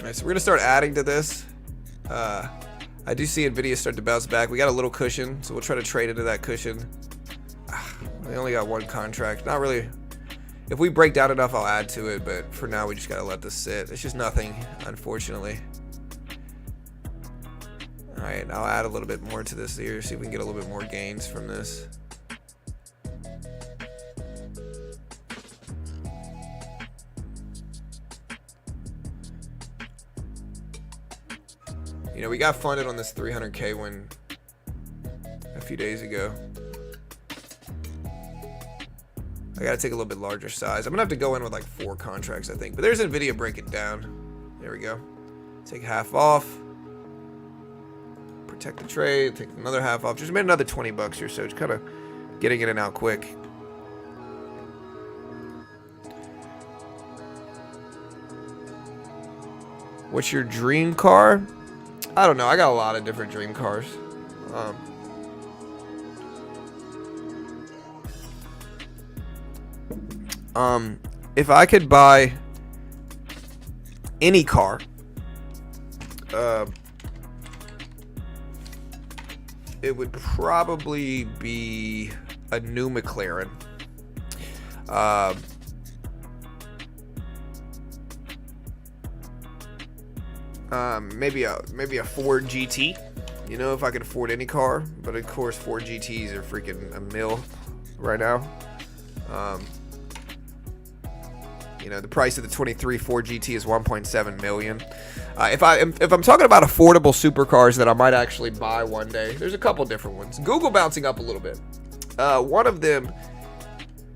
Alright, so we're gonna start adding to this. I do see Nvidia start to bounce back. We got a little cushion, so we'll try to trade into that cushion. We only got one contract. Not really. If we break down enough, I'll add to it, but for now, we just gotta let this sit. It's just nothing, unfortunately. Alright, I'll add a little bit more to this here, see if we can get a little bit more gains from this. You know, we got funded on this 300K one a few days ago. I gotta take a little bit larger size. I'm gonna have to go in with like 4 contracts, I think. But there's Nvidia, break it down. There we go. Take half off. Protect the trade. Take another half off. Just made another 20 bucks here, so it's kind of getting in and out quick. What's your dream car? I don't know. I got a lot of different dream cars. If I could buy any car, it would probably be a new McLaren. Maybe a Ford GT. You know, if I could afford any car, but of course Ford GTs are freaking a mil right now. You know, the price of the 23 Ford GT is 1.7 million. If I'm talking about affordable supercars that I might actually buy one day, there's a couple different ones. Google bouncing up a little bit. One of them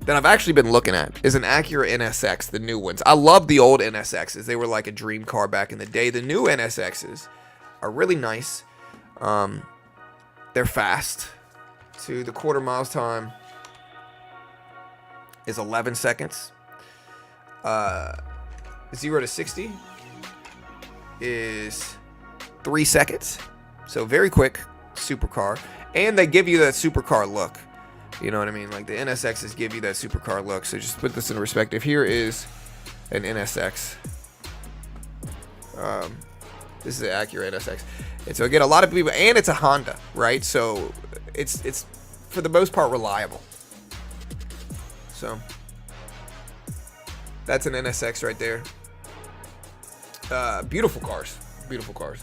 that I've actually been looking at is an Acura NSX, the new ones. I love the old NSXs. They were like a dream car back in the day. The new NSXs are really nice. They're fast. To the quarter miles time is 11 seconds. 0 to 60 is 3 seconds. So very quick supercar. And they give you that supercar look. You know what I mean? Like the NSXs give you that supercar look. So just put this in perspective. Here is an NSX. This is the Acura NSX. And so again, a lot of people, and it's a Honda, right? So it's for the most part reliable. So that's an NSX right there. Beautiful cars. Beautiful cars.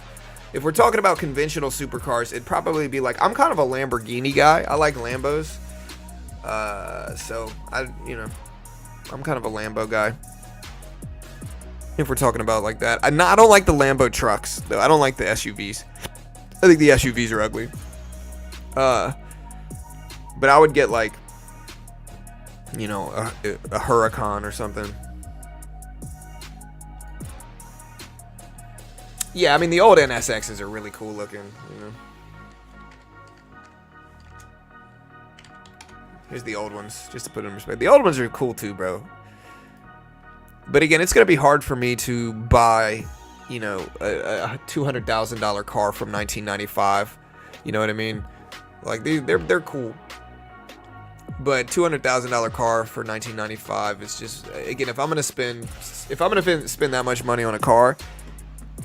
If we're talking about conventional supercars, it'd probably be like, I'm kind of a Lamborghini guy. I like Lambos. So I'm kind of a Lambo guy. If we're talking about like that. I don't like the Lambo trucks, though. I don't like the SUVs. I think the SUVs are ugly. But I would get like, you know, a Huracan or something. Yeah, I mean, the old NSXs are really cool looking, you know. Here's the old ones, just to put it in perspective. The old ones are cool too, bro. But again, it's going to be hard for me to buy, you know, a $200,000 car from 1995. You know what I mean? Like, they're cool. But $200,000 car for 1995 is just, again, if I'm going to spend that much money on a car,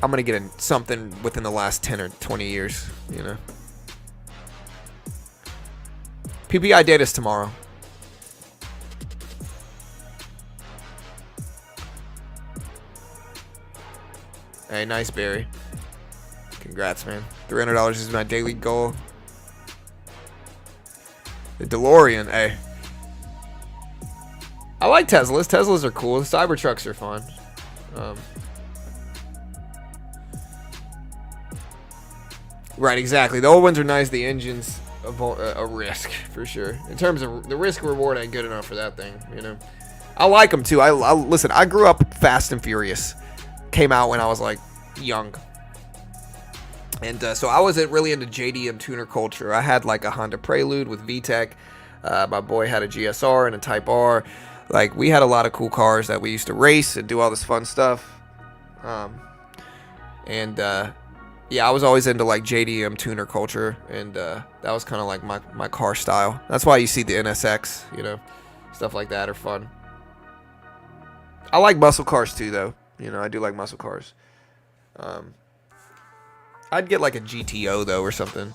I'm going to get something within the last 10 or 20 years, you know. PPI data's tomorrow. Hey, nice, Barry. Congrats, man. $300 is my daily goal. The DeLorean, hey. I like Teslas. Teslas are cool. The Cybertrucks are fun. Right, exactly. The old ones are nice. The engine's a risk, for sure. In terms of the risk reward ain't good enough for that thing, you know. I like them, too. Listen, I grew up Fast and Furious. Came out when I was, like, young. And so I wasn't really into JDM tuner culture. I had, like, a Honda Prelude with VTEC. My boy had a GSR and a Type R. Like, we had a lot of cool cars that we used to race and do all this fun stuff. Yeah, I was always into, like, JDM tuner culture. And that was kind of like my car style. That's why you see the NSX, you know. Stuff like that are fun. I like muscle cars, too, though. You know, I do like muscle cars. I'd get like a GTO though or something.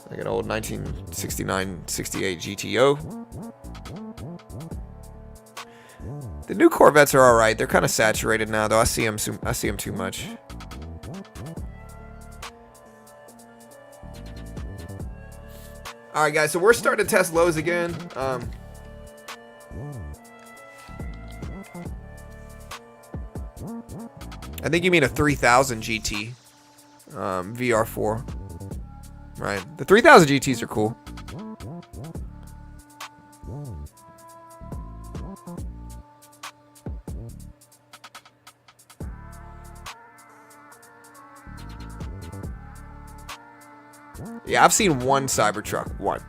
Like an old 1969, 68 GTO. The new Corvettes are alright. They're kind of saturated now though. I see them too much. Alright guys, so we're starting to test lows again. I think you mean a 3000 GT VR4, right? The 3000 GTs are cool. Yeah, I've seen one Cybertruck, one.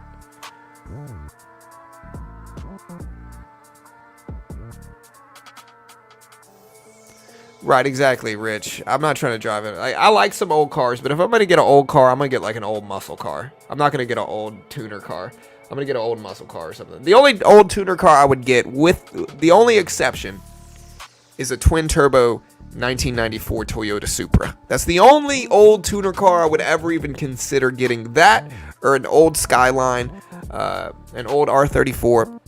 Right, exactly, Rich. I'm not trying to drive it. I like some old cars, but if I'm going to get an old car, I'm going to get like an old muscle car. I'm not going to get an old tuner car. I'm gonna get an old muscle car or something. The only old tuner car I would get, with the only exception, is a twin turbo 1994 Toyota Supra. That's the only old tuner car I would ever even consider getting. That, or an old Skyline, an old R34,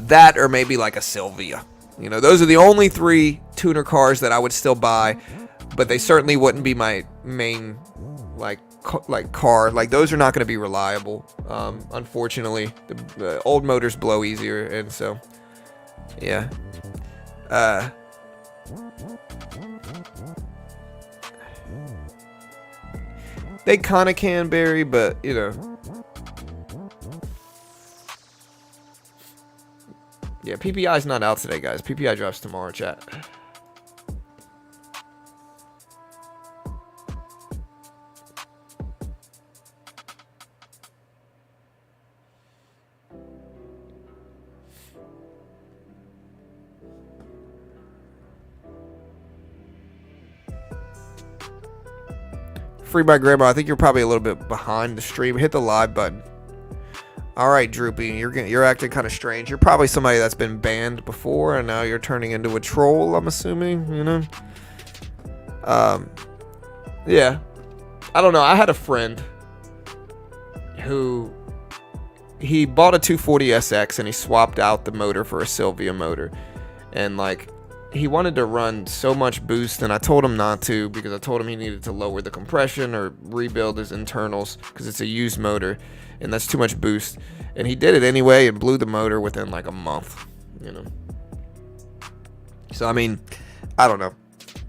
that, or maybe like a Sylvia. You know, those are the only 3 tuner cars that I would still buy, but they certainly wouldn't be my main car. Like, those are not going to be reliable. Unfortunately, the old motors blow easier, and so yeah. They kind of can, Barry, but you know. Yeah, PPI's not out today, guys. PPI drops tomorrow, chat. Free by Grandma. I think you're probably a little bit behind the stream. Hit the live button. All right, Droopy, you're acting kind of strange. You're probably somebody that's been banned before, and now you're turning into a troll, I'm assuming, you know? Yeah. I don't know. I had a friend who, he bought a 240SX, and he swapped out the motor for a Sylvia motor. And, like, he wanted to run so much boost, and I told him not to, because I told him he needed to lower the compression or rebuild his internals, because it's a used motor, and that's too much boost. And he did it anyway and blew the motor within like a month, you know. So I mean, I don't know.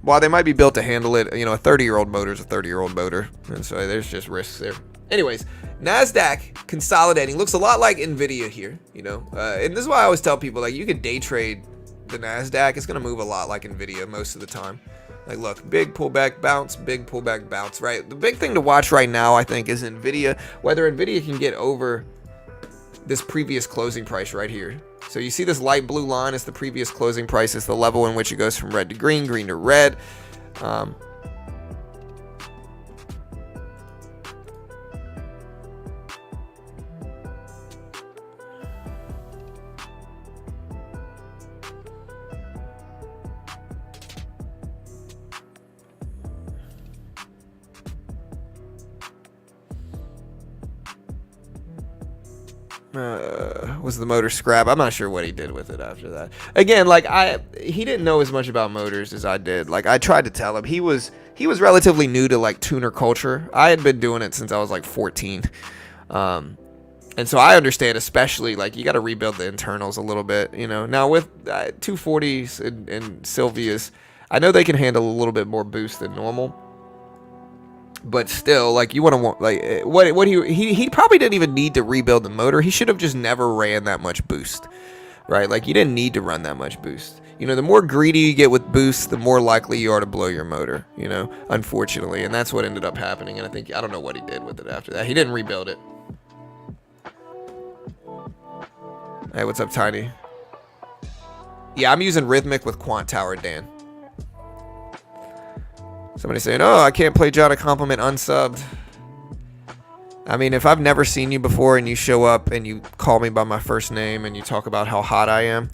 While they might be built to handle it, you know, a 30-year-old motor is a 30-year-old motor, and so there's just risks there. Anyways, Nasdaq consolidating looks a lot like Nvidia here, you know. And this is why I always tell people, like, you could day trade the Nasdaq. It's gonna move a lot like Nvidia most of the time. Like, look, big pullback bounce, big pullback bounce, right? The big thing to watch right now, I think, is Nvidia, whether Nvidia can get over this previous closing price right here. So you see this light blue line is the previous closing price. It's the level in which it goes from red to green, green to red. Was the motor scrap? I'm not sure what he did with it after that. Again, like, he didn't know as much about motors as I did. Like, I tried to tell him. He was relatively new to like tuner culture. I had been doing it since I was like 14. And so I understand, especially, like, you got to rebuild the internals a little bit, you know. Now with 240s and Sylvias, I know they can handle a little bit more boost than normal. But still, like, you want like, what he probably didn't even need to rebuild the motor. He should have just never ran that much boost, right? Like, you didn't need to run that much boost. You know, the more greedy you get with boost, the more likely you are to blow your motor, you know, unfortunately. And that's what ended up happening. And I don't know what he did with it after that. He didn't rebuild it. Hey, what's up, Tiny? Yeah, I'm using Rhythmic with Quant Tower, Dan. Somebody saying, oh, I can't play John a compliment unsubbed. I mean, if I've never seen you before and you show up and you call me by my first name and you talk about how hot I am,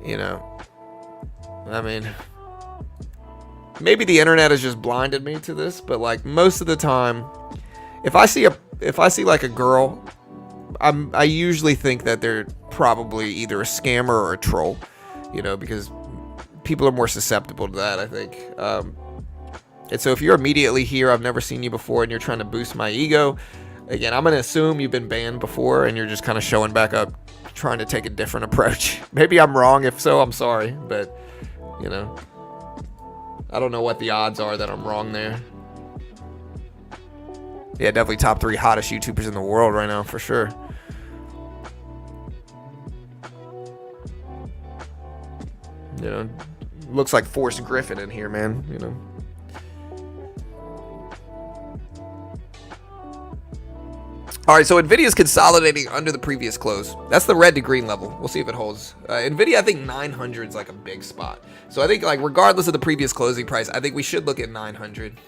you know, I mean, maybe the internet has just blinded me to this, but like most of the time, if I see like a girl, I usually think that they're probably either a scammer or a troll, you know, because people are more susceptible to that, I think. And so if you're immediately here, I've never seen you before, and you're trying to boost my ego, again, I'm going to assume you've been banned before, and you're just kind of showing back up, trying to take a different approach. Maybe I'm wrong. If so, I'm sorry. But, you know, I don't know what the odds are that I'm wrong there. Yeah, definitely top 3 hottest YouTubers in the world right now, for sure. You know, looks like Forrest Griffin in here, man, you know. All right, so Nvidia's consolidating under the previous close. That's the red to green level. We'll see if it holds. Nvidia, I think 900 is like a big spot. So I think, like, regardless of the previous closing price, I think we should look at 900.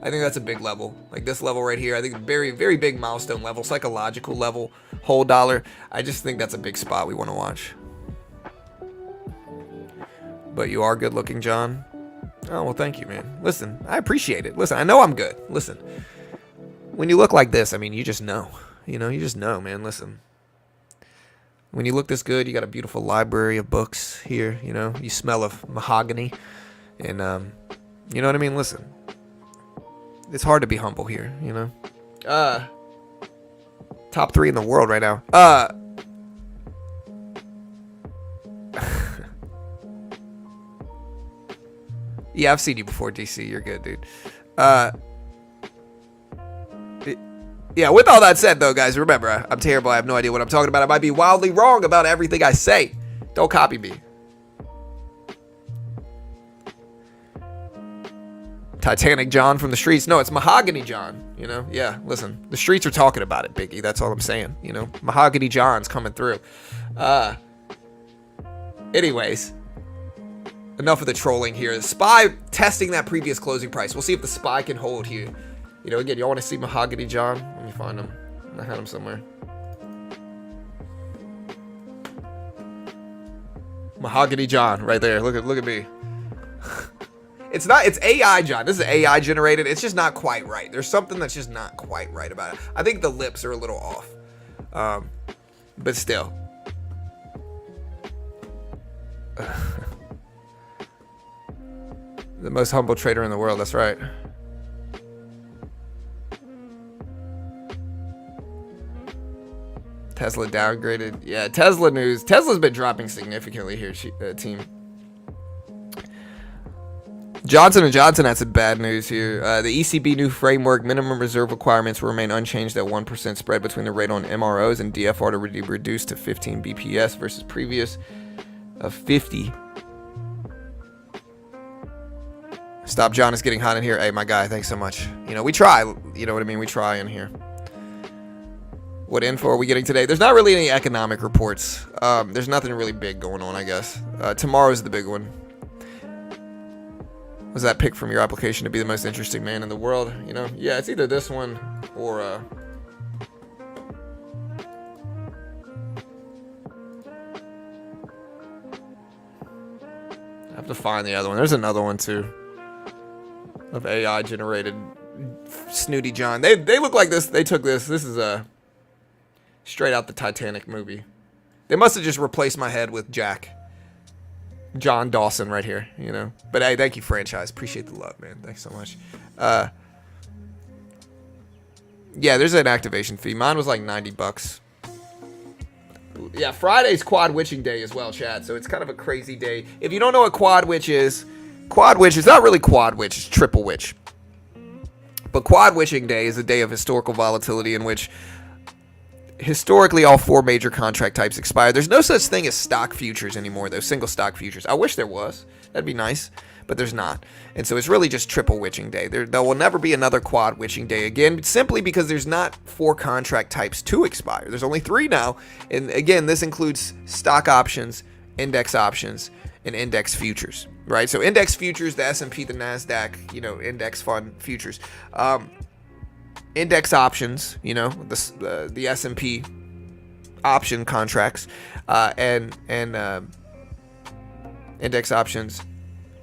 I think that's a big level. Like this level right here, I think very, very big milestone level, psychological level, whole dollar. I just think that's a big spot we want to watch. But you are good looking, John. Oh, well, thank you, man. Listen, I appreciate it. Listen, I know I'm good. Listen, when you look like this, I mean, you just know. You know, you just know, man. Listen. When you look this good, you got a beautiful library of books here, you know. You smell of mahogany. And, you know what I mean? Listen. It's hard to be humble here, you know. Top 3 in the world right now. Yeah, I've seen you before, DC. You're good, dude. Yeah, with all that said, though, guys, remember, I'm terrible. I have no idea what I'm talking about. I might be wildly wrong about everything I say. Don't copy me. Titanic John from the streets. No, it's Mahogany John, you know? Yeah, listen. The streets are talking about it, Biggie. That's all I'm saying, you know? Mahogany John's coming through. Anyways, enough of the trolling here. The SPY testing that previous closing price. We'll see if the SPY can hold here. You know, again, y'all want to see Mahogany John? Let me find him. I had him somewhere. Mahogany John, right there. Look at me. It's AI John. This is AI generated. It's just not quite right. There's something that's just not quite right about it. I think the lips are a little off. But still. The most humble trader in the world, that's right. Tesla downgraded. Yeah, Tesla news. Tesla's been dropping significantly here, team. Johnson & Johnson had some bad news here. The ECB new framework minimum reserve requirements will remain unchanged at 1% spread between the rate on MROs and DFR to be reduced to 15 BPS versus previous of 50. Stop John is getting hot in here. Hey, my guy, thanks so much. You know, we try. You know what I mean? We try in here. What info are we getting today? There's not really any economic reports. There's nothing really big going on, I guess. Tomorrow's the big one. Was that pick from your application to be the most interesting man in the world? You know, yeah, it's either this one or I have to find the other one. There's another one too of AI generated snooty John. They look like this. They took this. This is straight out the Titanic movie. They must have just replaced my head with Jack. John Dawson right here, you know. But hey, thank you, franchise. Appreciate the love, man. Thanks so much. Yeah, there's an activation fee. Mine was like $90. Yeah, Friday's quad witching day as well, Chad. So it's kind of a crazy day. If you don't know what quad witch is not really quad witch, it's triple witch. But quad witching day is a day of historical volatility in which historically all 4 major contract types expire. There's no such thing as stock futures anymore, though, single stock futures. I wish there was. That'd be nice, but there's not. And so it's really just triple witching day. There will never be another quad witching day again, simply because there's not 4 contract types to expire. There's only 3 now. And again, this includes stock options, index options, and index futures, right? So index futures, the S&P, the NASDAQ, you know, index fund futures. Index options, you know, the S&P option contracts, and index options,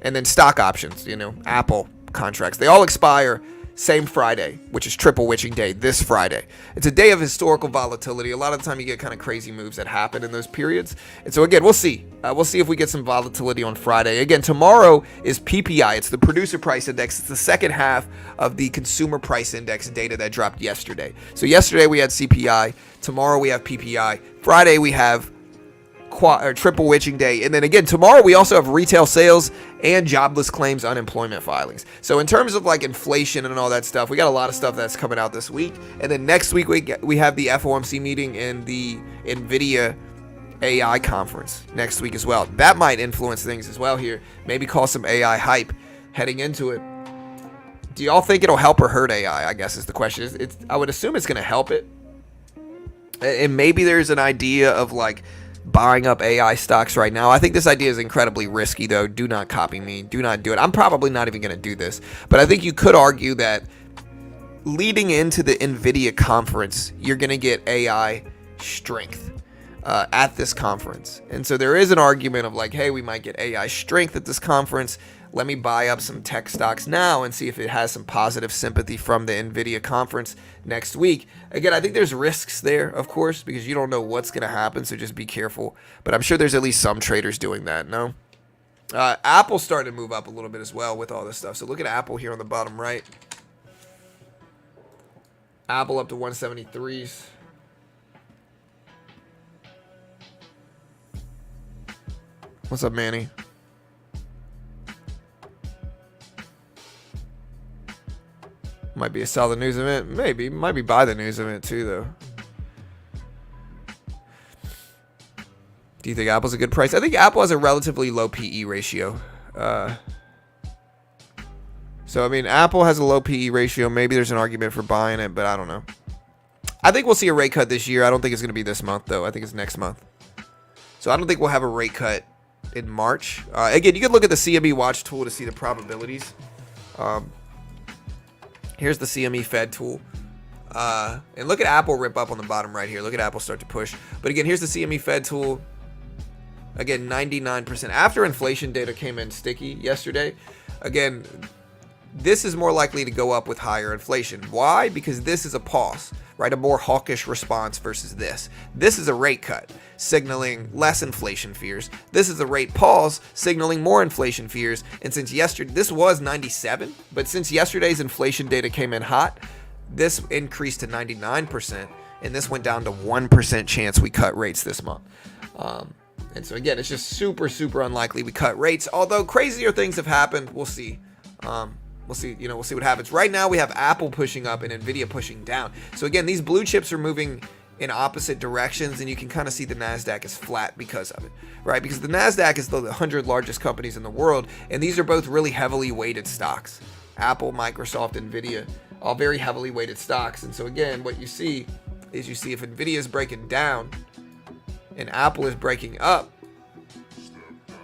and then stock options, you know, Apple contracts. They all expire same Friday, which is triple witching day, this Friday. It's a day of historical volatility. A lot of the time you get kind of crazy moves that happen in those periods. And so again, we'll see. We'll see if we get some volatility on Friday. Again, tomorrow is PPI. It's the producer price index. It's the second half of the consumer price index data that dropped yesterday. So yesterday we had CPI. Tomorrow we have PPI. Friday we have triple witching day. And then again, tomorrow we also have retail sales and jobless claims unemployment filings. So in terms of like inflation and all that stuff, we got a lot of stuff that's coming out this week. And then next week we have the FOMC meeting and the Nvidia AI conference next week as well. That might influence things as well here. Maybe cause some AI hype heading into it. Do y'all think it'll help or hurt AI, I guess is the question. I would assume it's going to help it. And maybe there's an idea of like buying up AI stocks right now. I think this idea is incredibly risky, though. Do not copy me. Do not do it. I'm probably not even going to do this. But I think you could argue that leading into the Nvidia conference, you're going to get AI strength at this conference. And so there is an argument of like, hey, we might get AI strength at this conference. Let me buy up some tech stocks now and see if it has some positive sympathy from the Nvidia conference next week. Again, I think there's risks there, of course, because you don't know what's going to happen, so just be careful. But I'm sure there's at least some traders doing that, no? Apple's starting to move up a little bit as well with all this stuff. So look at Apple here on the bottom right. Apple up to 173s. What's up, Manny? Might be a solid news event. Maybe. Might be by the news event too, though. Do you think Apple's a good price? I think Apple has a relatively low PE ratio. So, I mean, Apple has a low PE ratio. Maybe there's an argument for buying it, but I don't know. I think we'll see a rate cut this year. I don't think it's going to be this month, though. I think it's next month. So, I don't think we'll have a rate cut in March. Again, you can look at the CME watch tool to see the probabilities. Here's the CME Fed tool. And look at Apple rip up on the bottom right here. Look at Apple start to push. But again, here's the CME Fed tool. Again, 99%. After inflation data came in sticky yesterday, again, this is more likely to go up with higher inflation. Why? Because this is a pause, right? A more hawkish response versus this. This is a rate cut, signaling less inflation fears. This is a rate pause, signaling more inflation fears. And since yesterday, this was 97, but since yesterday's inflation data came in hot, this increased to 99%, and this went down to 1% chance we cut rates this month. And so again, it's just super, super unlikely we cut rates. Although crazier things have happened, we'll see. We'll see what happens. Right now, we have Apple pushing up and Nvidia pushing down. So again, these blue chips are moving in opposite directions, and you can kind of see the NASDAQ is flat because of it, right? Because the NASDAQ is the 100 largest companies in the world, and these are both really heavily weighted stocks. Apple, Microsoft, Nvidia, all very heavily weighted stocks. And so again, what you see is if Nvidia is breaking down and Apple is breaking up,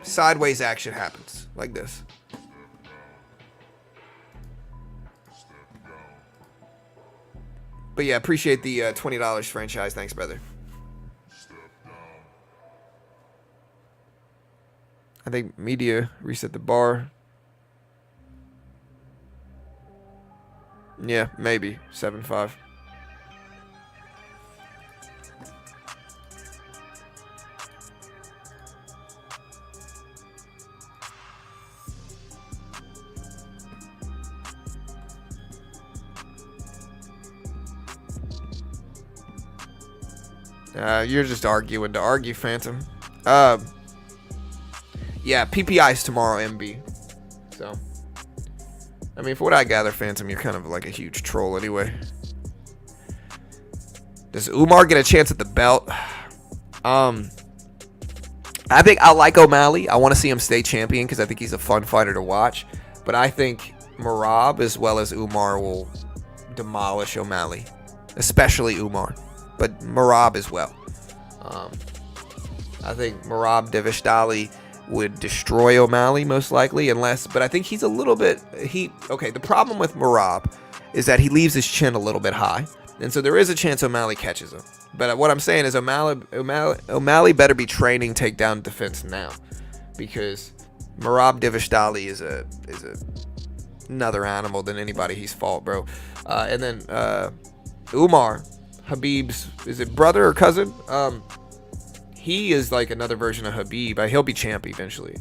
sideways action happens like this. But yeah, appreciate the $20 franchise. Thanks, brother. I think media reset the bar. Yeah, maybe 7.5. You're just arguing to argue, Phantom. Yeah, PPI's tomorrow, MB. So, I mean, for what I gather, Phantom, you're kind of like a huge troll anyway. Does Umar get a chance at the belt? I think I like O'Malley. I want to see him stay champion because I think he's a fun fighter to watch. But I think Merab as well as Umar will demolish O'Malley, especially Umar. But Merab as well. I think Merab Devashtali would destroy O'Malley most likely, but I think he's a little bit. Okay, the problem with Merab is that he leaves his chin a little bit high, and so there is a chance O'Malley catches him. But what I'm saying is O'Malley better be training takedown defense now, because Merab Devashtali is another animal than anybody he's fought, bro. And then Umar, Habib's, is it brother or cousin? He is like another version of Habib. He'll be champ eventually.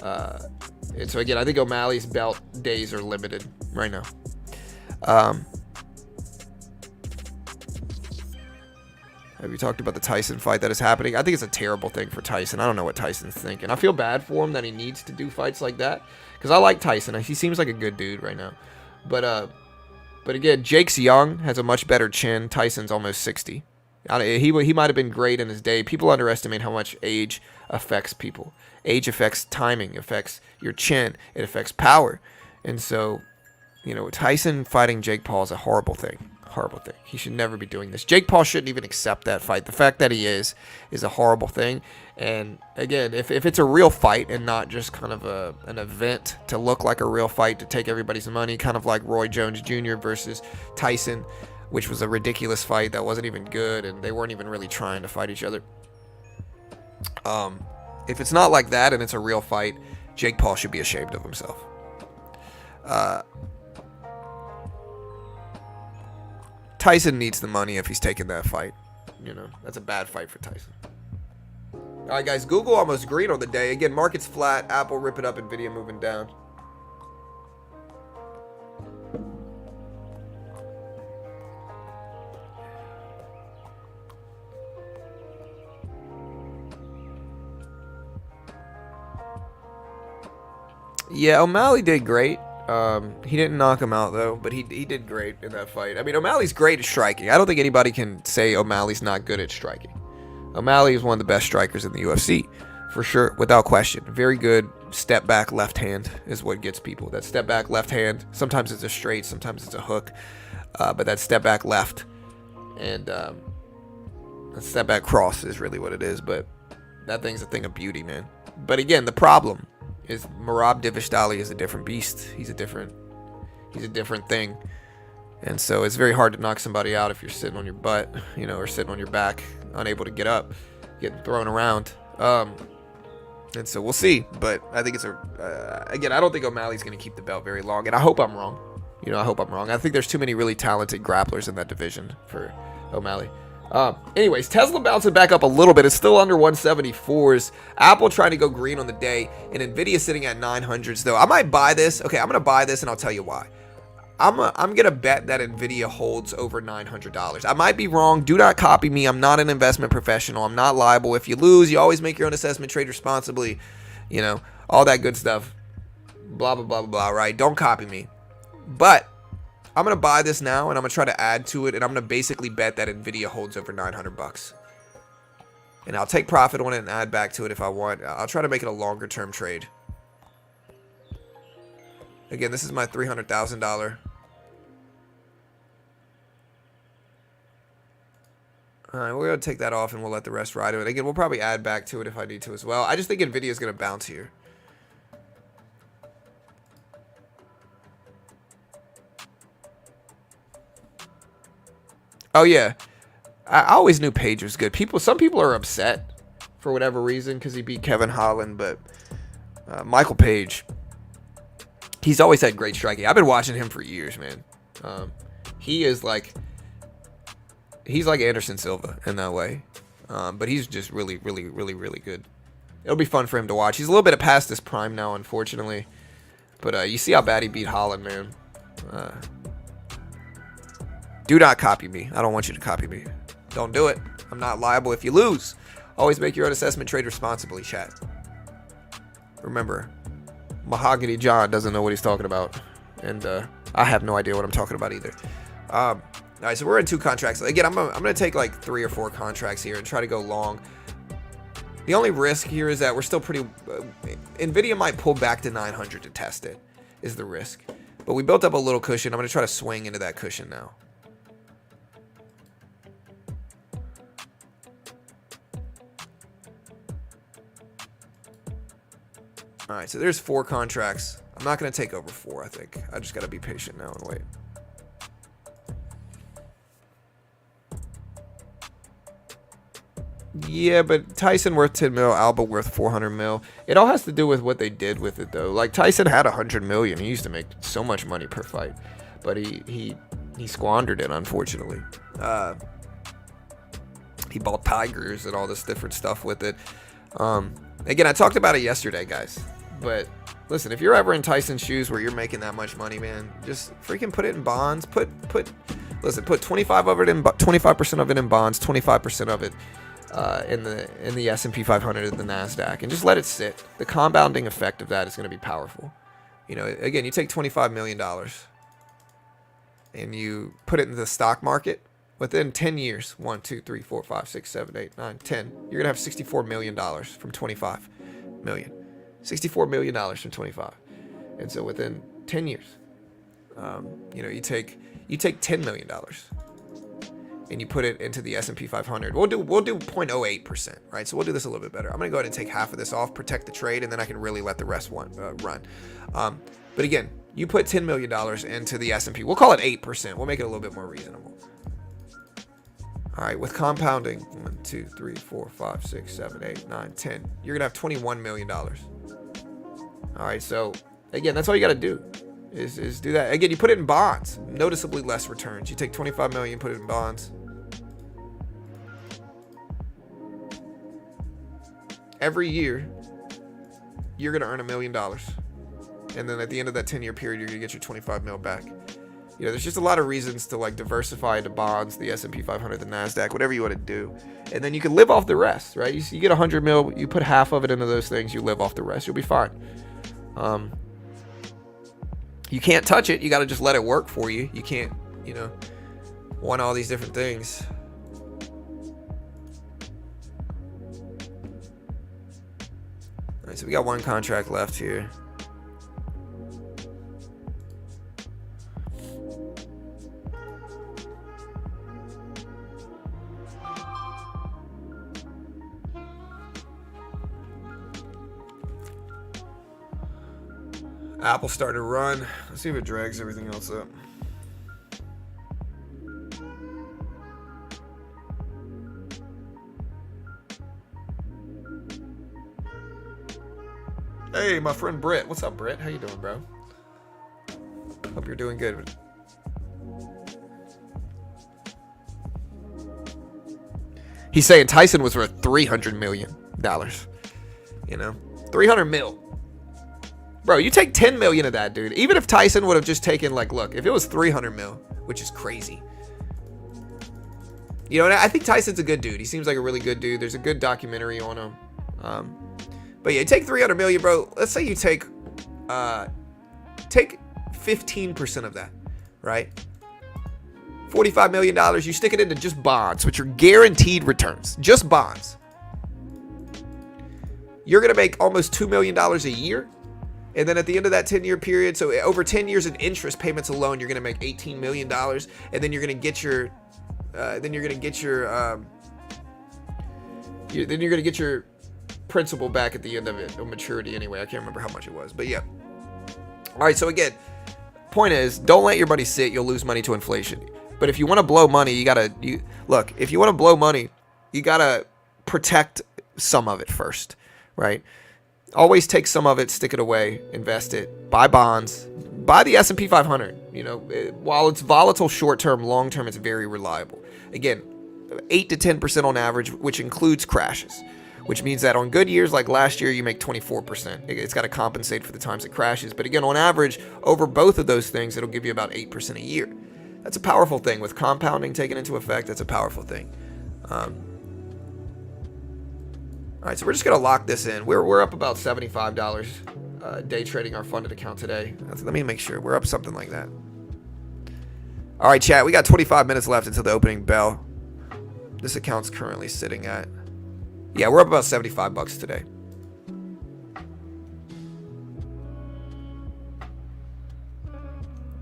And so again, I think O'Malley's belt days are limited right now. Have you talked about the Tyson fight that is happening? I think it's a terrible thing for Tyson. I don't know what Tyson's thinking. I feel bad for him that he needs to do fights like that, because I like Tyson. He seems like a good dude right now. But again, Jake's young, has a much better chin. Tyson's almost 60. He might have been great in his day. People underestimate how much age affects people. Age affects timing, affects your chin, it affects power. And so, Tyson fighting Jake Paul is a horrible thing. Horrible thing. He should never be doing this. Jake Paul shouldn't even accept that fight. The fact that he is a horrible thing. And again, if it's a real fight and not just kind of an event to look like a real fight to take everybody's money, kind of like Roy Jones Jr. versus Tyson, which was a ridiculous fight that wasn't even good, and they weren't even really trying to fight each other. If it's not like that and it's a real fight, Jake Paul should be ashamed of himself. Tyson needs the money if he's taking that fight. You know, that's a bad fight for Tyson. All right, guys, Google almost green on the day. Again, market's flat. Apple rip it up. Nvidia moving down. Yeah, O'Malley did great. He didn't knock him out, though, but he did great in that fight. I mean, O'Malley's great at striking. I don't think anybody can say O'Malley's not good at striking. O'Malley is one of the best strikers in the UFC, for sure, without question. Very good step back left hand is what gets people. That step back left hand, sometimes it's a straight, sometimes it's a hook, but that step back left and that step back cross is really what it is, but that thing's a thing of beauty, man. But again, the problem is Merab Dvalishvili is a different beast. He's a different thing. And so it's very hard to knock somebody out if you're sitting on your butt, you know, or sitting on your back, unable to get up, getting thrown around. And so we'll see. But I think it's again, I don't think O'Malley's going to keep the belt very long. And I hope I'm wrong. You know, I hope I'm wrong. I think there's too many really talented grapplers in that division for O'Malley. Anyways, Tesla bouncing back up a little bit. It's still under 174s. Apple trying to go green on the day. And Nvidia sitting at 900s, though. I might buy this. Okay, I'm going to buy this, and I'll tell you why. I'm going to bet that Nvidia holds over $900. I might be wrong. Do not copy me. I'm not an investment professional. I'm not liable. If you lose, you always make your own assessment. Trade responsibly. You know, all that good stuff. Blah, blah, blah, blah, blah, right? Don't copy me. But I'm going to buy this now, and I'm going to try to add to it, and I'm going to basically bet that Nvidia holds over $900. And I'll take profit on it and add back to it if I want. I'll try to make it a longer-term trade. Again, this is my $300,000. All right, we're going to take that off, and we'll let the rest ride it. Again, we'll probably add back to it if I need to as well. I just think Nvidia is going to bounce here. Oh, yeah. I always knew Page was good. Some people are upset for whatever reason because he beat Kevin Holland, but Michael Page, he's always had great striking. I've been watching him for years, man. He's like Anderson Silva in that way, but he's just really, really, really, really good. It'll be fun for him to watch. He's a little bit past his prime now, unfortunately, but you see how bad he beat Holland, man. Do not copy me. I don't want you to copy me. Don't do it. I'm not liable if you lose. Always make your own assessment. Trade responsibly, chat. Remember, Mahogany John doesn't know what he's talking about. And I have no idea what I'm talking about either. All right, so we're in 2 contracts. Again, I'm going to take like 3 or 4 contracts here and try to go long. The only risk here is that we're still pretty... Nvidia might pull back to 900 to test it, is the risk. But we built up a little cushion. I'm going to try to swing into that cushion now. All right, so there's 4 contracts. I'm not going to take over 4, I think. I just got to be patient now and wait. Yeah, but Tyson worth 10 mil, Alba worth 400 mil. It all has to do with what they did with it, though. Like, Tyson had 100 million. He used to make so much money per fight. But he squandered it, unfortunately. He bought Tigers and all this different stuff with it. Again, I talked about it yesterday, guys. But listen, if you're ever in Tyson's shoes where you're making that much money, man, just freaking put it in bonds. Put 25% of it in bonds, 25% of it in the S&P 500 and the Nasdaq, and just let it sit. The compounding effect of that is going to be powerful. You know, again, you take $25 million and you put it into the stock market. Within 10 years, 1, 2, 3, 4, 5, 6, 7, 8, 9, 10, you're going to have $64 million from 25 million. $64 million from 25. And so within 10 years, you know, you take $10 million and you put it into the S&P 500. We'll do 0.08%, right? So we'll do this a little bit better. I'm gonna go ahead and take half of this off, protect the trade, and then I can really let the rest run. But again, you put $10 million into the S&P. We'll call it 8%. We'll make it a little bit more reasonable. All right, with compounding, 1, 2, 3, 4, 5, 6, 7, 8, 9, 10. You're gonna have $21 million. All right, so again, that's all you gotta do. Is do that. Again, you put it in bonds, noticeably less returns. You take 25 million, put it in bonds. Every year, you're gonna earn $1 million. And then at the end of that 10-year period, you're gonna get your 25 mil back. You know, there's just a lot of reasons to like diversify into bonds, the S&P 500, the NASDAQ, whatever you want to do. And then you can live off the rest, right? You get 100 mil, you put half of it into those things, you live off the rest, you'll be fine. You can't touch it. You got to just let it work for you. You can't, you know, want all these different things. All right, so we got one contract left here. Apple starting to run. Let's see if it drags everything else up. Hey, my friend Britt. What's up, Britt? How you doing, bro? Hope you're doing good. He's saying Tyson was worth $300 million. You know, 300 mil. Bro, you take 10 million of that, dude. Even if Tyson would have just taken, like, look, if it was 300 mil, which is crazy. You know, and I think Tyson's a good dude. He seems like a really good dude. There's a good documentary on him. But yeah, you take 300 million, bro. Let's say you take 15% of that, right? $45 million. You stick it into just bonds, which are guaranteed returns. Just bonds. You're going to make almost $2 million a year. And then at the end of that 10-year period, so over 10 years in interest payments alone, you're going to make $18 million. And then you're going to get your, principal back at the end of it, or maturity anyway. I can't remember how much it was, but yeah. All right, so again, point is, don't let your money sit. You'll lose money to inflation. But if you want to blow money, look, if you want to blow money, you got to protect some of it first, right? Always take some of it, stick it away, invest it, buy bonds, buy the S&P 500. You know, while it's volatile short-term, long-term, it's very reliable. Again, 8 to 10% on average, which includes crashes, which means that on good years like last year, you make 24%. It's got to compensate for the times it crashes. But again, on average, over both of those things, it'll give you about 8% a year. That's a powerful thing. With compounding taken into effect, that's a powerful thing. All right, so we're just going to lock this in. We're up about $75 day trading our funded account today. Let me make sure. We're up something like that. All right, chat. We got 25 minutes left until the opening bell. This account's currently sitting at... Yeah, we're up about $75 today.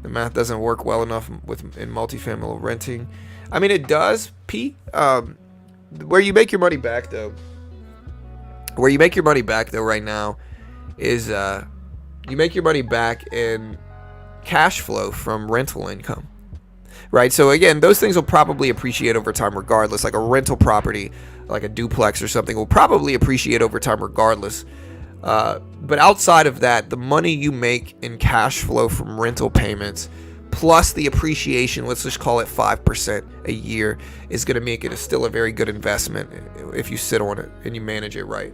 The math doesn't work well enough in multifamily renting. I mean, it does, P. Where you make your money back, though... Where you make your money back, though, right now is you make your money back in cash flow from rental income, right? So, again, those things will probably appreciate over time regardless. Like a rental property, like a duplex or something, will probably appreciate over time regardless. But outside of that, the money you make in cash flow from rental payments plus the appreciation, let's just call it 5% a year, is going to make it still a very good investment if you sit on it and you manage it right.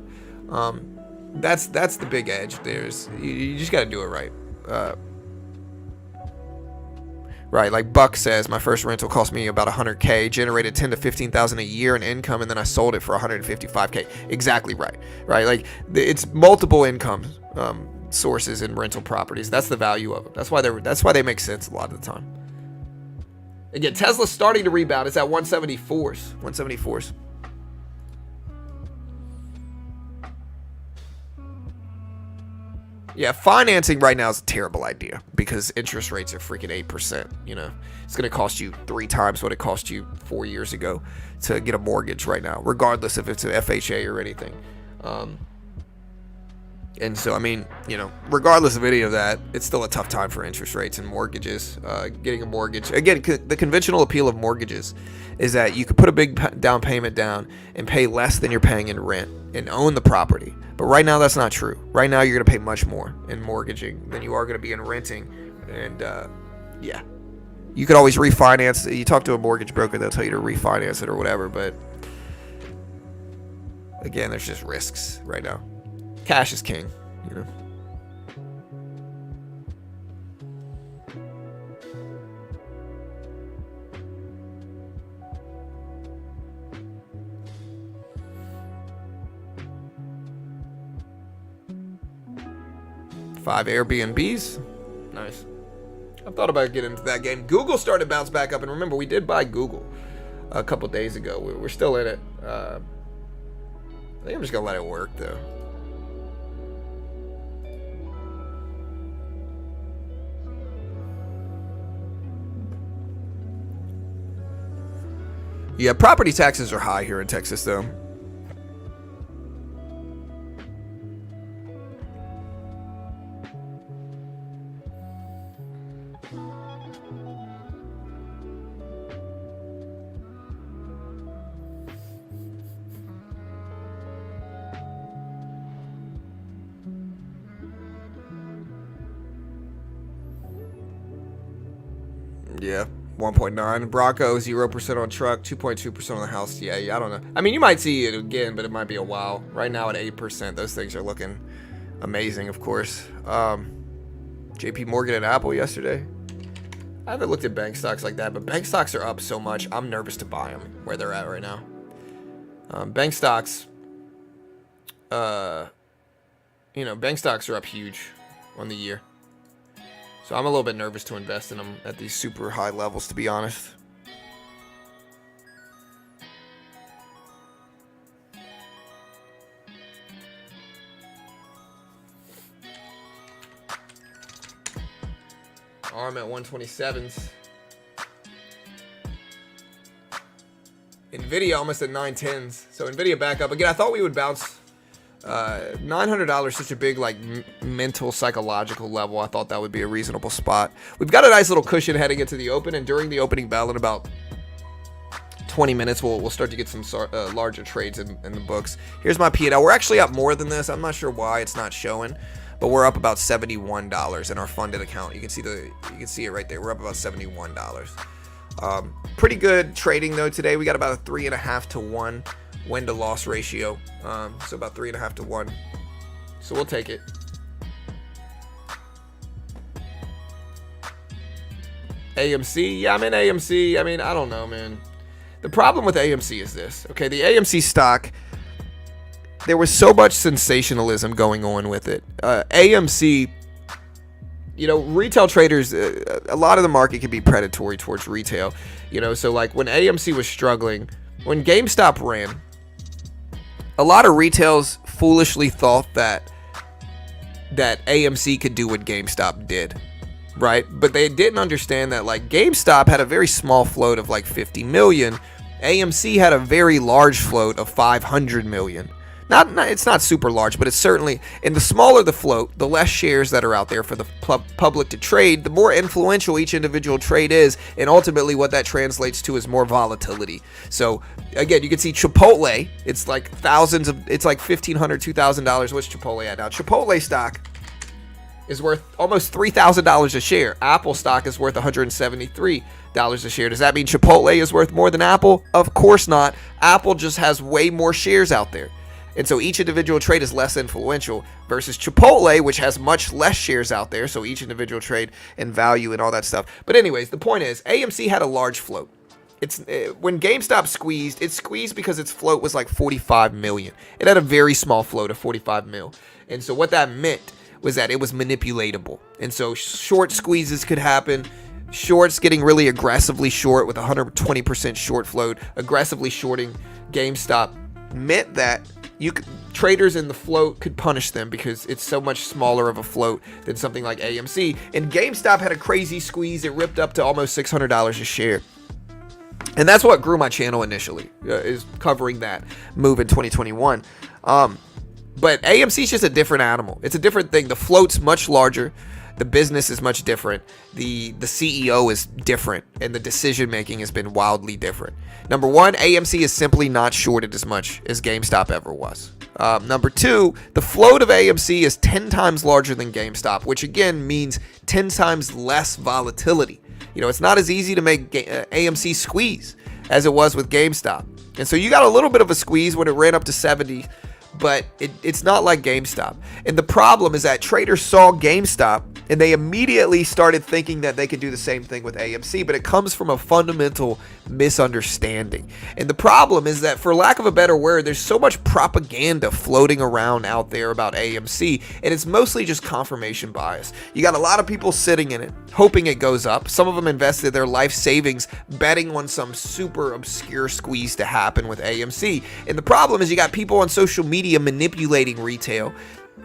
That's the big edge. You just got to do it right. Right, like Buck says, my first rental cost me about $100K, generated $10,000 to $15,000 a year in income, and then I sold it for $155K. Exactly right. Right, like it's multiple income sources in rental properties. That's the value of them. That's why they make sense a lot of the time. Again, Tesla's starting to rebound. It's at 174s. Yeah, financing right now is a terrible idea because interest rates are freaking 8%. You know, it's going to cost you 3 times what it cost you 4 years ago to get a mortgage right now, regardless if it's an FHA or anything. And so, I mean, you know, regardless of any of that, it's still a tough time for interest rates and mortgages. Getting a mortgage, again, the conventional appeal of mortgages is that you could put a big down payment down and pay less than you're paying in rent and own the property. But right now, that's not true. Right now, you're going to pay much more in mortgaging than you are going to be in renting. And yeah, you could always refinance. You talk to a mortgage broker, they'll tell you to refinance it or whatever. But again, there's just risks right now. Cash is king, you know. Five Airbnbs. Nice. I thought about getting into that game. Google started to bounce back up. And remember, we did buy Google a couple days ago. We're still in it. I think I'm just going to let it work, though. Yeah, property taxes are high here in Texas, though. Yeah. 1.9 Bronco, 0% on truck, 2.2% on the house. Yeah, I don't know. I mean, you might see it again, but it might be a while. Right now at 8%, those things are looking amazing, of course. JP Morgan and Apple yesterday. I haven't looked at bank stocks like that, but bank stocks are up so much, I'm nervous to buy them where they're at right now. Bank stocks, bank stocks are up huge on the year. So I'm a little bit nervous to invest in them at these super high levels, to be honest. ARM at 127s. Nvidia almost at 910s. So Nvidia back up. Again, I thought we would bounce. $900, such a big like mental psychological level. I thought that would be a reasonable spot. We've got a nice little cushion heading into the open, and during the opening bell in about 20 minutes we'll start to get some larger trades in the books. Here's my P&L. We're actually up more than this. I'm not sure why it's not showing, but we're up about $71 in our funded account. You can see it right there. We're up about $71. Pretty good trading though today. We got about a 3.5 to 1 win to loss ratio, so about 3.5 to 1. So we'll take it. AMC, yeah, I'm in AMC. I mean, I don't know, man. The problem with AMC is this. Okay, the AMC stock, there was so much sensationalism going on with it. AMC, retail traders, a lot of the market can be predatory towards retail. So like when AMC was struggling, when GameStop ran, a lot of retails foolishly thought that AMC could do what GameStop did, right? But they didn't understand that like GameStop had a very small float of like 50 million. AMC had a very large float of 500 million. It's not super large, but it's certainly, and the smaller the float, the less shares that are out there for the public to trade, the more influential each individual trade is, and ultimately what that translates to is more volatility. So again, you can see Chipotle, it's like it's like $1,500, $2,000. What's Chipotle at now? Chipotle stock is worth almost $3,000 a share. Apple stock is worth $173 a share. Does that mean Chipotle is worth more than Apple? Of course not. Apple just has way more shares out there. And so each individual trade is less influential versus Chipotle, which has much less shares out there. So each individual trade and value and all that stuff. But anyways, the point is AMC had a large float. When GameStop squeezed, it squeezed because its float was like 45 million. It had a very small float of 45 mil. And so what that meant was that it was manipulatable. And so short squeezes could happen. Shorts getting really aggressively short with 120% short float, aggressively shorting GameStop meant that traders in the float could punish them because it's so much smaller of a float than something like AMC. And GameStop had a crazy squeeze. It ripped up to almost $600 a share. And that's what grew my channel initially, is covering that move in 2021. But AMC is just a different animal. It's a different thing. The float's much larger. The business is much different. The CEO is different. And the decision making has been wildly different. Number one, AMC is simply not shorted as much as GameStop ever was. Number two, the float of AMC is 10 times larger than GameStop, which again means 10 times less volatility. You know, it's not as easy to make AMC squeeze as it was with GameStop. And so you got a little bit of a squeeze when it ran up to 70, but it's not like GameStop. And the problem is that traders saw GameStop and they immediately started thinking that they could do the same thing with AMC, but it comes from a fundamental misunderstanding. And the problem is that, for lack of a better word, there's so much propaganda floating around out there about AMC, and it's mostly just confirmation bias. You got a lot of people sitting in it, hoping it goes up. Some of them invested their life savings betting on some super obscure squeeze to happen with AMC. And the problem is you got people on social media manipulating retail.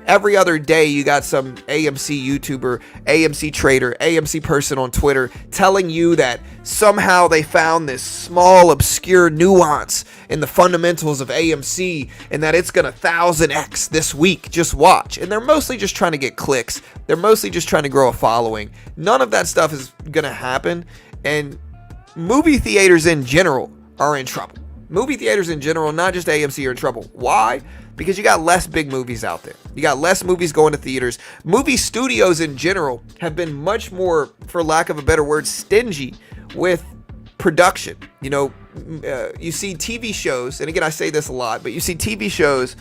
Every other day, you got some AMC YouTuber, AMC trader, AMC person on Twitter telling you that somehow they found this small, obscure nuance in the fundamentals of AMC and that it's going to 1000x this week. Just watch. And they're mostly just trying to get clicks. They're mostly just trying to grow a following. None of that stuff is going to happen. And movie theaters in general are in trouble. Movie theaters in general, not just AMC, are in trouble. Why? Because you got less big movies out there. You got less movies going to theaters. Movie studios in general have been much more, for lack of a better word, stingy with production. You know, you see TV shows, and again, I say this a lot, but you see TV shows,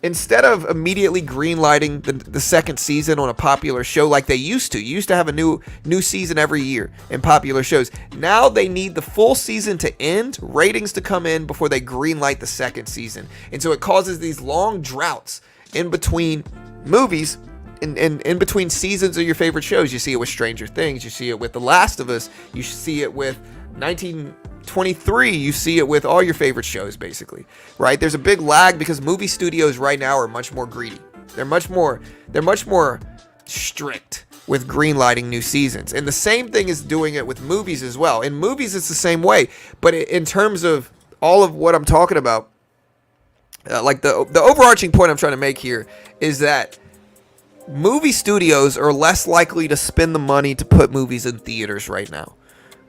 instead of immediately greenlighting the second season on a popular show like they used to. You used to have a new season every year in popular shows. Now they need the full season to end, ratings to come in before they greenlight the second season. And so it causes these long droughts in between movies, in between seasons of your favorite shows. You see it with Stranger Things. You see it with The Last of Us. You see it with 1923. You see it with all your favorite shows, basically, right? There's a big lag because movie studios right now are much more greedy. They're much more strict with greenlighting new seasons. And the same thing is doing it with movies as well. In movies, it's the same way. But in terms of all of what I'm talking about, like the overarching point I'm trying to make here is that movie studios are less likely to spend the money to put movies in theaters right now.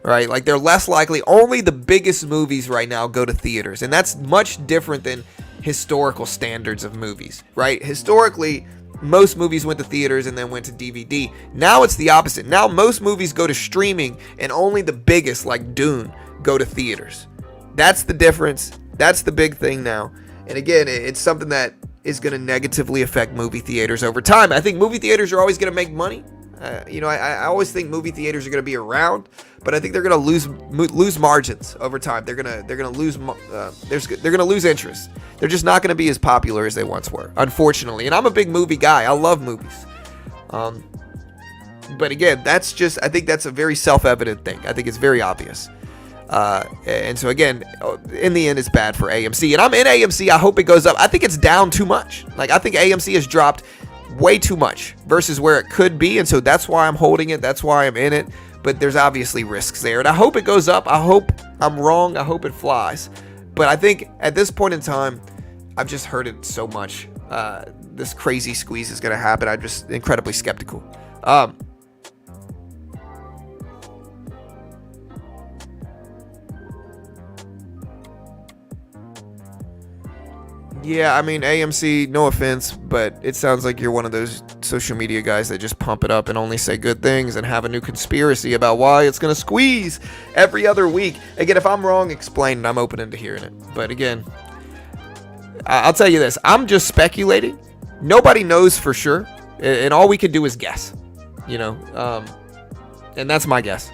Right? Like, they're less likely. Only the biggest movies right now go to theaters. And that's much different than historical standards of movies, right? Historically, most movies went to theaters and then went to DVD. Now it's the opposite. Now most movies go to streaming and only the biggest, like Dune, go to theaters. That's the difference. That's the big thing now. And again, it's something that is going to negatively affect movie theaters over time. I think movie theaters are always going to make money. I always think movie theaters are going to be around, but I think they're going to lose margins over time. They're going to lose interest. They're just not going to be as popular as they once were, unfortunately. And I'm a big movie guy. I love movies. But again, I think that's a very self-evident thing. I think it's very obvious. And so again, in the end, it's bad for AMC. And I'm in AMC. I hope it goes up. I think it's down too much. Like, I think AMC has dropped way too much versus where it could be, and so that's why I'm holding it. That's why I'm in it. But there's obviously risks there, and I hope it goes up. I hope I'm wrong. I hope it flies. But I think at this point in time, I've just heard it so much. This crazy squeeze is going to happen. I'm just incredibly skeptical. Yeah, I mean, AMC, no offense, but it sounds like you're one of those social media guys that just pump it up and only say good things and have a new conspiracy about why it's going to squeeze every other week. Again, if I'm wrong, explain, and I'm open to hearing it. But again, I'll tell you this. I'm just speculating. Nobody knows for sure, and all we can do is guess, and that's my guess.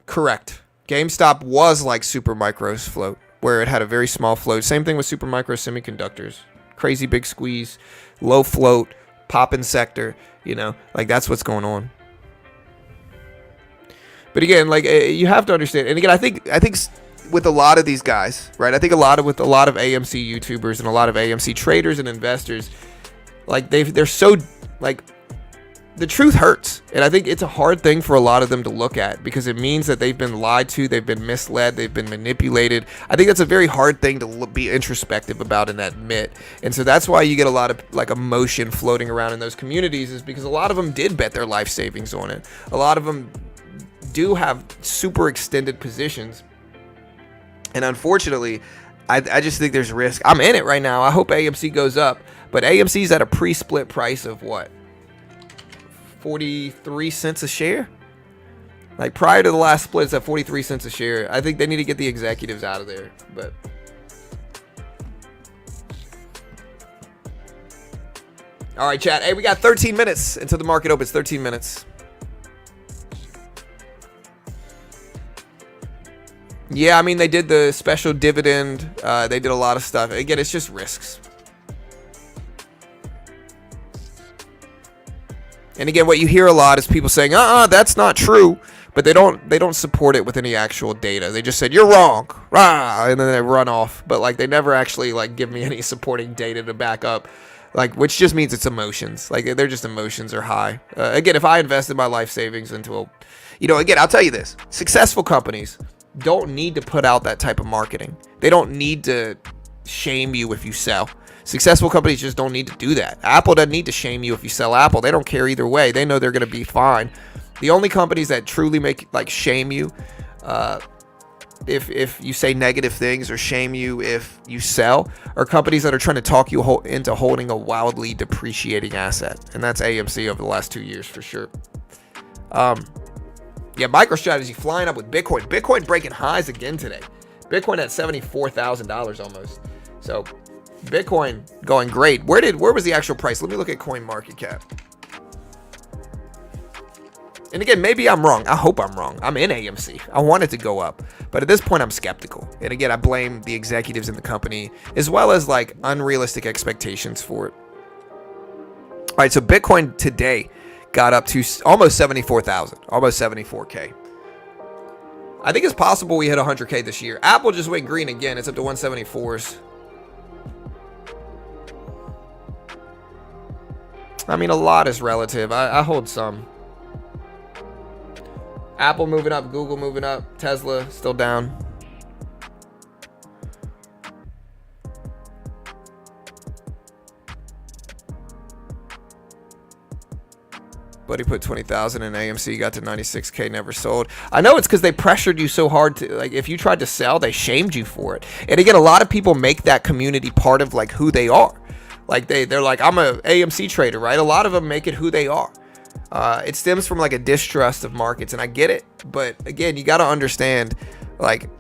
Correct. GameStop was like Supermicro's float where it had a very small float. Same thing with Supermicro Semiconductors. Crazy big squeeze, low float, popping sector, you know, like that's what's going on. But again, like you have to understand, and again, I think with a lot of these guys, right? I think with a lot of AMC YouTubers and a lot of AMC traders and investors, like they're so like, the truth hurts, and I think it's a hard thing for a lot of them to look at because it means that they've been lied to, they've been misled, they've been manipulated. I think that's a very hard thing to be introspective about and admit. And so that's why you get a lot of like emotion floating around in those communities, is because a lot of them did bet their life savings on it. A lot of them do have super extended positions, and unfortunately, I just think there's risk. I'm in it right now. I hope AMC goes up, but AMC's at a pre-split price of what? 43 cents a share. Like prior to the last split, it's at 43 cents a share. I think they need to get the executives out of there. But all right, chat. Hey, we got 13 minutes until the market opens. 13 minutes. Yeah, I mean, they did the special dividend. They did a lot of stuff. Again, it's just risks. And again, what you hear a lot is people saying, that's not true. But they don't support it with any actual data. They just said, you're wrong. Rah, and then they run off. But like they never actually like give me any supporting data to back up. Like, which just means it's emotions. Like they're just emotions are high. Again, if I invested my life savings into a, you know, again, I'll tell you this. Successful companies don't need to put out that type of marketing. They don't need to shame you if you sell. Successful companies just don't need to do that. Apple doesn't need to shame you if you sell Apple. They don't care either way. They know they're going to be fine. The only companies that truly make like shame you if you say negative things, or shame you if you sell, are companies that are trying to talk you into holding a wildly depreciating asset. And that's AMC over the last 2 years for sure. Yeah, MicroStrategy flying up with Bitcoin. Bitcoin breaking highs again today. Bitcoin at $74,000 almost. So Bitcoin going great. Where was the actual price? Let me look at CoinMarketCap. And again, maybe I'm wrong. I hope I'm wrong. I'm in AMC. I want it to go up. But at this point, I'm skeptical. And again, I blame the executives in the company, as well as like unrealistic expectations for it. All right, so Bitcoin today got up to almost 74,000, almost 74K. I think it's possible we hit 100K this year. Apple just went green again. It's up to 174s. I mean, a lot is relative. I hold some. Apple moving up, Google moving up, Tesla still down. Buddy put 20,000 in AMC, got to 96K, never sold. I know it's because they pressured you so hard to, like, if you tried to sell, they shamed you for it. And again, a lot of people make that community part of like who they are. Like they're like, I'm a AMC trader, right? A lot of them make it who they are. It stems from like a distrust of markets, and I get it. But again, you got to understand, like,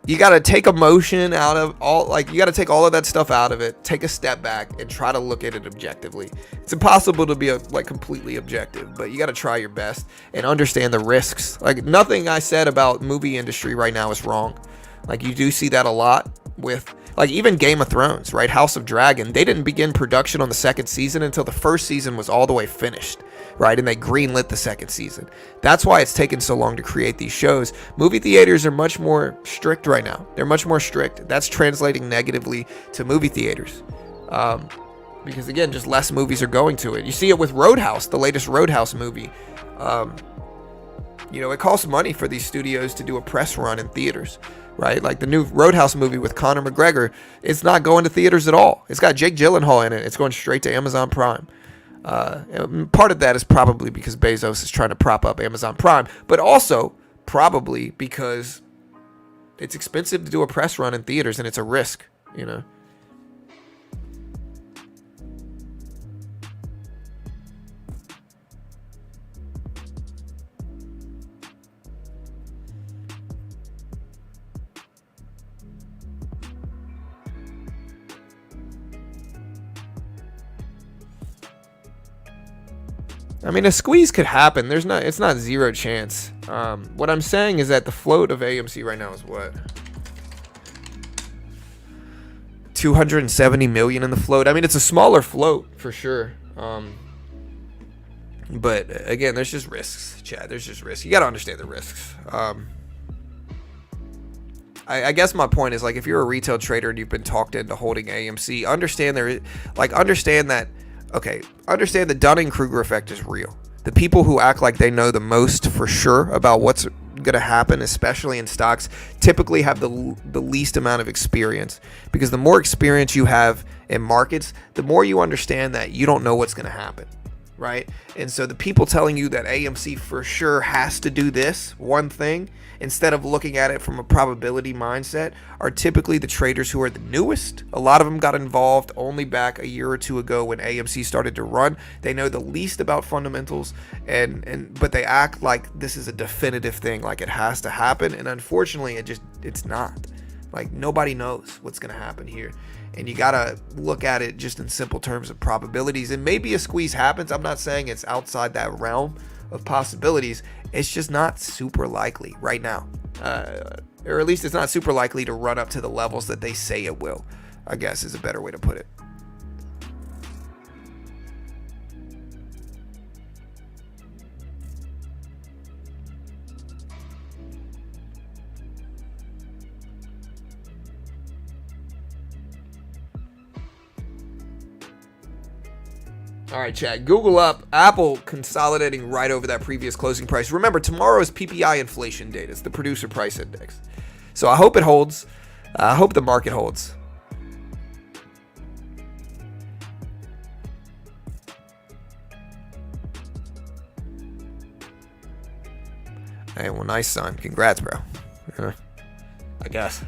you got to take emotion out of all, like, you got to take all of that stuff out of it, take a step back and try to look at it objectively. It's impossible to be like completely objective, but you got to try your best and understand the risks. Like, nothing I said about movie industry right now is wrong. Like, you do see that a lot with, like, even Game of Thrones, right? House of Dragon, they didn't begin production on the second season until the first season was all the way finished, right? And they greenlit the second season. That's why it's taken so long to create these shows. Movie theaters are much more strict right now. They're much more strict. That's translating negatively to movie theaters. Because again, just less movies are going to it. You see it with Roadhouse, the latest Roadhouse movie. You know, it costs money for these studios to do a press run in theaters, right? Like the new Roadhouse movie with Conor McGregor, it's not going to theaters at all. It's got Jake Gyllenhaal in it. It's going straight to Amazon Prime. Part of that is probably because Bezos is trying to prop up Amazon Prime, but also probably because it's expensive to do a press run in theaters and it's a risk, you know. I mean, a squeeze could happen. It's not zero chance. What I'm saying is that the float of AMC right now is what? 270 million in the float. I mean, it's a smaller float for sure. But again, there's just risks, Chad. There's just risks. You got to understand the risks. I guess my point is, like, if you're a retail trader and you've been talked into holding AMC, understand that, okay, understand the Dunning-Kruger effect is real. The people who act like they know the most for sure about what's going to happen, especially in stocks, typically have the least amount of experience, because the more experience you have in markets, the more you understand that you don't know what's going to happen. Right? And so the people telling you that AMC for sure has to do this one thing, instead of looking at it from a probability mindset, are typically the traders who are the newest. A lot of them got involved only back a year or two ago when AMC started to run. They know the least about fundamentals, but they act like this is a definitive thing, like it has to happen. And unfortunately, it's not. Like, nobody knows what's going to happen here. And you got to look at it just in simple terms of probabilities. And maybe a squeeze happens. I'm not saying it's outside that realm of possibilities. It's just not super likely right now. Or at least it's not super likely to run up to the levels that they say it will, I guess is a better way to put it. All right, chat. Google up Apple consolidating right over that previous closing price. Remember, tomorrow is PPI inflation data. It's the producer price index. So I hope it holds. I hope the market holds. Hey, well, nice, son. Congrats, bro. I guess.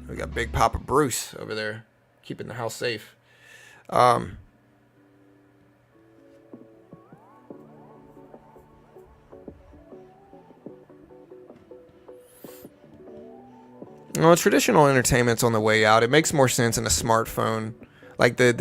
We got Big Papa Bruce over there, keeping the house safe. Well, traditional entertainment's on the way out. It makes more sense in a smartphone. Like the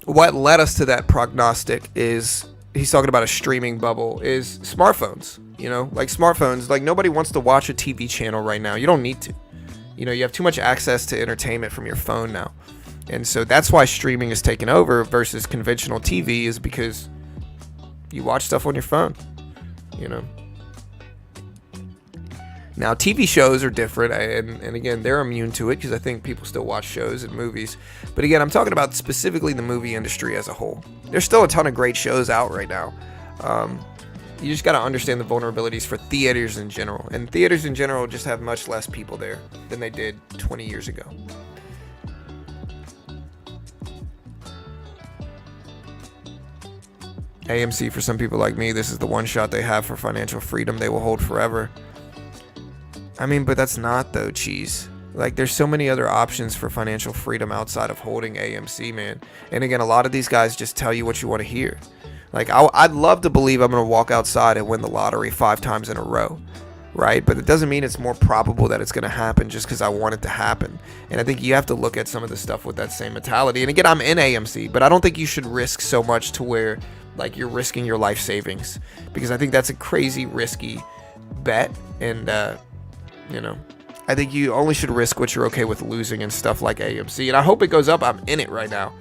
what led us to that prognostic is, he's talking about a streaming bubble, is smartphones. You know, like smartphones, like nobody wants to watch a TV channel right now. You don't need to. You know, you have too much access to entertainment from your phone now. And so that's why streaming is taking over versus conventional TV, is because you watch stuff on your phone, you know. Now, TV shows are different, and again, they're immune to it because I think people still watch shows and movies. But again, I'm talking about specifically the movie industry as a whole. There's still a ton of great shows out right now. You just got to understand the vulnerabilities for theaters in general. And theaters in general just have much less people there than they did 20 years ago. AMC, for some people like me, this is the one shot they have for financial freedom they will hold forever. I mean, but that's not, though, cheese. Like, there's so many other options for financial freedom outside of holding AMC, man. And again, a lot of these guys just tell you what you want to hear. Like, I'd love to believe I'm going to walk outside and win the lottery 5 times in a row, right? But it doesn't mean it's more probable that it's going to happen just because I want it to happen. And I think you have to look at some of the stuff with that same mentality. And again, I'm in AMC, but I don't think you should risk so much to where, like, you're risking your life savings, because I think that's a crazy risky bet. And, you know, I think you only should risk what you're okay with losing and stuff like AMC. And I hope it goes up. I'm in it right now.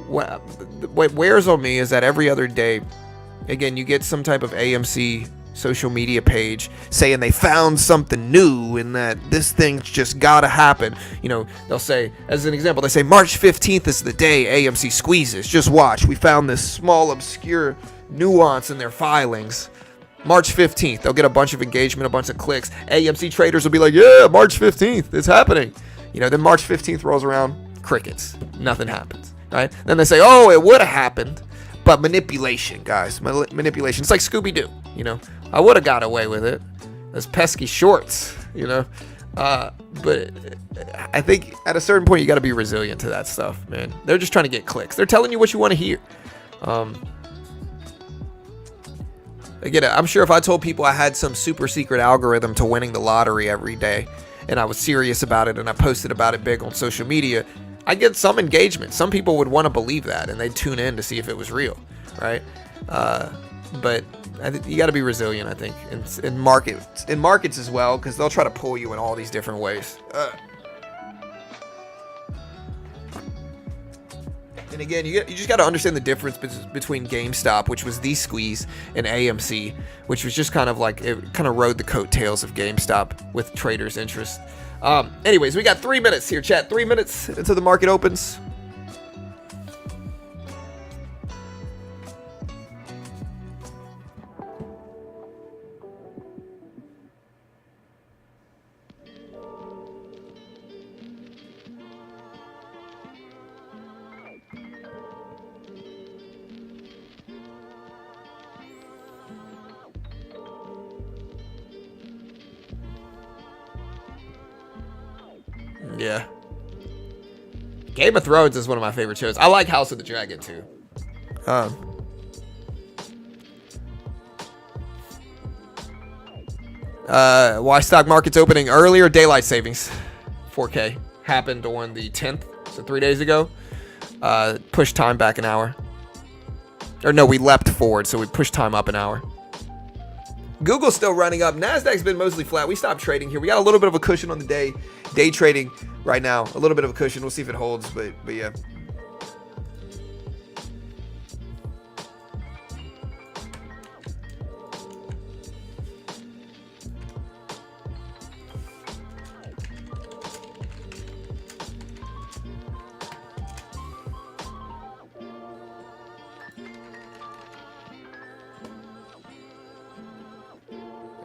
What wears on me is that every other day, again, you get some type of AMC social media page saying they found something new and that this thing's just gotta happen. You know, they'll say, as an example, they say March 15th is the day AMC squeezes. Just watch. We found this small, obscure nuance in their filings. March 15th, they'll get a bunch of engagement, a bunch of clicks. AMC traders will be like, yeah, March 15th, it's happening. You know, then March 15th rolls around, crickets. Nothing happens, right? Then they say, oh, it would have happened, but manipulation, guys. Manipulation. It's like Scooby-Doo, you know. I would have got away with it. Those pesky shorts, you know. But I think at a certain point, you got to be resilient to that stuff, man. They're just trying to get clicks. They're telling you what you want to hear. Again, I'm sure if I told people I had some super secret algorithm to winning the lottery every day, and I was serious about it and I posted about it big on social media, I get some engagement. Some people would want to believe that and they'd tune in to see if it was real, right? But you got to be resilient, I think, in markets as well, because they'll try to pull you in all these different ways. And again, you just got to understand the difference between GameStop, which was the squeeze, and AMC, which was just kind of like, it kind of rode the coattails of GameStop with traders' interest. Anyways, we got 3 minutes here, chat. 3 minutes until the market opens. Yeah. Game of Thrones is one of my favorite shows. I like House of the Dragon too. Why stock market's opening earlier? Daylight savings. 4K happened on the 10th, so 3 days ago. Pushed time back an hour. Or no, we leapt forward, so we pushed time up an hour. Google's still running up. Nasdaq's been mostly flat. We stopped trading here. We got a little bit of a cushion on the day. Day trading right now. A little bit of a cushion. We'll see if it holds, but yeah.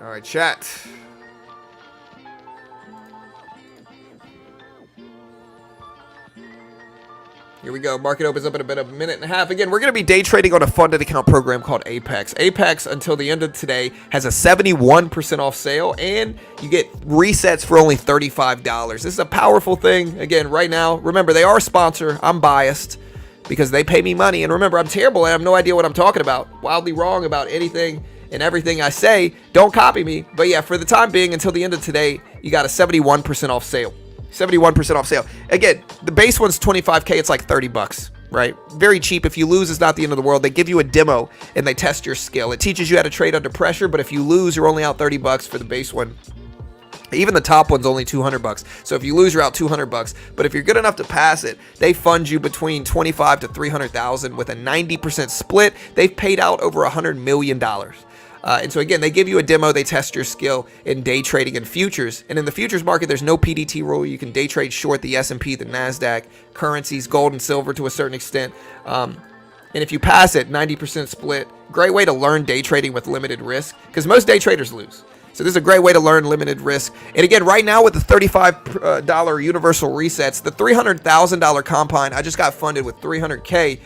All right, chat. Here we go. Market opens up in about a minute and a half. Again, we're going to be day trading on a funded account program called Apex. Apex, until the end of today, has a 71% off sale, and you get resets for only $35. This is a powerful thing. Again, right now, remember, they are a sponsor. I'm biased because they pay me money. And remember, I'm terrible. I have no idea what I'm talking about. Wildly wrong about anything and everything I say. Don't copy me. But yeah, for the time being, until the end of today, you got a 71% off sale. 71% off sale. Again, the base one's $25K. It's like $30, right? Very cheap. If you lose, it's not the end of the world. They give you a demo and they test your skill. It teaches you how to trade under pressure, but if you lose, you're only out $30 for the base one. Even the top one's only $200. So if you lose, you're out $200. But if you're good enough to pass it, they fund you between $25,000 to $300,000 with a 90% split. They've paid out over $100 million. And so again, they give you a demo, they test your skill in day trading and futures. And in the futures market, there's no PDT rule. You can day trade short the S&P, the NASDAQ, currencies, gold and silver to a certain extent. And if you pass it, 90% split. Great way to learn day trading with limited risk, because most day traders lose. So this is a great way to learn limited risk. And again, right now with the $35 universal resets, the $300,000 compound, I just got funded with $300K.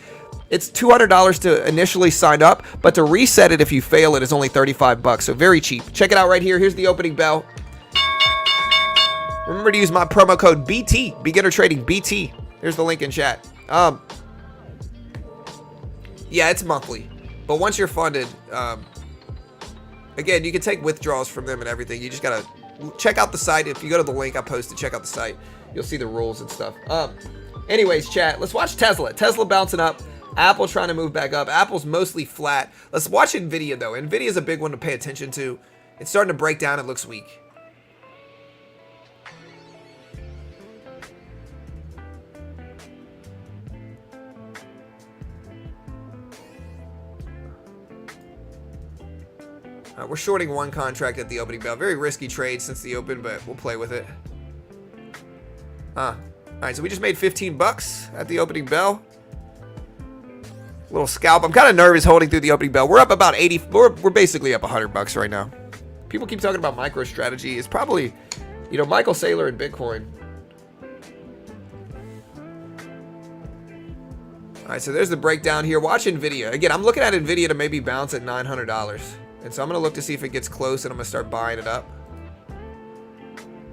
It's $200 to initially sign up, but to reset it if you fail it is only $35. So very cheap. Check it out right here. Here's the opening bell. Remember to use my promo code BT, beginner trading BT. Here's the link in chat. Yeah, it's monthly, but once you're funded, again, you can take withdrawals from them and everything. You just gotta check out the site. If you go to the link I posted, check out the site. You'll see the rules and stuff. Anyways, chat, let's watch Tesla. Tesla bouncing up. Apple trying to move back up. Apple's mostly flat. Let's watch Nvidia though. Nvidia's a big one to pay attention to. It's starting to break down. It looks weak. We're shorting one contract at the opening bell. Very risky trade since the open, but we'll play with it. All right, so we just made $15 at the opening bell. Little scalp. I'm kind of nervous holding through the opening bell. We're up about 80. We're basically up $100 right now. People keep talking about MicroStrategy. It's probably, Michael Saylor and Bitcoin. All right, so there's the breakdown here. Watch Nvidia. Again, I'm looking at Nvidia to maybe bounce at $900. And so I'm going to look to see if it gets close, and I'm going to start buying it up.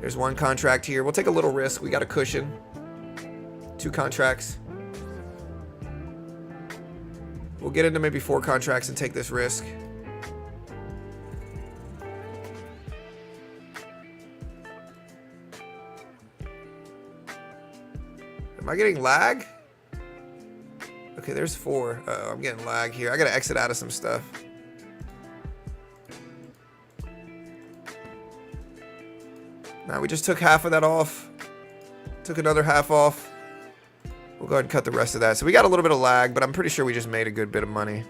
There's one contract here. We'll take a little risk. We got a cushion. 2 contracts. We'll get into maybe 4 contracts and take this risk. Am I getting lag? Okay, there's 4. Uh-oh, I'm getting lag here. I gotta exit out of some stuff. Now we just took half of that off. Took another half off. We'll go ahead and cut the rest of that. So we got a little bit of lag, but I'm pretty sure we just made a good bit of money.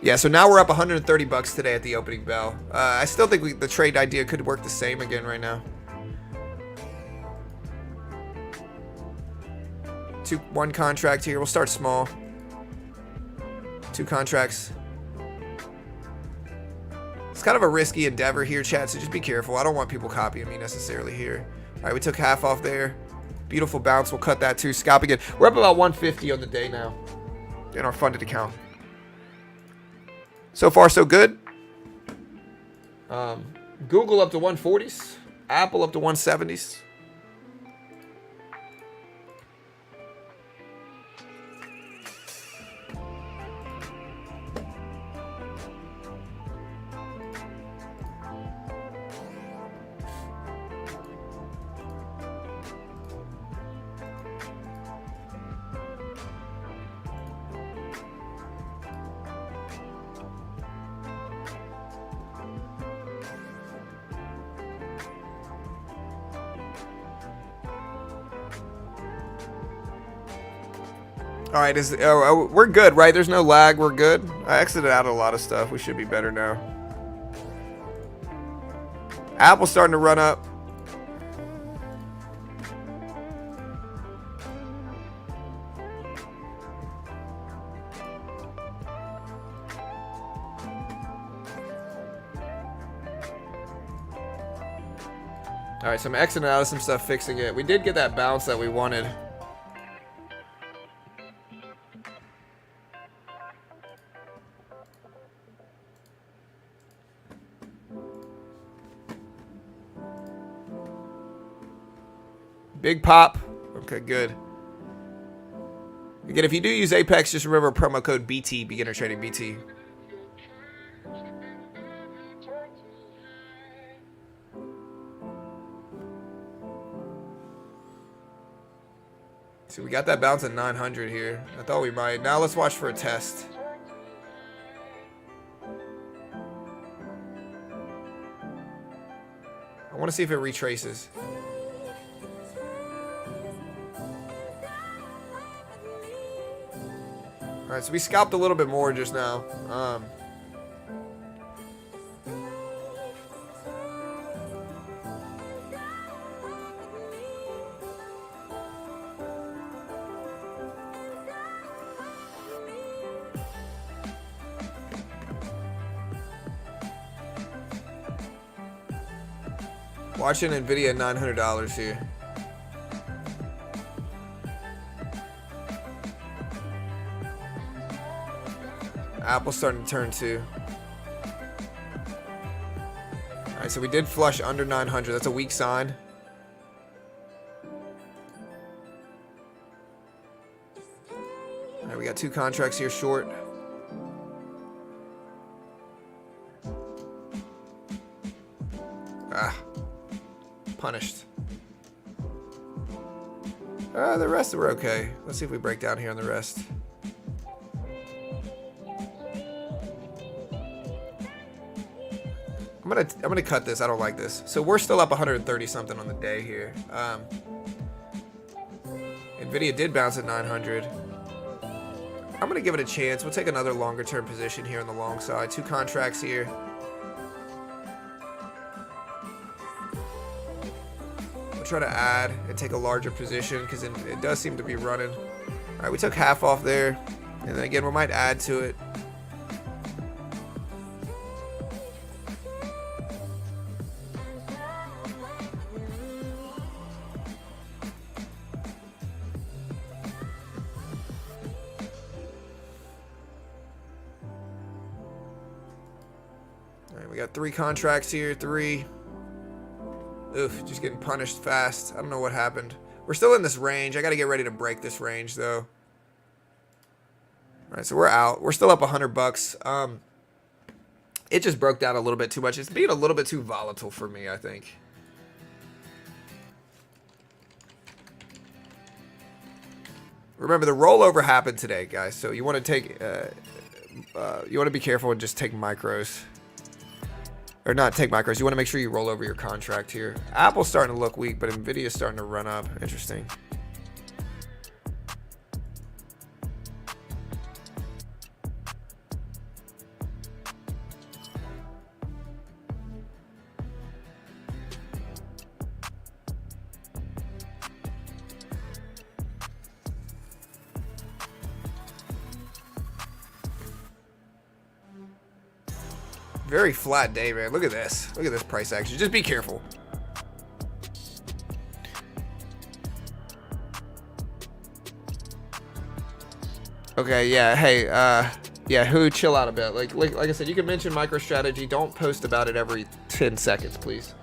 Yeah, so now we're up 130 bucks today at the opening bell. I still think the trade idea could work the same again right now. One contract here. We'll start small. 2 contracts. It's kind of a risky endeavor here, chat, so just be careful. I don't want people copying me necessarily here. All right, we took half off there. Beautiful bounce. We'll cut that too. Scalp again. We're up about 150 on the day now in our funded account. So far, so good. Google up to 140s. Apple up to 170s. All right, we're good, right? There's no lag. We're good. I exited out of a lot of stuff. We should be better now. Apple's starting to run up. All right, so I'm exiting out of some stuff, fixing it. We did get that bounce that we wanted. Big pop. Okay, good. Again, if you do use Apex, just remember promo code BT, beginner trading BT. So we got that bounce at 900 here. I thought we might. Now let's watch for a test. I want to see if it retraces. All right, so we scalped a little bit more just now. Watching Nvidia at $900 here. Apple's starting to turn too. All right, so we did flush under 900. That's a weak sign. All right, we got 2 contracts here short. Ah, punished. The rest were okay. Let's see if we break down here on the rest. I'm gonna cut this. I don't like this. So we're still up 130 something on the day here. Nvidia did bounce at 900. I'm gonna give it a chance. We'll take another longer term position here on the long side. 2 contracts here. We'll try to add and take a larger position because it does seem to be running. All right, we took half off there, and then again we might add to it. We got 3 contracts here, 3. Oof, just getting punished fast. I don't know what happened. We're still in this range. I got to get ready to break this range, though. All right, so we're out. We're still up 100 bucks. It just broke down a little bit too much. It's being a little bit too volatile for me, I think. Remember, the rollover happened today, guys. So you want to take, you want to be careful and just take micros. Or not take micros. You want to make sure you roll over your contract here. Apple's starting to look weak, but Nvidia's starting to run up. Interesting. Very flat day, man. Look at this. Look at this price action. Just be careful. Okay, yeah. Hey, yeah, who chill out a bit. Like I said, you can mention MicroStrategy. Don't post about it every 10 seconds, please.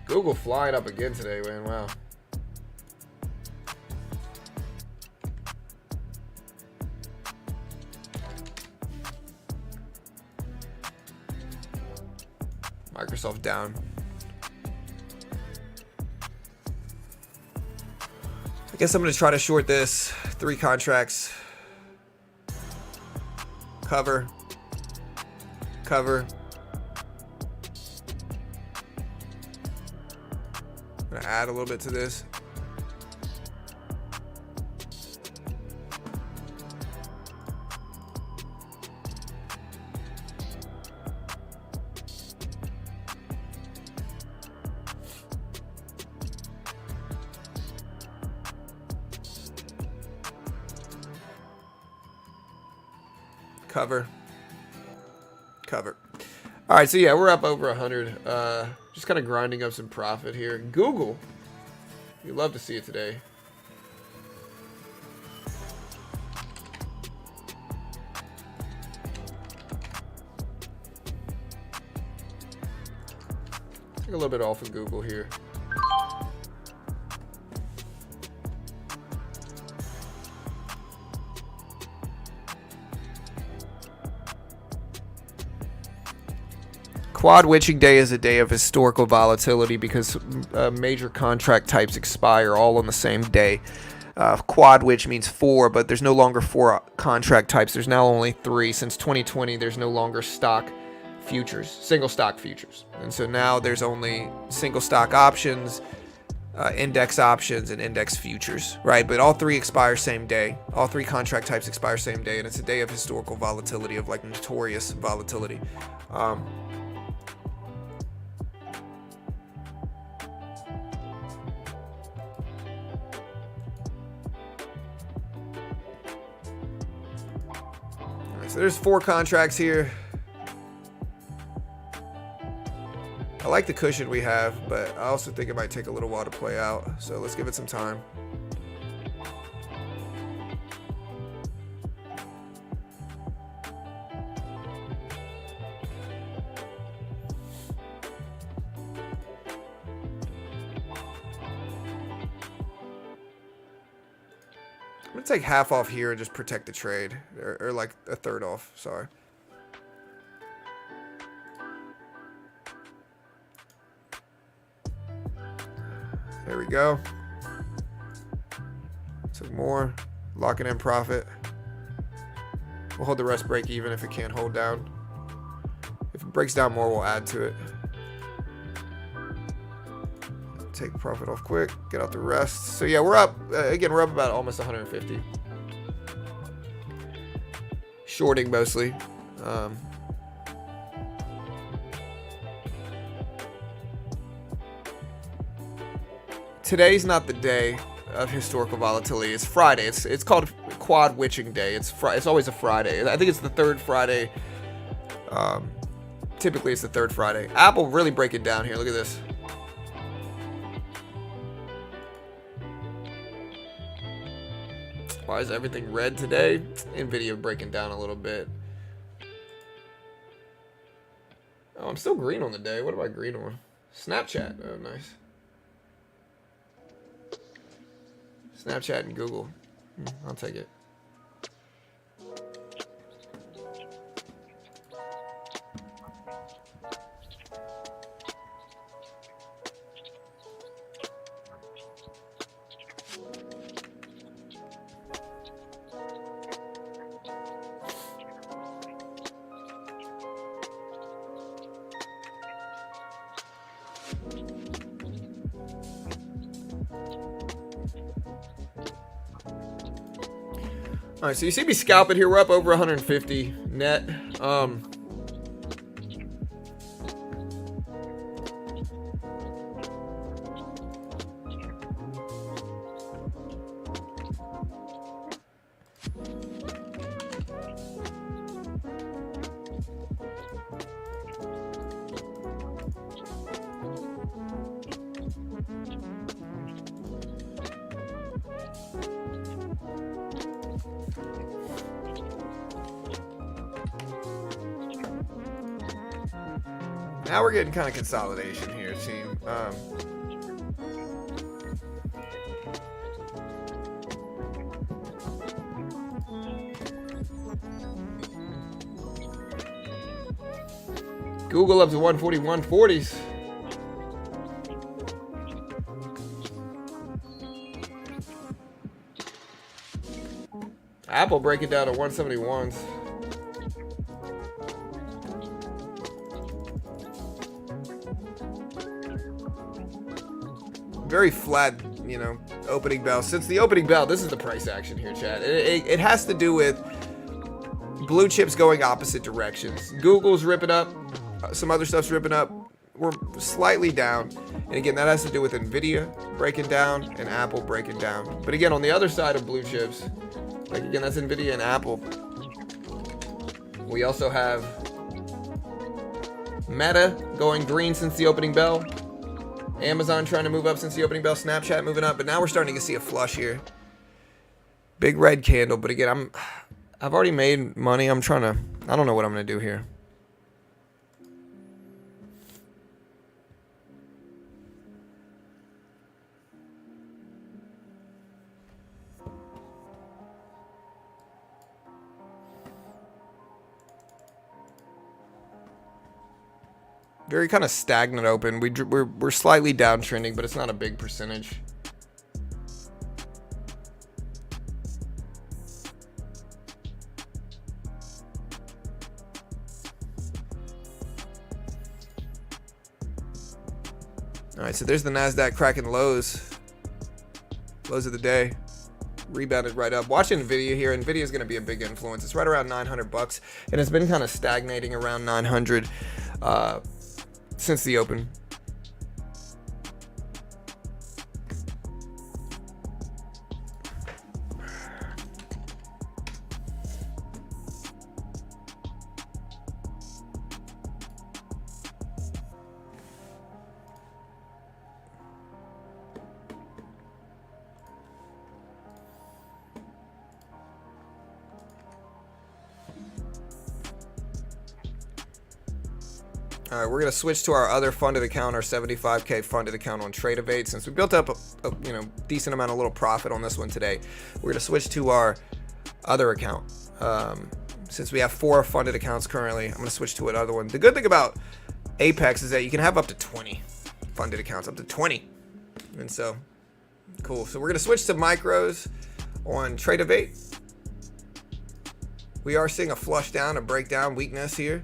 Google flying up again today, man. Wow. Microsoft down. I guess I'm going to try to short this. 3 contracts. Cover. Cover. I'm gonna add a little bit to this. Cover. Cover. All right, so yeah, we're up over 100. Just kind of grinding up some profit here. Google, you love to see it today. Take a little bit off of Google here. Quad witching day is a day of historical volatility because major contract types expire all on the same day. Quad witch means 4, but there's no longer 4 contract types. There's now only 3. Since 2020, there's no longer stock futures, single stock futures. And so now there's only single stock options, index options, and index futures, right? But all 3 expire same day. All 3 contract types expire same day, and it's a day of historical volatility, of like notorious volatility. So there's 4 contracts here. I like the cushion we have, but I also think it might take a little while to play out. So let's give it some time. I'm gonna take half off here and just protect the trade, or like a third off. Sorry. There we go. Took more, locking in profit. We'll hold the rest break even if it can't hold down. If it breaks down more, we'll add to it. Take profit off quick, get out the rest. So yeah, we're up again. We're up about almost 150. Shorting mostly. Today's not the day of historical volatility. It's Friday. It's called Quad Witching Day. It's always a Friday. I think it's the 3rd Friday. Typically, it's the 3rd Friday. Apple really break it down here. Look at this. Why is everything red today? Nvidia breaking down a little bit. Oh, I'm still green on the day. What am I green on? Snapchat. Oh, nice. Snapchat and Google. I'll take it. All right, so you see me scalping here. We're up over 150 net. Now we're getting kind of consolidation here, team. Google up to 140, 140s. Apple breaking down to 171s. Very flat, you know, opening bell. Since the opening bell, this is the price action here, Chad. It has to do with blue chips going opposite directions. Google's ripping up. Some other stuff's ripping up. We're slightly down. And again, that has to do with Nvidia breaking down and Apple breaking down. But again, on the other side of blue chips, like again, that's Nvidia and Apple. We also have Meta going green since the opening bell. Amazon trying to move up since the opening bell. Snapchat moving up, but now we're starting to see a flush here. Big red candle, but again, I've already made money. I don't know what I'm gonna do here. Very kind of stagnant open. We're slightly downtrending, but it's not a big percentage. All right, so there's the Nasdaq cracking lows. Lows of the day. Rebounded right up. Watch Nvidia here. Nvidia is going to be a big influence. It's right around 900 bucks, and it's been kind of stagnating around 900 since the open. All right, we're gonna switch to our other funded account, our 75K funded account on Trade since we built up a decent amount of little profit on this one today. We're gonna switch to our other account. Since we have 4 funded accounts currently, I'm gonna switch to another one. The good thing about Apex is that you can have up to 20 funded accounts, up to 20, and so cool. So we're gonna switch to micros on Trade. We are seeing a flush down, a breakdown, weakness here.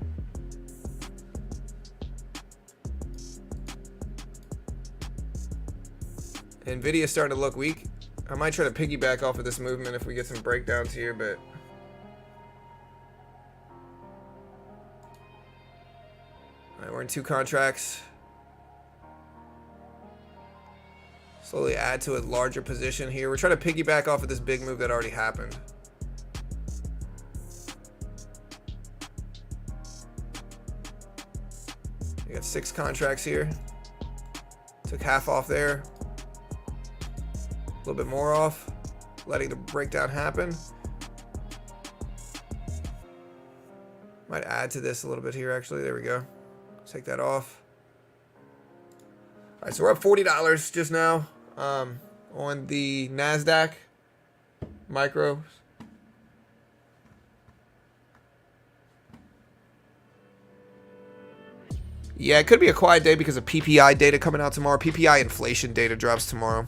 Nvidia is starting to look weak. I might try to piggyback off of this movement if we get some breakdowns here, but all right, we're in 2 contracts. Slowly add to a larger position here. We're trying to piggyback off of this big move that already happened. We got 6 contracts here. Took half off there. A little bit more off, letting the breakdown happen. Might add to this a little bit here, actually. There we go. Take that off. All right, so we're up $40 just now on the NASDAQ. Micros. Yeah, it could be a quiet day because of PPI data coming out tomorrow. PPI inflation data drops tomorrow.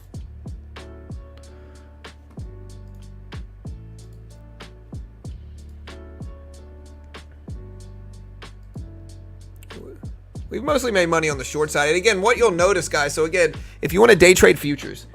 We've mostly made money on the short side. And again, what you'll notice, guys, so again, if you want to day trade futures,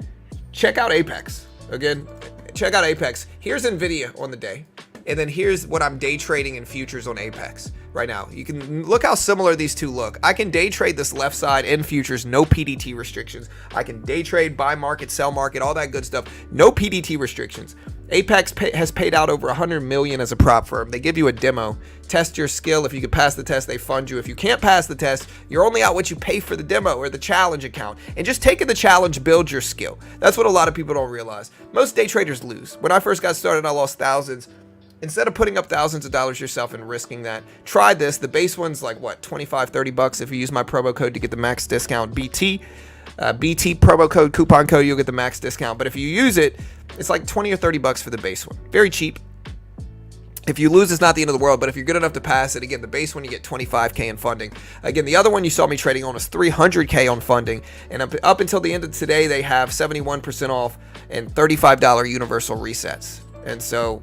check out Apex. Again, check out Apex. Here's Nvidia on the day. And then here's what I'm day trading in futures on Apex right now. You can look how similar these two look. I can day trade this left side in futures, no PDT restrictions. I can day trade, buy market, sell market, all that good stuff. No PDT restrictions. Apex has paid out over 100 million as a prop firm. They give you a demo, test your skill. If you can pass the test, they fund you. If you can't pass the test, you're only out what you pay for the demo or the challenge account. And just taking the challenge builds your skill. That's what a lot of people don't realize. Most day traders lose. When I first got started, I lost thousands. Instead of putting up thousands of dollars yourself and risking that, try this. The base one's like what, 25, 30 bucks if you use my promo code to get the max discount, BT. BT promo code, coupon code, you'll get the max discount. But if you use it, it's like 20 or 30 bucks for the base one. Very cheap. If you lose, it's not the end of the world, but if you're good enough to pass it, again, the base one, you get 25K in funding. Again, the other one you saw me trading on is 300K on funding. And up until the end of today, they have 71% off and $35 universal resets. And so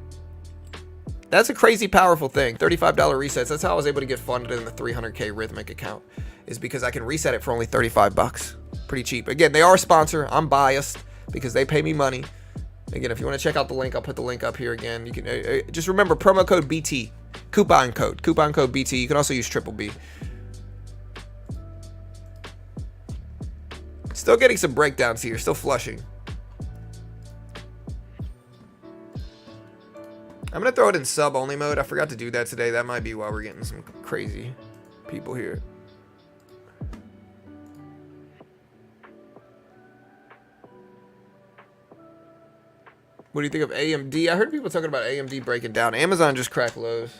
that's a crazy powerful thing. $35 resets. That's how I was able to get funded in the 300K Rhythmic account, is because I can reset it for only 35 bucks. Pretty cheap. Again, they are a sponsor. I'm biased because they pay me money. Again, if you want to check out the link, I'll put the link up here again. You can just remember promo code BT, coupon code BT. You can also use triple B. Still getting some breakdowns here. Still flushing. I'm going to throw it in sub-only mode. I forgot to do that today. That might be why we're getting some crazy people here. What do you think of AMD? I heard people talking about AMD breaking down. Amazon just cracked lows.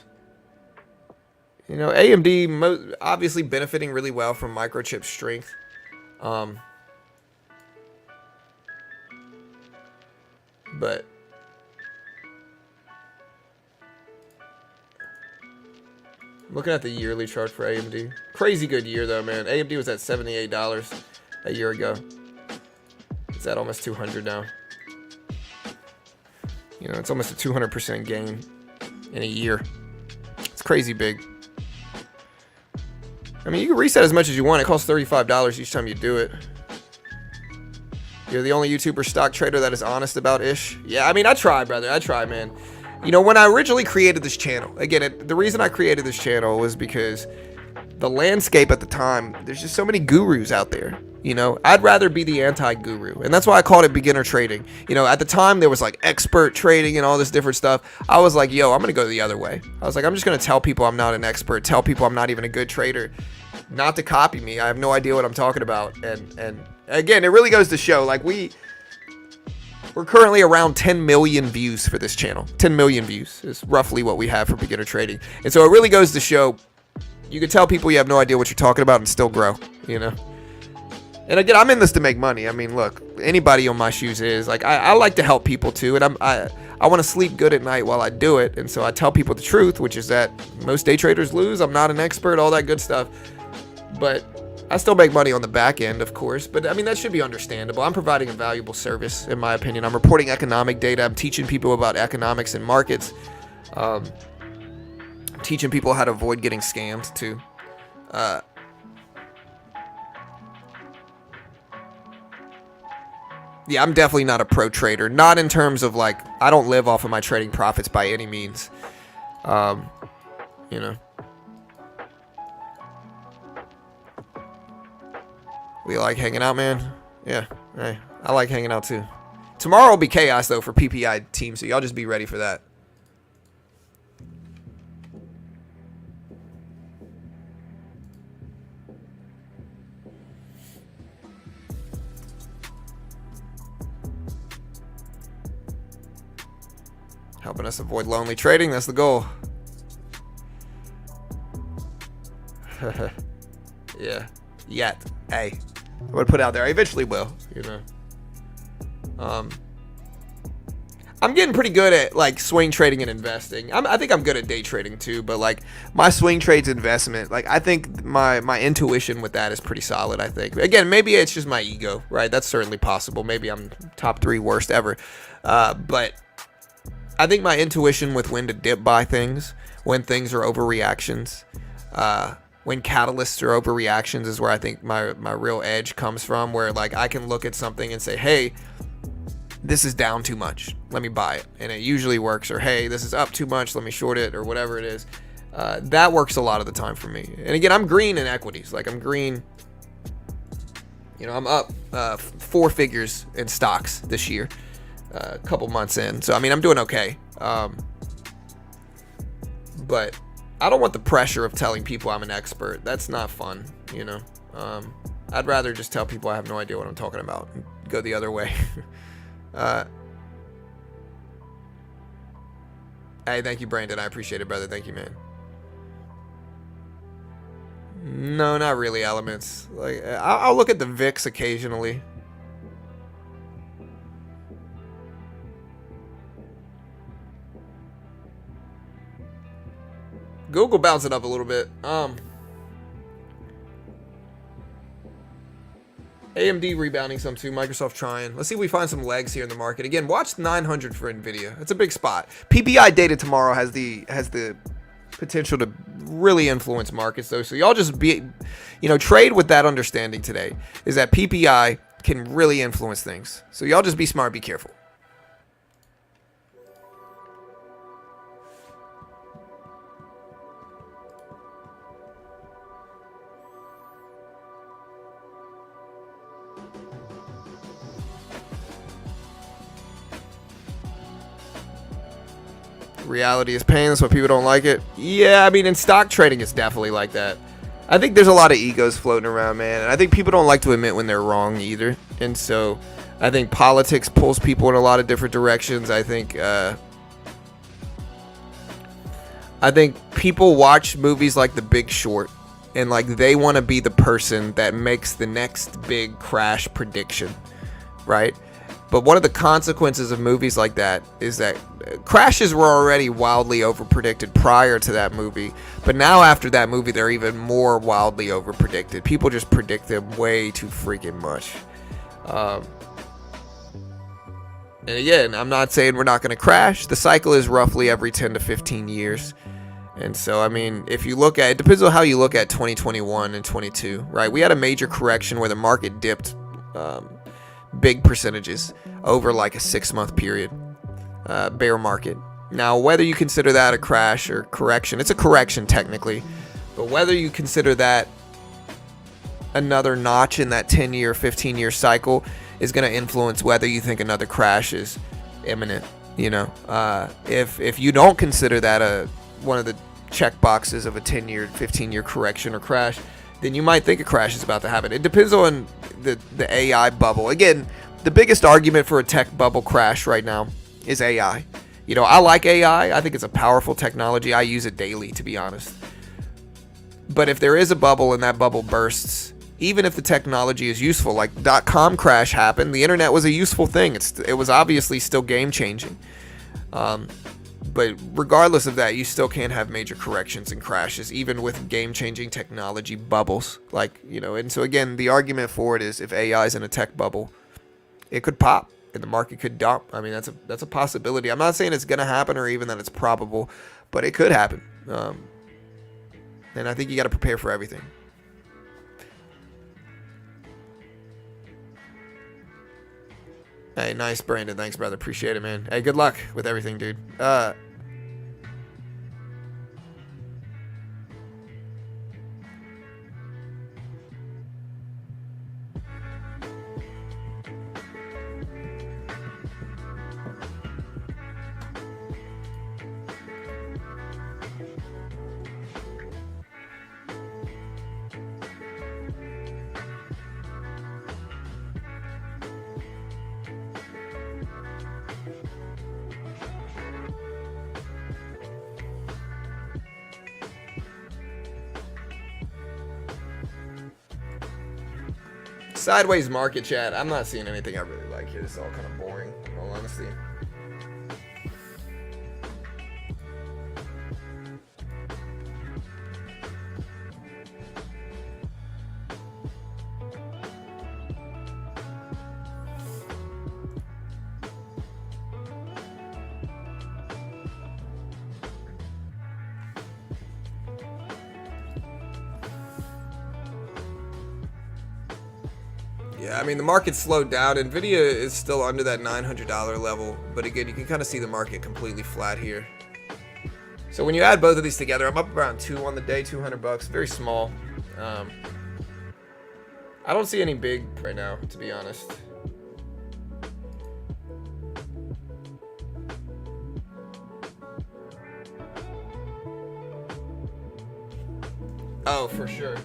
You know, AMD obviously benefiting really well from microchip strength. But looking at the yearly chart for AMD. Crazy good year though, man. AMD was at $78 a year ago. It's at almost 200 now. You know, it's almost a 200% gain in a year. It's crazy big. I mean, you can reset as much as you want. It costs $35 each time you do it. You're the only YouTuber stock trader that is honest about ish. Yeah, I mean, I try, brother. I try, man. You know, when I originally created this channel, again, the reason I created this channel was because the landscape at the time, there's just so many gurus out there. You know, I'd rather be the anti-guru. And that's why I called it beginner trading. You know, at the time, there was like expert trading and all this different stuff. I was like, yo, I'm going to go the other way. I was like, I'm just going to tell people I'm not an expert, tell people I'm not even a good trader, not to copy me. I have no idea what I'm talking about. And again, it really goes to show, like, we're currently around 10 million views for this channel. 10 million views is roughly what we have for beginner trading. And so it really goes to show, you can tell people you have no idea what you're talking about and still grow, you know? And again, I'm in this to make money. I mean, look, anybody on my shoes is. Like, I like to help people too, and I want to sleep good at night while I do it. And so I tell people the truth, which is that most day traders lose. I'm not an expert, all that good stuff. But I still make money on the back end, of course. But I mean, that should be understandable. I'm providing a valuable service, in my opinion. I'm reporting economic data. I'm teaching people about economics and markets. Teaching people how to avoid getting scammed too. Yeah, I'm definitely not a pro trader. Not in terms of, like, I don't live off of my trading profits by any means. You know. We like hanging out, man. Yeah, hey, I like hanging out too. Tomorrow will be chaos, though, for PPI team, so y'all just be ready for that. Helping us avoid lonely trading, that's the goal. Yeah. Yet. Hey. I would put out there. I eventually will, you know. I'm getting pretty good at like swing trading and investing. I think I'm good at day trading too, but like my swing trades investment, like I think my intuition with that is pretty solid. I think again, maybe it's just my ego, right? That's certainly possible. Maybe I'm top 3 worst ever, but I think my intuition with when to dip buy things, when things are overreactions, when catalysts are overreactions is where I think my real edge comes from, where like I can look at something and say, hey, this is down too much, let me buy it, and it usually works. Or hey, this is up too much, let me short it, or whatever it is. That works a lot of the time for me. And again, I'm green in equities. Like I'm green, you know, I'm up 4 figures in stocks this year, a couple months in. So I mean, I'm doing okay. But I don't want the pressure of telling people I'm an expert. That's not fun, you know. I'd rather just tell people I have no idea what I'm talking about and go the other way. Hey, thank you, Brandon. I appreciate it, brother. Thank you, man. No, not really elements. Like I'll look at the VIX occasionally. Google bouncing up a little bit. AMD rebounding some too. Microsoft trying. Let's see if we find some legs here in the market. Again, watch 900 for Nvidia. It's a big spot. PPI data tomorrow has the potential to really influence markets though. So y'all just be, you know, trade with that understanding today. Is that PPI can really influence things. So y'all just be smart. Be careful. Reality is pain. That's why people don't like it. Yeah, I mean, in stock trading, it's definitely like that. I think there's a lot of egos floating around, man. And I think people don't like to admit when they're wrong either. And so I think politics pulls people in a lot of different directions. I think people watch movies like The Big Short and like they want to be the person that makes the next big crash prediction, right? But one of the consequences of movies like that is that crashes were already wildly overpredicted prior to that movie. But now after that movie, they're even more wildly overpredicted. People just predict them way too freaking much. And again, I'm not saying we're not going to crash. The cycle is roughly every 10 to 15 years. And so, I mean, if you look at it, depends on how you look at 2021 and 22, right? We had a major correction where the market dipped big percentages over like a 6-month period, bear market. Now, whether you consider that a crash or correction, it's a correction technically, but whether you consider that another notch in that 10-year, 15-year cycle is going to influence whether you think another crash is imminent. You know, if you don't consider that one of the check boxes of a 10-year, 15-year correction or crash, then you might think a crash is about to happen. It depends on the AI bubble. Again, the biggest argument for a tech bubble crash right now is AI. You know, I like AI. I think it's a powerful technology. I use it daily, to be honest. But if there is a bubble and that bubble bursts, even if the technology is useful, like .com crash happened, the internet was a useful thing. It was obviously still game-changing. But regardless of that, you still can't have major corrections and crashes, even with game-changing technology bubbles. Like, you know, and so again, the argument for it is if AI is in a tech bubble, it could pop and the market could dump. I mean, that's a possibility. I'm not saying it's going to happen or even that it's probable, but it could happen. And I think you got to prepare for everything. Hey, nice, Brandon. Thanks, brother. Appreciate it, man. Hey, good luck with everything, dude. Sideways market chat. I'm not seeing anything I really like here. It's all kind of boring, in all honesty. Yeah, I mean, the market slowed down. Nvidia is still under that $900 level, but again, you can kind of see the market completely flat here. So when you add both of these together, I'm up around 2 on the day, 200 bucks, very small. I don't see any big right now, to be honest. Oh, for sure.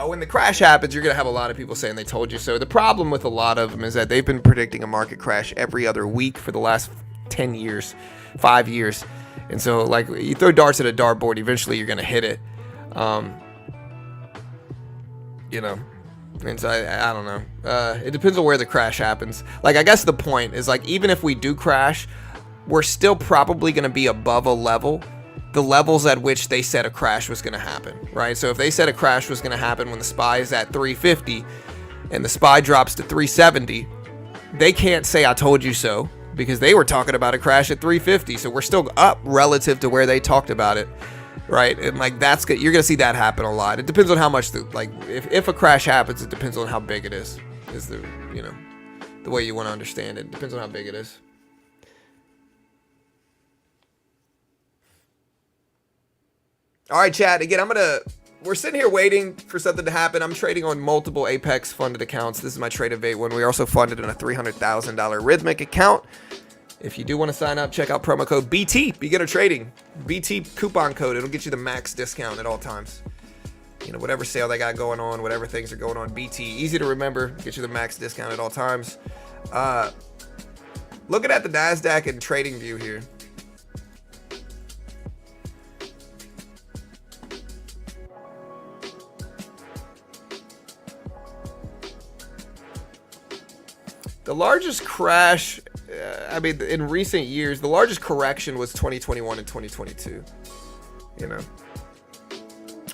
When the crash happens, you're going to have a lot of people saying they told you so. The problem with a lot of them is that they've been predicting a market crash every other week for the last 10 years, 5 years. And so, like, you throw darts at a dartboard, eventually you're going to hit it. You know, and so I don't know. It depends on where the crash happens. Like, I guess the point is, like, even if we do crash, we're still probably going to be above a level, the levels at which they said a crash was going to happen, right? So if they said a crash was going to happen when the SPY is at 350 and the SPY drops to 370, they can't say I told you so, because they were talking about a crash at 350. So we're still up relative to where they talked about it, right? And like, that's good. You're going to see that happen a lot. It depends on how much if a crash happens, it depends on how big it is the, you know, the way you want to understand it. It depends on how big it is. All right, chat. Again, we're sitting here waiting for something to happen. I'm trading on multiple Apex funded accounts. This is my Trade-Evade one. We're also funded in a $300,000 Rhythmic account. If you do want to sign up, check out promo code BT, beginner trading. BT coupon code. It'll get you the max discount at all times. You know, whatever sale they got going on, whatever things are going on, BT. Easy to remember. Get you the max discount at all times. Looking at the NASDAQ and trading view here. The largest crash, I mean, in recent years, the largest correction was 2021 and 2022, you know.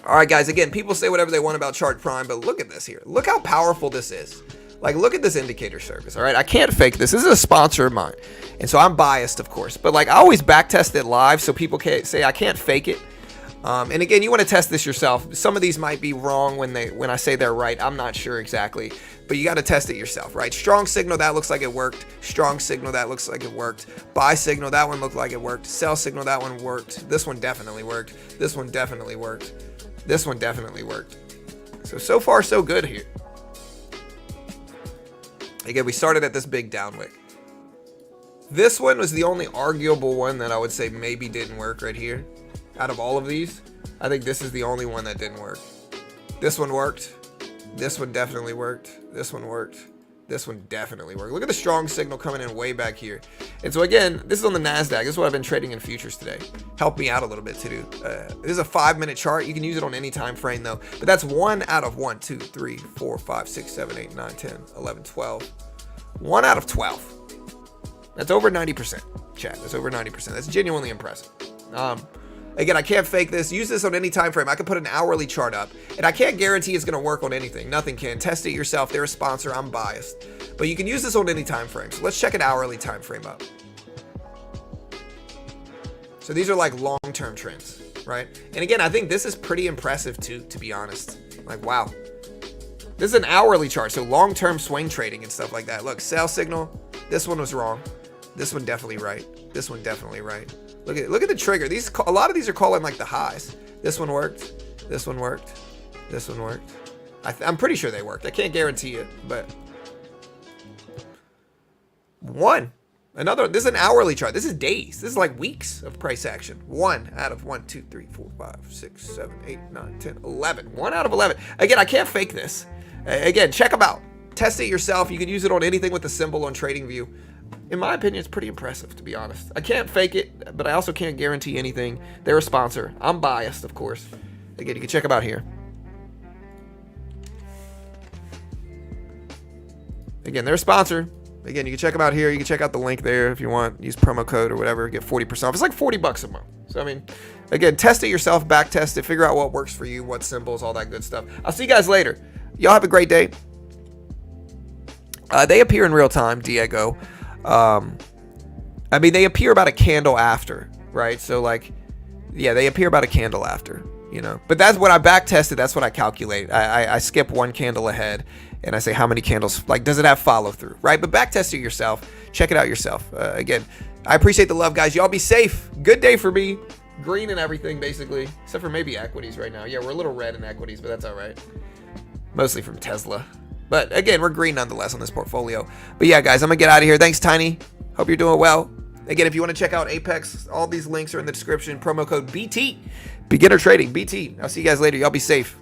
All right, guys, again, people say whatever they want about Chart Prime, but look at this here. Look how powerful this is. Like, look at this indicator service, all right? I can't fake this. This is a sponsor of mine, and so I'm biased, of course. But, like, I always backtest it live so people can't say I can't fake it. And again, you want to test this yourself. Some of these might be wrong when I say they're right. I'm not sure exactly, but you got to test it yourself, right? Strong signal, that looks like it worked. Strong signal, that looks like it worked. Buy signal, that one looked like it worked. Sell signal, that one worked. This one definitely worked. This one definitely worked. This one definitely worked. So far, so good here. Again, we started at this big downwick. This one was the only arguable one that I would say maybe didn't work right here. Out of all of these, I think this is the only one that didn't work. This one worked. This one definitely worked. This one worked. This one definitely worked. Look at the strong signal coming in way back here. And so again, this is on the NASDAQ. This is what I've been trading in futures today. Helped me out a little bit to do. This is a 5-minute chart. You can use it on any time frame though. But that's 1 out of 1, 2, 3, 4, 5, 6, 7, 8, 9, 10, 11, 12. 1 out of 12. That's over 90%, chat. That's over 90%. That's genuinely impressive. Again, I can't fake this. Use this on any time frame. I can put an hourly chart up, and I can't guarantee it's going to work on anything. Nothing can. Test it yourself. They're a sponsor. I'm biased, but you can use this on any time frame. So let's check an hourly time frame up. So these are like long-term trends, right? And again, I think this is pretty impressive too, to be honest. Like, wow. This is an hourly chart, so long-term swing trading and stuff like that. Look, sell signal. This one was wrong. This one definitely right. This one definitely right. Look at the trigger. A lot of these are calling like the highs. This one worked. This one worked. This one worked. I'm pretty sure they worked. I can't guarantee it, but one. Another. This is an hourly chart. This is days. This is like weeks of price action. 1 out of 1, 2, 3, 4, 5, 6, 7, 8, 9, 10, 11. 1 out of 11. Again, I can't fake this. Again, check them out. Test it yourself. You can use it on anything with the symbol on TradingView. In my opinion, it's pretty impressive, to be honest. I can't fake it, but I also can't guarantee anything. They're a sponsor. I'm biased, of course. Again, you can check them out here. Again, they're a sponsor. Again, you can check them out here. You can check out the link there if you want. Use promo code or whatever. Get 40% off. It's like 40 bucks a month. So, I mean, again, test it yourself. Back test it. Figure out what works for you, what symbols, all that good stuff. I'll see you guys later. Y'all have a great day. They appear in real time, Diego. I mean, they appear about a candle after, right? So, like, yeah, they appear about a candle after, you know. But that's what I back tested. That's what I calculate. I skip one candle ahead, And I say, how many candles, like, does it have follow through, right? But back test it yourself. Check it out yourself. Again, I appreciate the love, guys. Y'all be safe. Good day for me. Green and everything, basically, except for maybe equities right now. Yeah, we're a little red in equities, but that's all right. Mostly from Tesla. But again, we're green nonetheless on this portfolio. But yeah, guys, I'm going to get out of here. Thanks, Tiny. Hope you're doing well. Again, if you want to check out Apex, all these links are in the description. Promo code BT. Beginner trading, BT. I'll see you guys later. Y'all be safe.